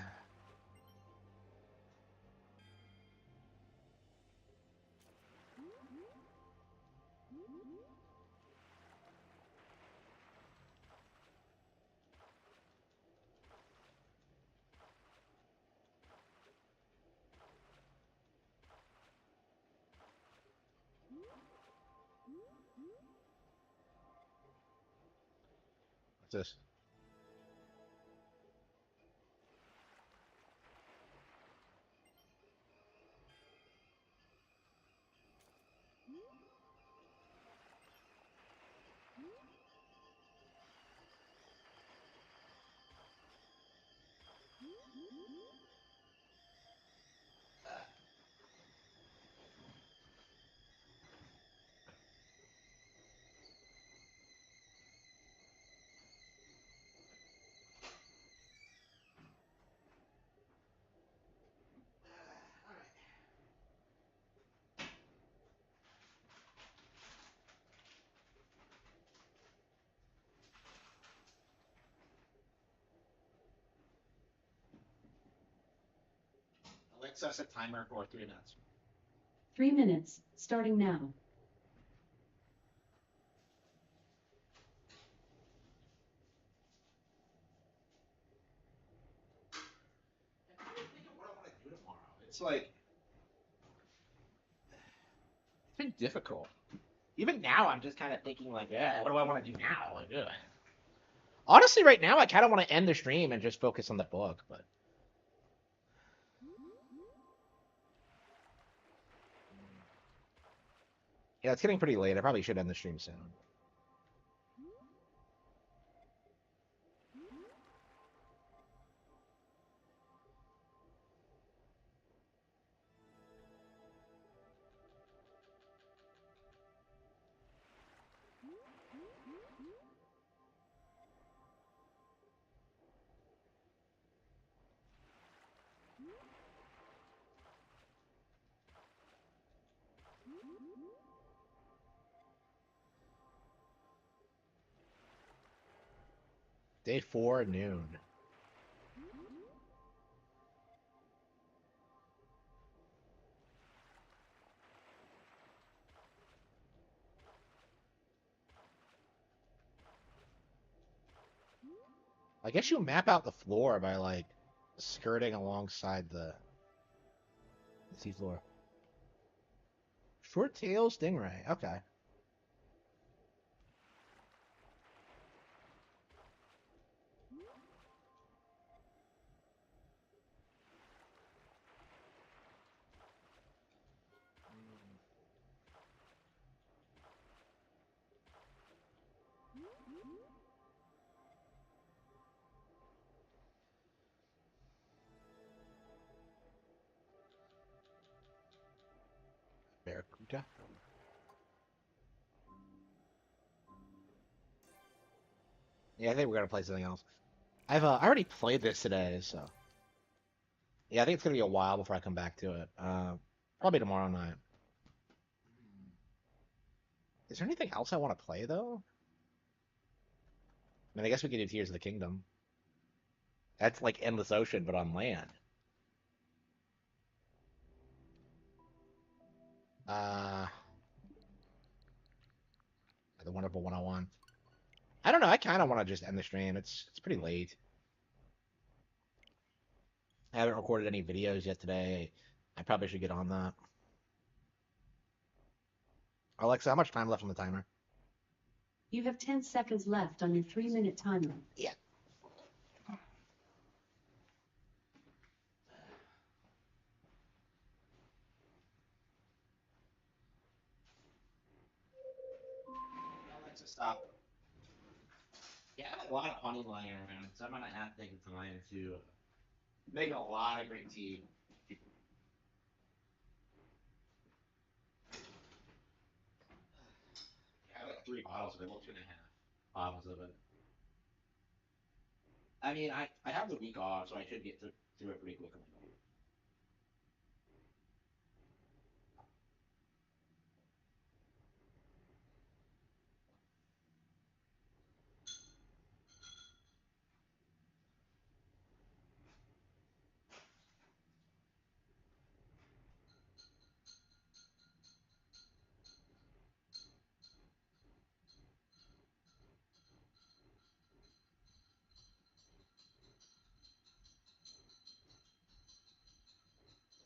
what's this? Alexa, set timer for 3 minutes. 3 minutes, starting now. Think of what I want to do tomorrow. It's like it's been difficult. Even now, I'm just kind of thinking like, what do I want to do now? Like, ugh. Honestly, right now, I kind of want to end the stream and just focus on the book, but. Yeah, it's getting pretty late. I probably should end the stream soon. Day 4, noon. I guess you map out the floor by like skirting alongside the seafloor. Short tail stingray. Okay. Barracuda. Yeah, I think we're gonna play something else. I already played this today, so yeah, I think it's gonna be a while before I come back to it. Probably tomorrow night. Is there anything else I want to play though? I mean, I guess we could do Tears of the Kingdom. That's like Endless Ocean, but on land. Uh, the Wonderful 101. I don't know. I kind of want to just end the stream. It's pretty late. I haven't recorded any videos yet today. I probably should get on that. Alexa, how much time left on the timer? You have 10 seconds left on your 3-minute timer. Yeah. Alexa, stop. Yeah, I have a lot of honey lying around, so I'm gonna have to take the time to make a lot of green tea. I have like 3 bottles of it, well, 2.5 bottles of it. I mean, I have the week off, so I should get through it pretty quickly.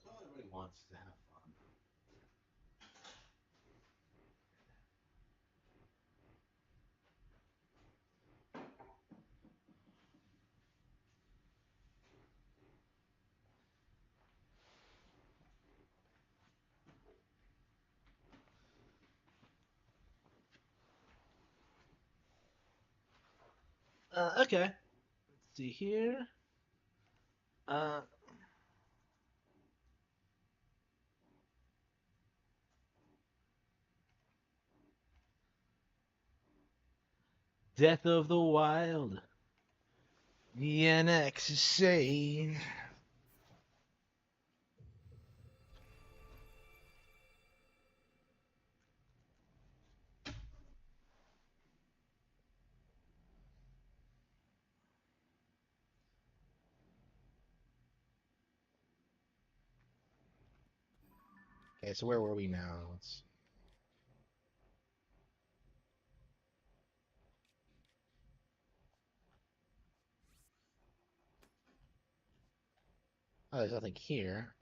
All everybody wants is to have fun. Okay. Let's see here. Uh, Death of the Wild. The NX is saying. Okay, so where were we now? Let's. Oh, there's nothing here.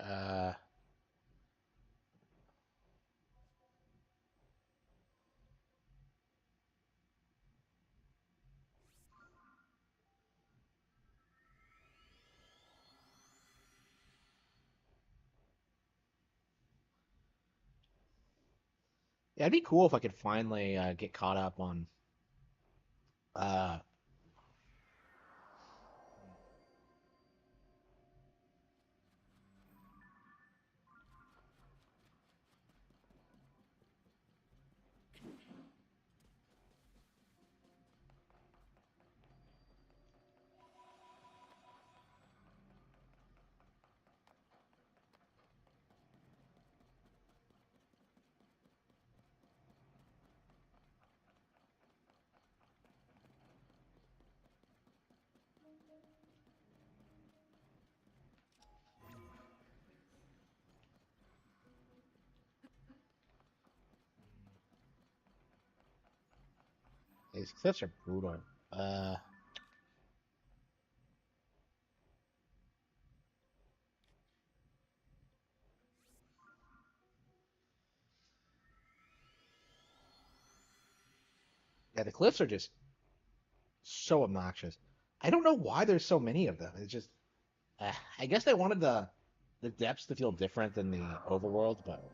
Yeah, it'd be cool if I could finally get caught up on. Uh, these clips are brutal. Uh, yeah, the cliffs are just so obnoxious. I don't know why there's so many of them. It's just, I guess they wanted the depths to feel different than the overworld, but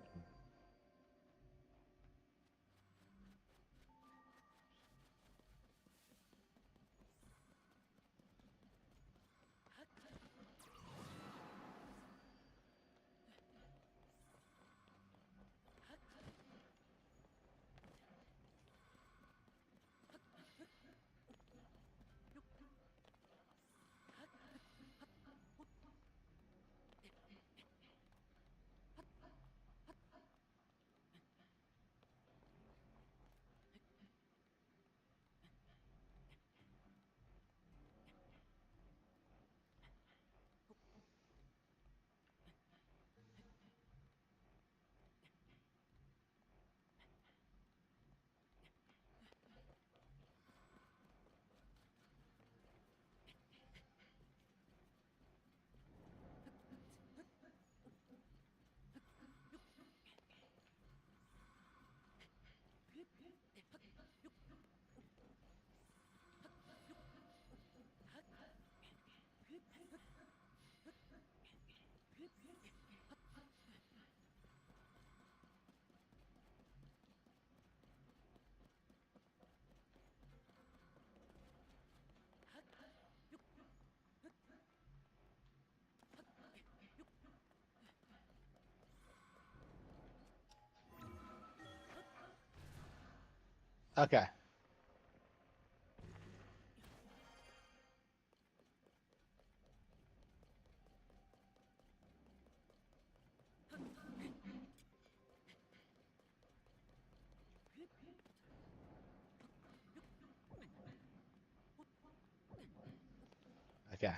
Okay. Okay.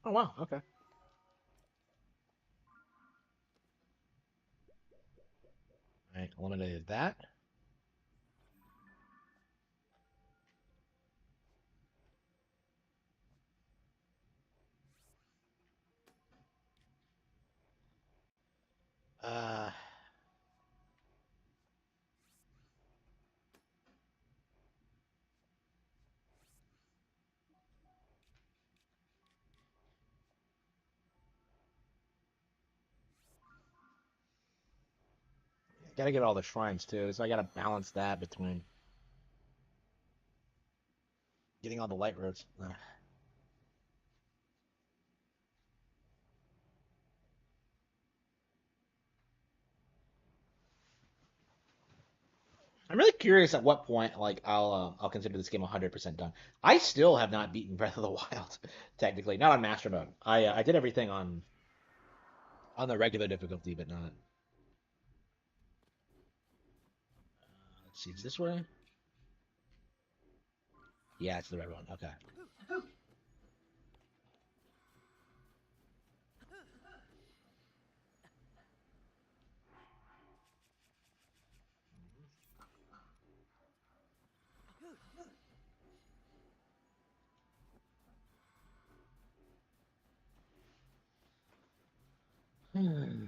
Oh wow. Okay. All right. Eliminated that. Uh. Gotta get all the shrines too, so I gotta balance that between getting all the light roads. I'm really curious at what point like I'll consider this game 100% done. I still have not beaten Breath of the Wild, technically, not on Master Mode. I did everything on the regular difficulty, but not. Let's see, it's this way. Yeah, it's the red one. Okay. Hmm.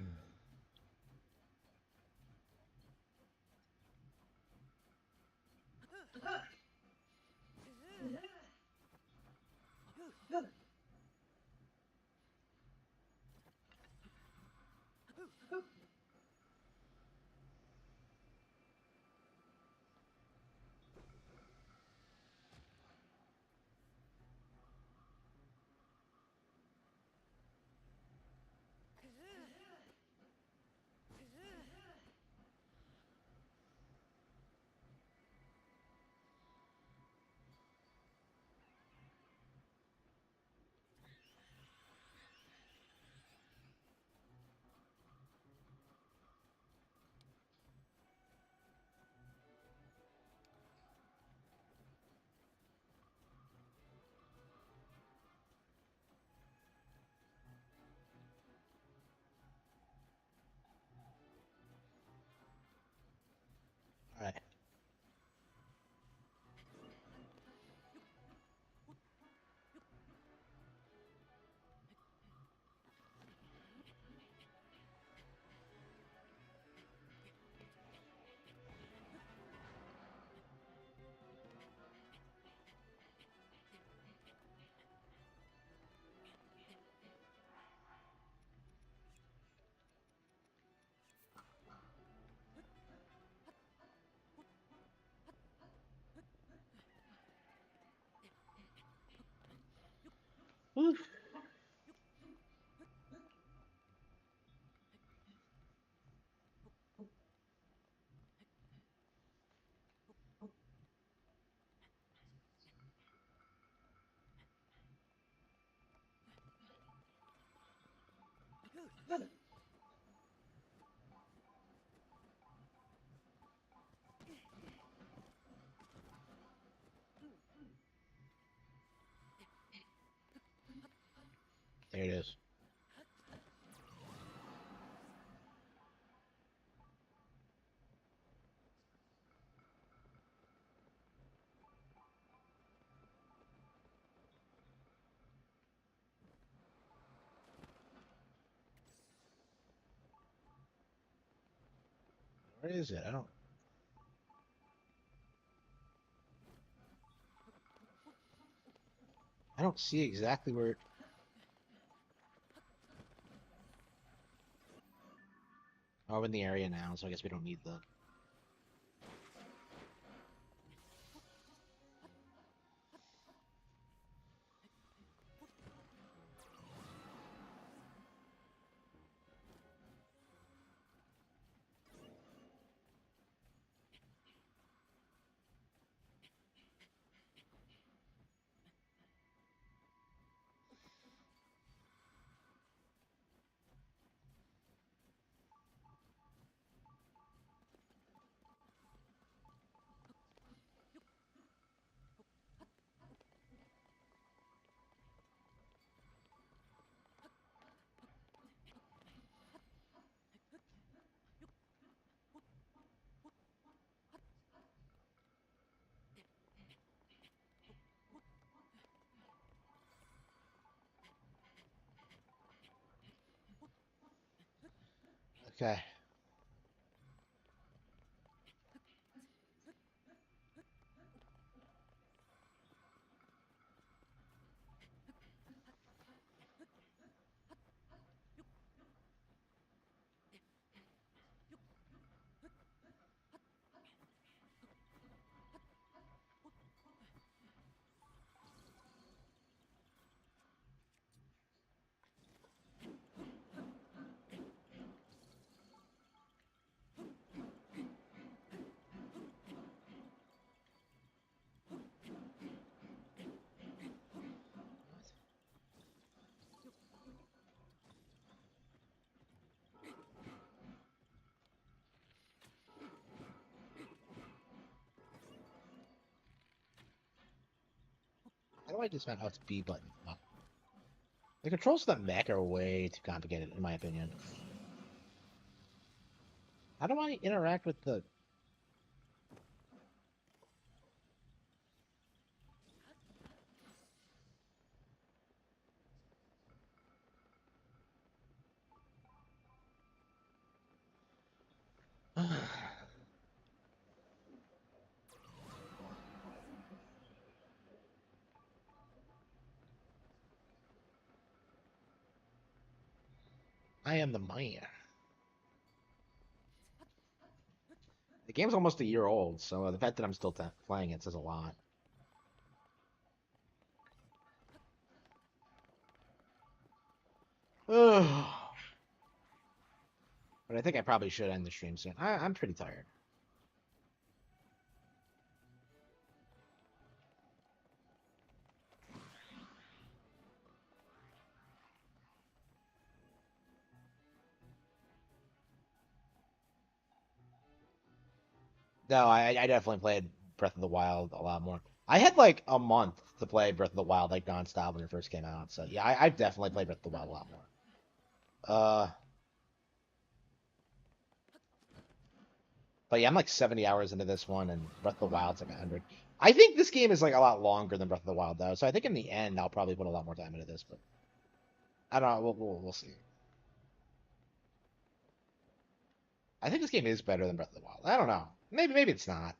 There it is. Where is it? I don't see exactly where. Oh, I'm in the area now, so I guess we don't need the. Okay. How do I dismount? Oh, it's B button. Oh. The controls of the mech are way too complicated, in my opinion. How do I interact with the... I am the man. The game's almost a year old, so the fact that I'm still playing it says a lot. But I think I probably should end the stream soon. I'm pretty tired. No, I definitely played Breath of the Wild a lot more. I had like a month to play Breath of the Wild like nonstop when it first came out. So yeah, I've definitely played Breath of the Wild a lot more. But yeah, I'm like 70 hours into this one, and Breath of the Wild's like 100. I think this game is like a lot longer than Breath of the Wild though, so I think in the end I'll probably put a lot more time into this. But I don't know. We'll see. I think this game is better than Breath of the Wild. I don't know. Maybe it's not.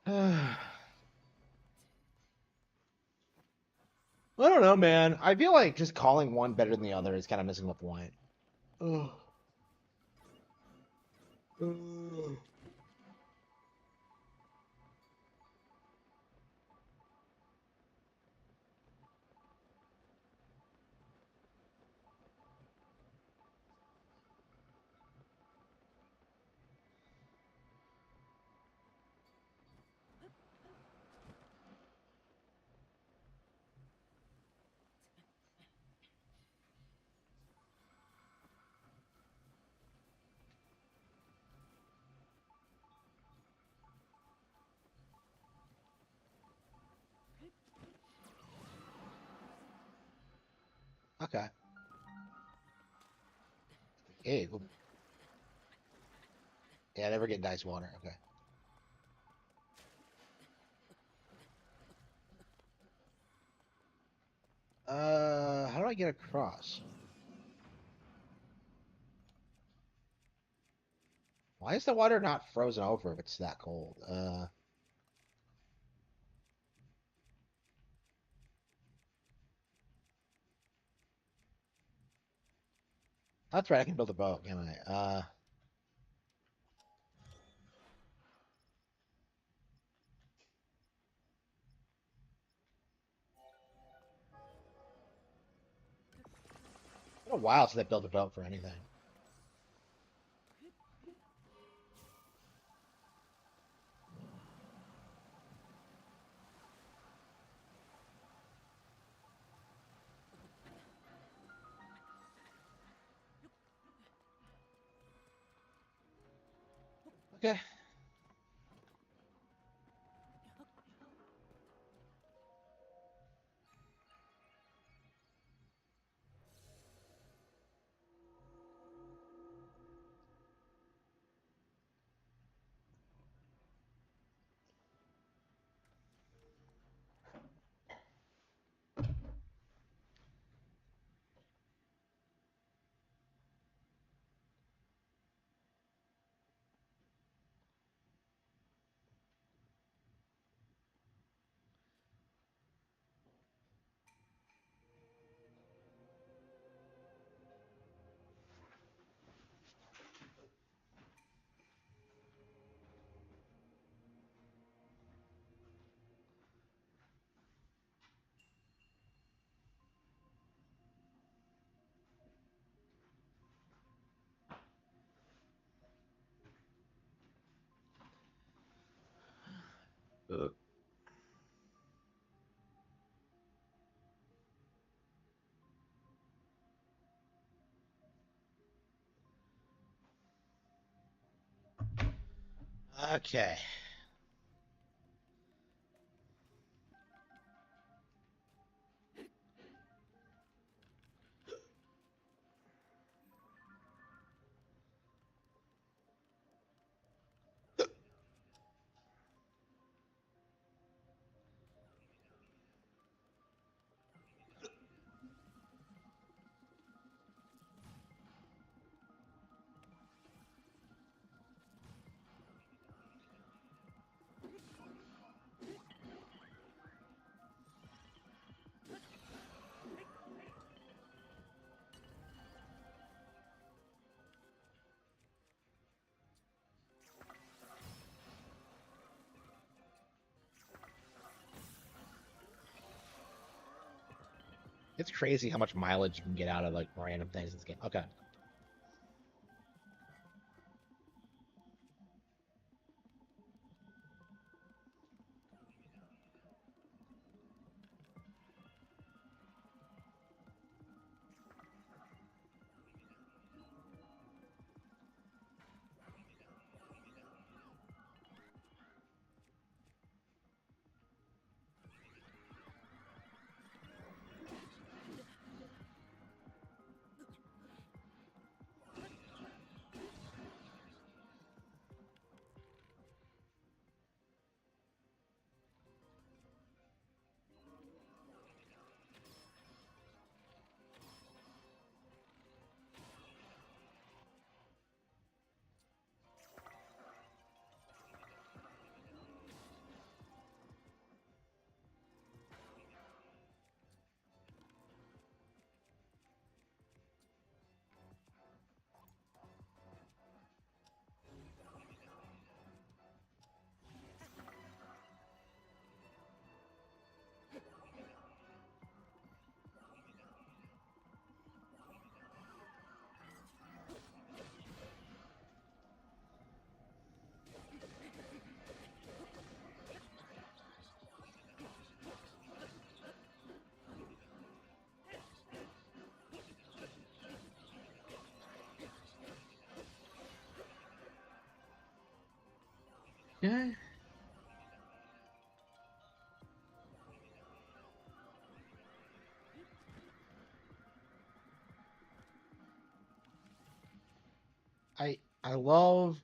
I don't know, man. I feel like just calling one better than the other is kind of missing the point. Ugh. Ugh. Okay. Hey, yeah, never get nice water. Okay. How do I get across? Why is the water not frozen over if it's that cold? That's right. I can build a boat, can I? It's been a while since I built a boat for anything. Okay. Okay. It's crazy how much mileage you can get out of like random things in this game. Okay. Yeah. I love.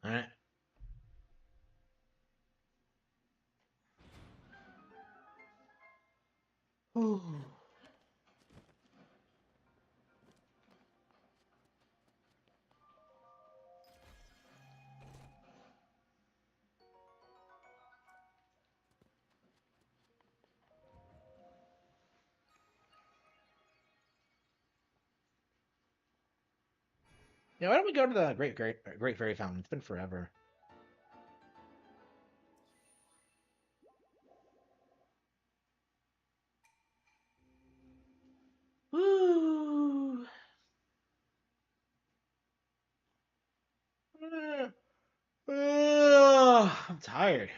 All right. Ooh. Yeah, why don't we go to the Great Fairy Fountain? It's been forever. Woo! I'm tired.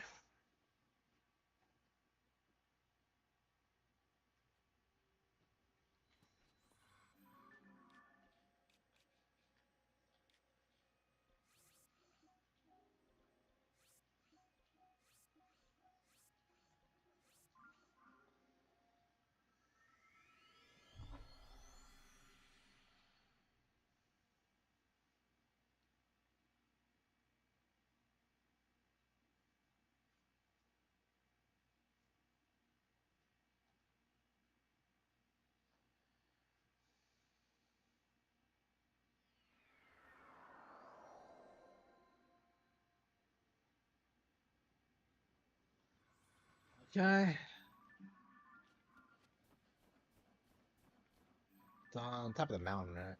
Okay. It's on top of the mountain, right?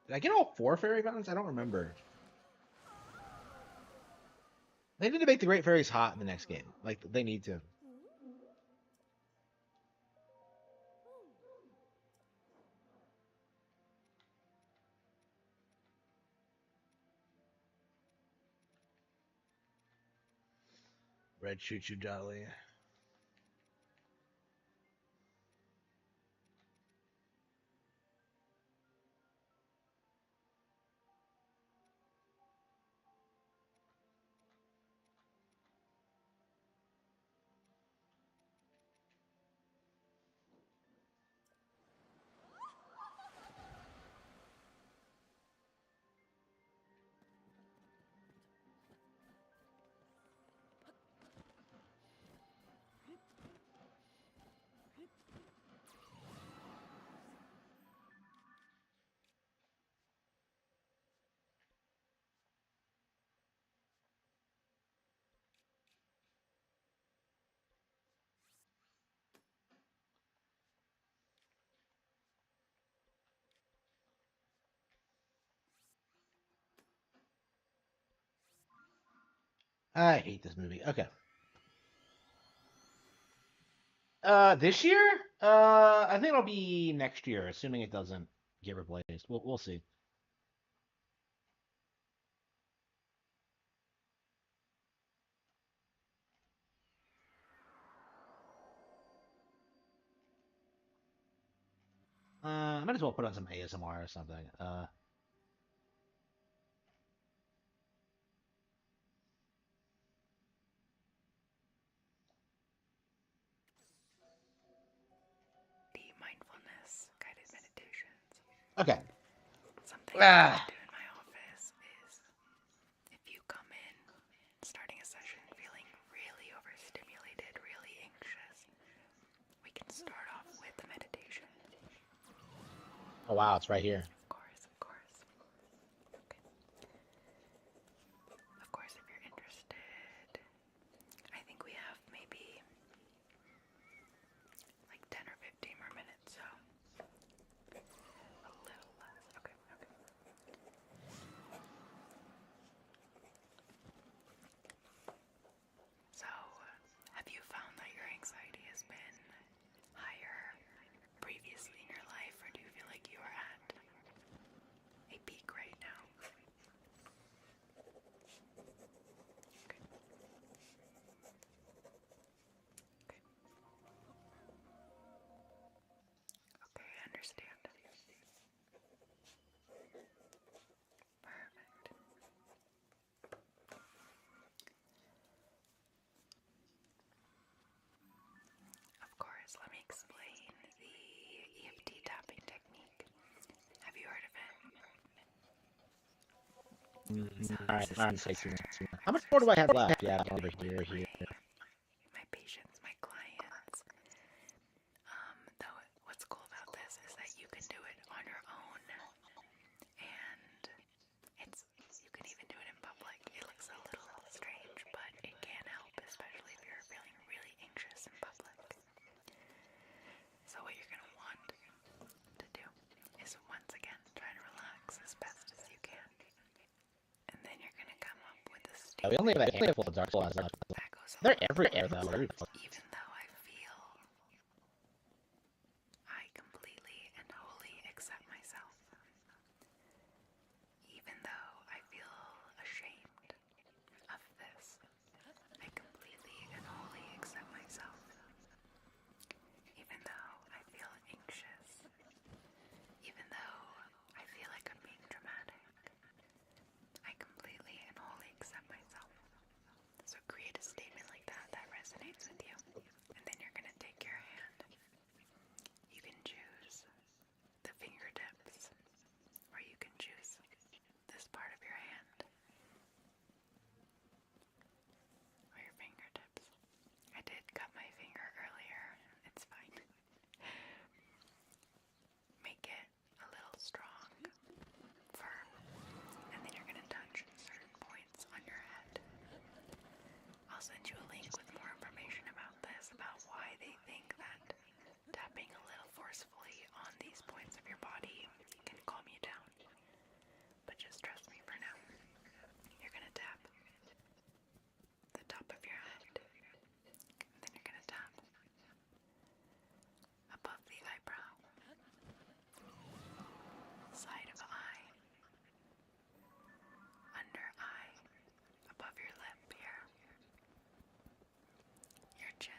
Did I get all 4 fairy fountains? I don't remember. They need to make the Great Fairies hot in the next game. Like they need to. Red Choo Choo Dolly. I hate this movie. Okay. This year? I think it'll be next year, assuming it doesn't get replaced. We'll see. I might as well put on some ASMR or something. Mindfulness guided meditations. Okay. Something I do in my office is if you come in starting a session feeling really overstimulated, really anxious, we can start off with a meditation. Oh wow, it's right here. Of course. Okay. Of course, if you're interested, I think we have maybe like 10 or 15 more minutes, so a little less. Okay. So, have you found that your anxiety has been higher previously in your life, or do you feel like you are at a peak right now? Okay. Okay, I understand. Perfect. Of course, let me explain the EFT tapping technique. Have you heard of it? Alright, say 2 minutes. How much more do I have left? Yeah, over here. My patients, my clients. Though what's cool about this is that you can do it on your own, and you can even do it in public. It looks a little strange, but it can help, especially if you're feeling really anxious in public. So what you're gonna want to do is once again try to relax as best as you can, and then you're gonna come up with a statement. We only have a handful of dark spots left. They're everywhere though. Even though I feel I completely and wholly accept myself. Even though I feel ashamed of this, I completely and wholly accept myself. Even though I feel anxious, even though I feel like I'm being dramatic, I completely and wholly accept myself. So create a statement like that that resonates with you, and then you're going to take your hand. You can choose the fingertips, or you can choose this part of your hand, or your fingertips. I did cut my finger earlier. It's fine. Make it a little strong, firm, and then you're going to touch certain points on your head. I'll send you a link with more information about this, about why they think that tapping a little forcefully on these points of your body can calm you down. But just trust me for now. You're going to tap the top of your head, and then you're going to tap above the eyebrow, side of eye, under eye, above your lip here, your chin,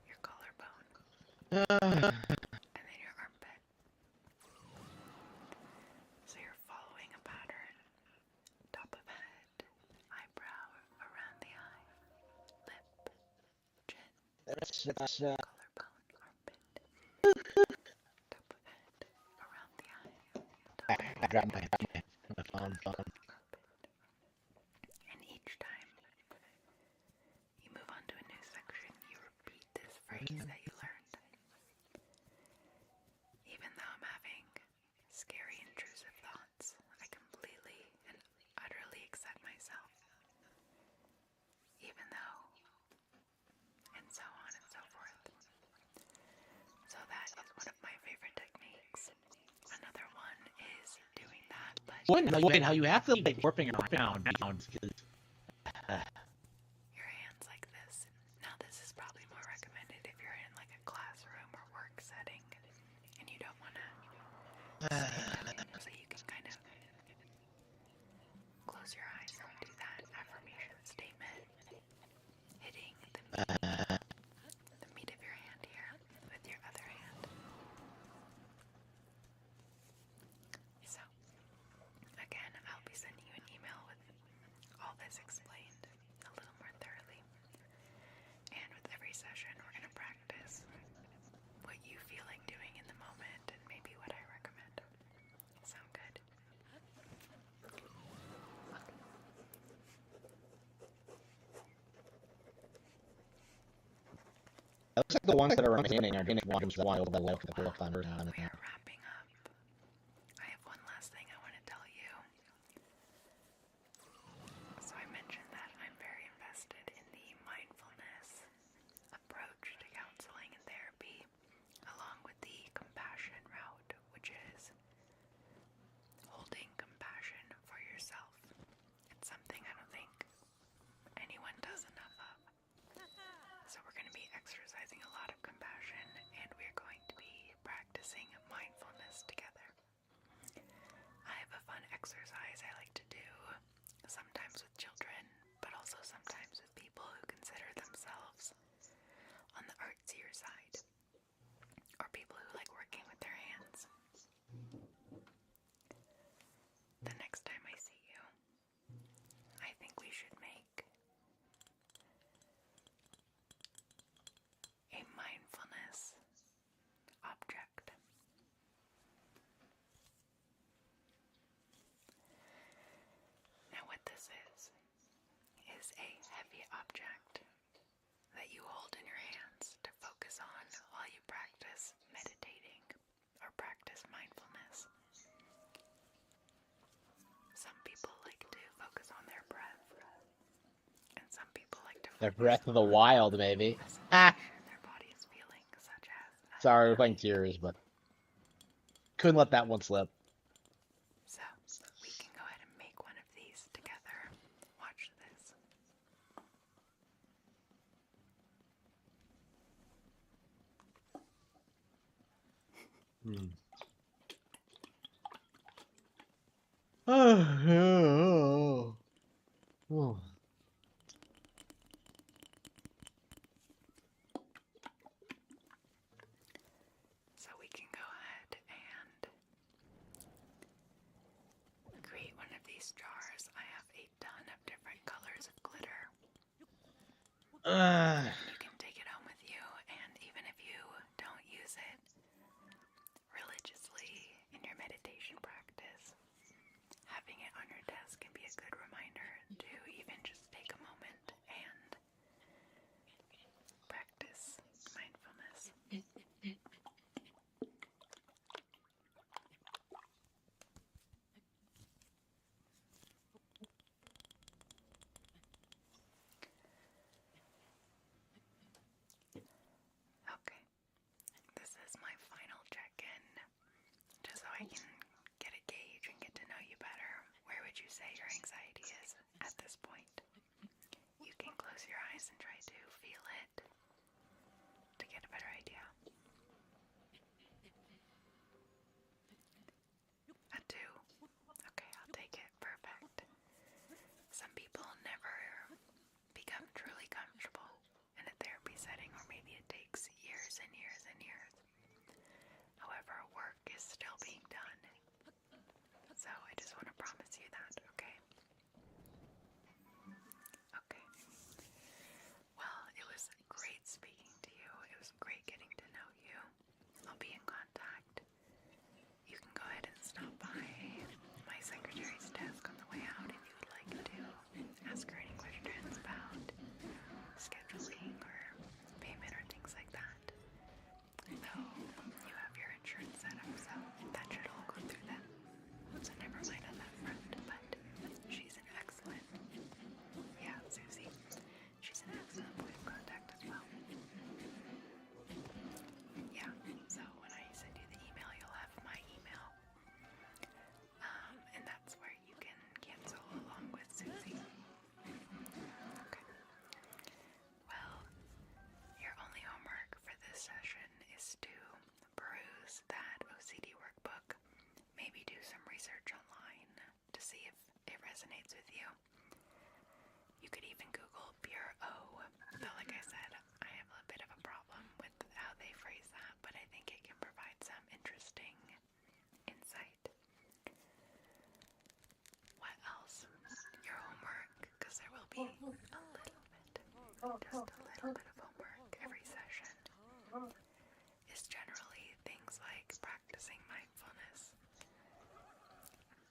your collarbone, and then your armpit. So you're following a pattern. Top of head, eyebrow, around the eye, lip, chin, collarbone, armpit. Top of head, around the eye, I dropped my phone. And each time you move on to a new section, you repeat this phrase that you learned. Even though I'm having scary, intrusive thoughts, I completely and utterly accept myself. Even though, and so on and so forth. So that is one of my favorite techniques. Another one is doing that, but how you have to like warping around because Your hands like this. Now this is probably more recommended if you're in like a classroom or work setting and you don't want to so you can kind of close your eyes and do that affirmation statement, hitting the meat of your hand here with your other hand. So, again, I'll be sending you an email with all this explained a little more thoroughly. And with every session, we're going to practice what you feel like doing in the moment and maybe what I recommend. Sound good? it looks like the ones that are remaining are getting wild by the whole time around. We are wrapping up. I have one last thing I want to tell you. So I mentioned that I'm very invested in the mindfulness approach to counseling and therapy, along with the compassion route, which is holding compassion for yourself. It's something I don't think anyone does enough of. So we're going to be exercising a lot of compassion, and we're going to be practicing mindfulness together. I have a fun exercise I like to do, sometimes with children, but also sometimes with people who consider themselves on the artsier side, or people who like working with their hands. The next time I see you, I think we should make a mindfulness object. Now what this is a heavy object that you hold in your hands to focus on while you practice meditating or practice mindfulness. Some people like to focus on their breath, and some people like to The focus breath of the wild, maybe. Ah. their body is feeling, such as Sorry, we're playing Tears, but couldn't let that one slip. So we can go ahead and make one of these together. Watch this. Oh. So we can go ahead and create one of these jars. I have a ton of different colors of glitter. You can take it home with you, and even if you don't use it religiously in your meditation practice, having it on your desk can be a good reminder to even just take a moment and practice mindfulness. Okay, this is my final check-in, just so I can get a gauge and get to know you better. Where would you say your anxiety is at this point? You can close your eyes and try to feel it to get a better idea. A 2. Okay, I'll take it. Perfect. Some people never become truly comfortable in a therapy setting, or maybe it takes years and years and years. However, work is still being done. So I just want to promise you that, okay? Okay. Well, it was great speaking to you. It was great getting to know you. I'll be in contact. You can go ahead and stop by my secretary's desk on the way out if you would like to ask her any questions about scheduling or payment or things like that. Though you have your insurance set up, so that should all go through them. So never mind on that. resonates with you. You could even Google pure O. Though, like I said, I have a bit of a problem with how they phrase that, but I think it can provide some interesting insight. What else? Your homework, because there will be a little bit, just a little bit of homework every session, is generally things like practicing mindfulness,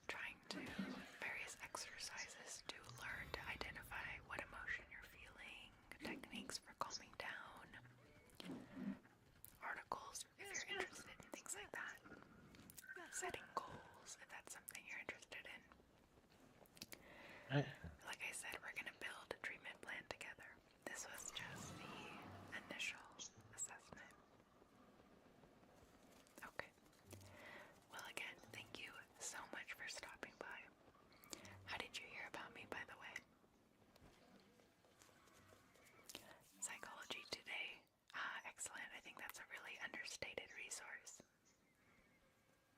trying to various exercises to learn to identify what emotion you're feeling, techniques for calming down, articles if you're interested in things like that, setting goals if that's something you're interested in. Like I said, we're going to build a treatment plan together. This was just the initial assessment. Okay. Well, again, thank you so much for stopping by. How did you hear about me, by the way? Psychology Today. Excellent. I think that's a really understated resource.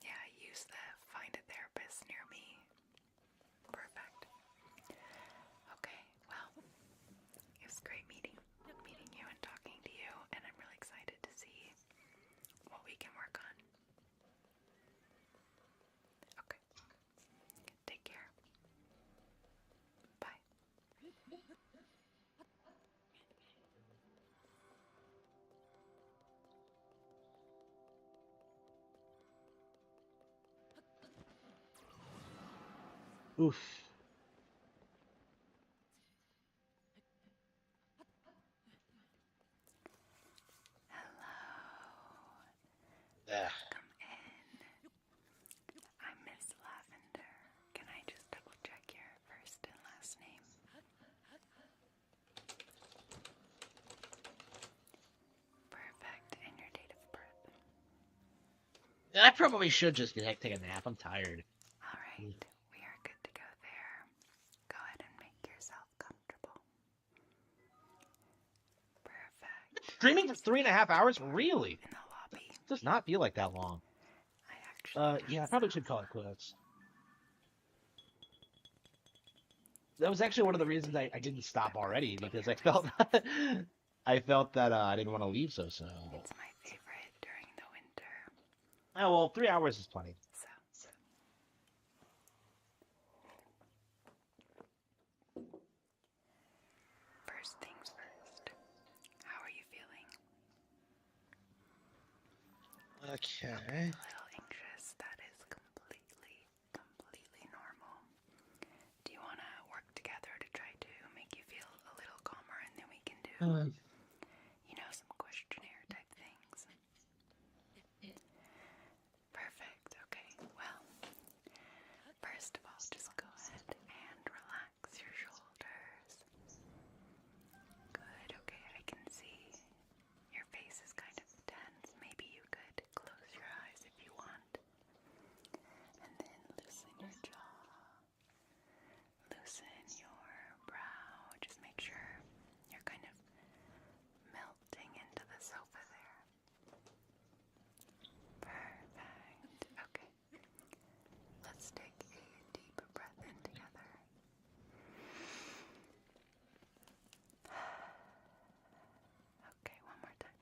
Yeah, I use the Find a Therapist Near Me. Perfect. Okay, well, it was great meeting you and talking to you, and I'm really excited to see what we can work on. Okay. Take care. Bye. Oof. Hello. Come in. I'm Miss Lavender. Can I just double check your first and last name? Perfect. And your date of birth? I probably should just take a nap. I'm tired. Alright, we are good to go there. Go ahead and make yourself comfortable. Perfect. Streaming for 3.5 hours? Really? In the lobby. Does not feel like that long. I actually Yeah, I probably should call it quits. That was actually one of the reasons I didn't stop already, because I felt I felt that I didn't want to leave so soon. It's my favorite during the winter. Oh well, 3 hours is plenty. So. First things first. How are you feeling? Okay. A little anxious. That is completely normal. Do you want to work together to try to make you feel a little calmer, and then we can do, some questionnaire type things? Perfect. Okay. Well, first of all, just go ahead and relax your shoulders. Good. Okay, I can see your face is kind of tense. Maybe you could close your eyes if you want. And then loosen your jaw. Loosen your brow. Just make sure you're kind of melting into the sofa there. Perfect. Okay. Let's take a deep breath in together. Okay, one more time.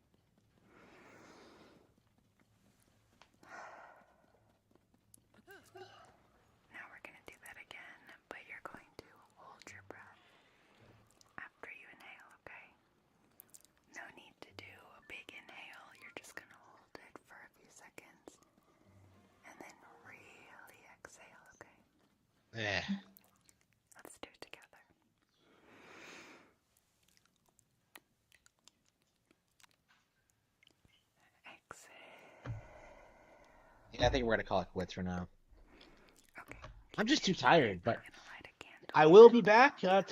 Now we're going to do that again, but you're going to hold your breath after you inhale, okay? No need to do a big inhale. You're just going to hold it for a few seconds and then really exhale, okay? Let's do it together. Exhale. Yeah, I think we're gonna call it quits for now. Okay. I'm just too tired, but I'm gonna light a candle. I will be back tomorrow.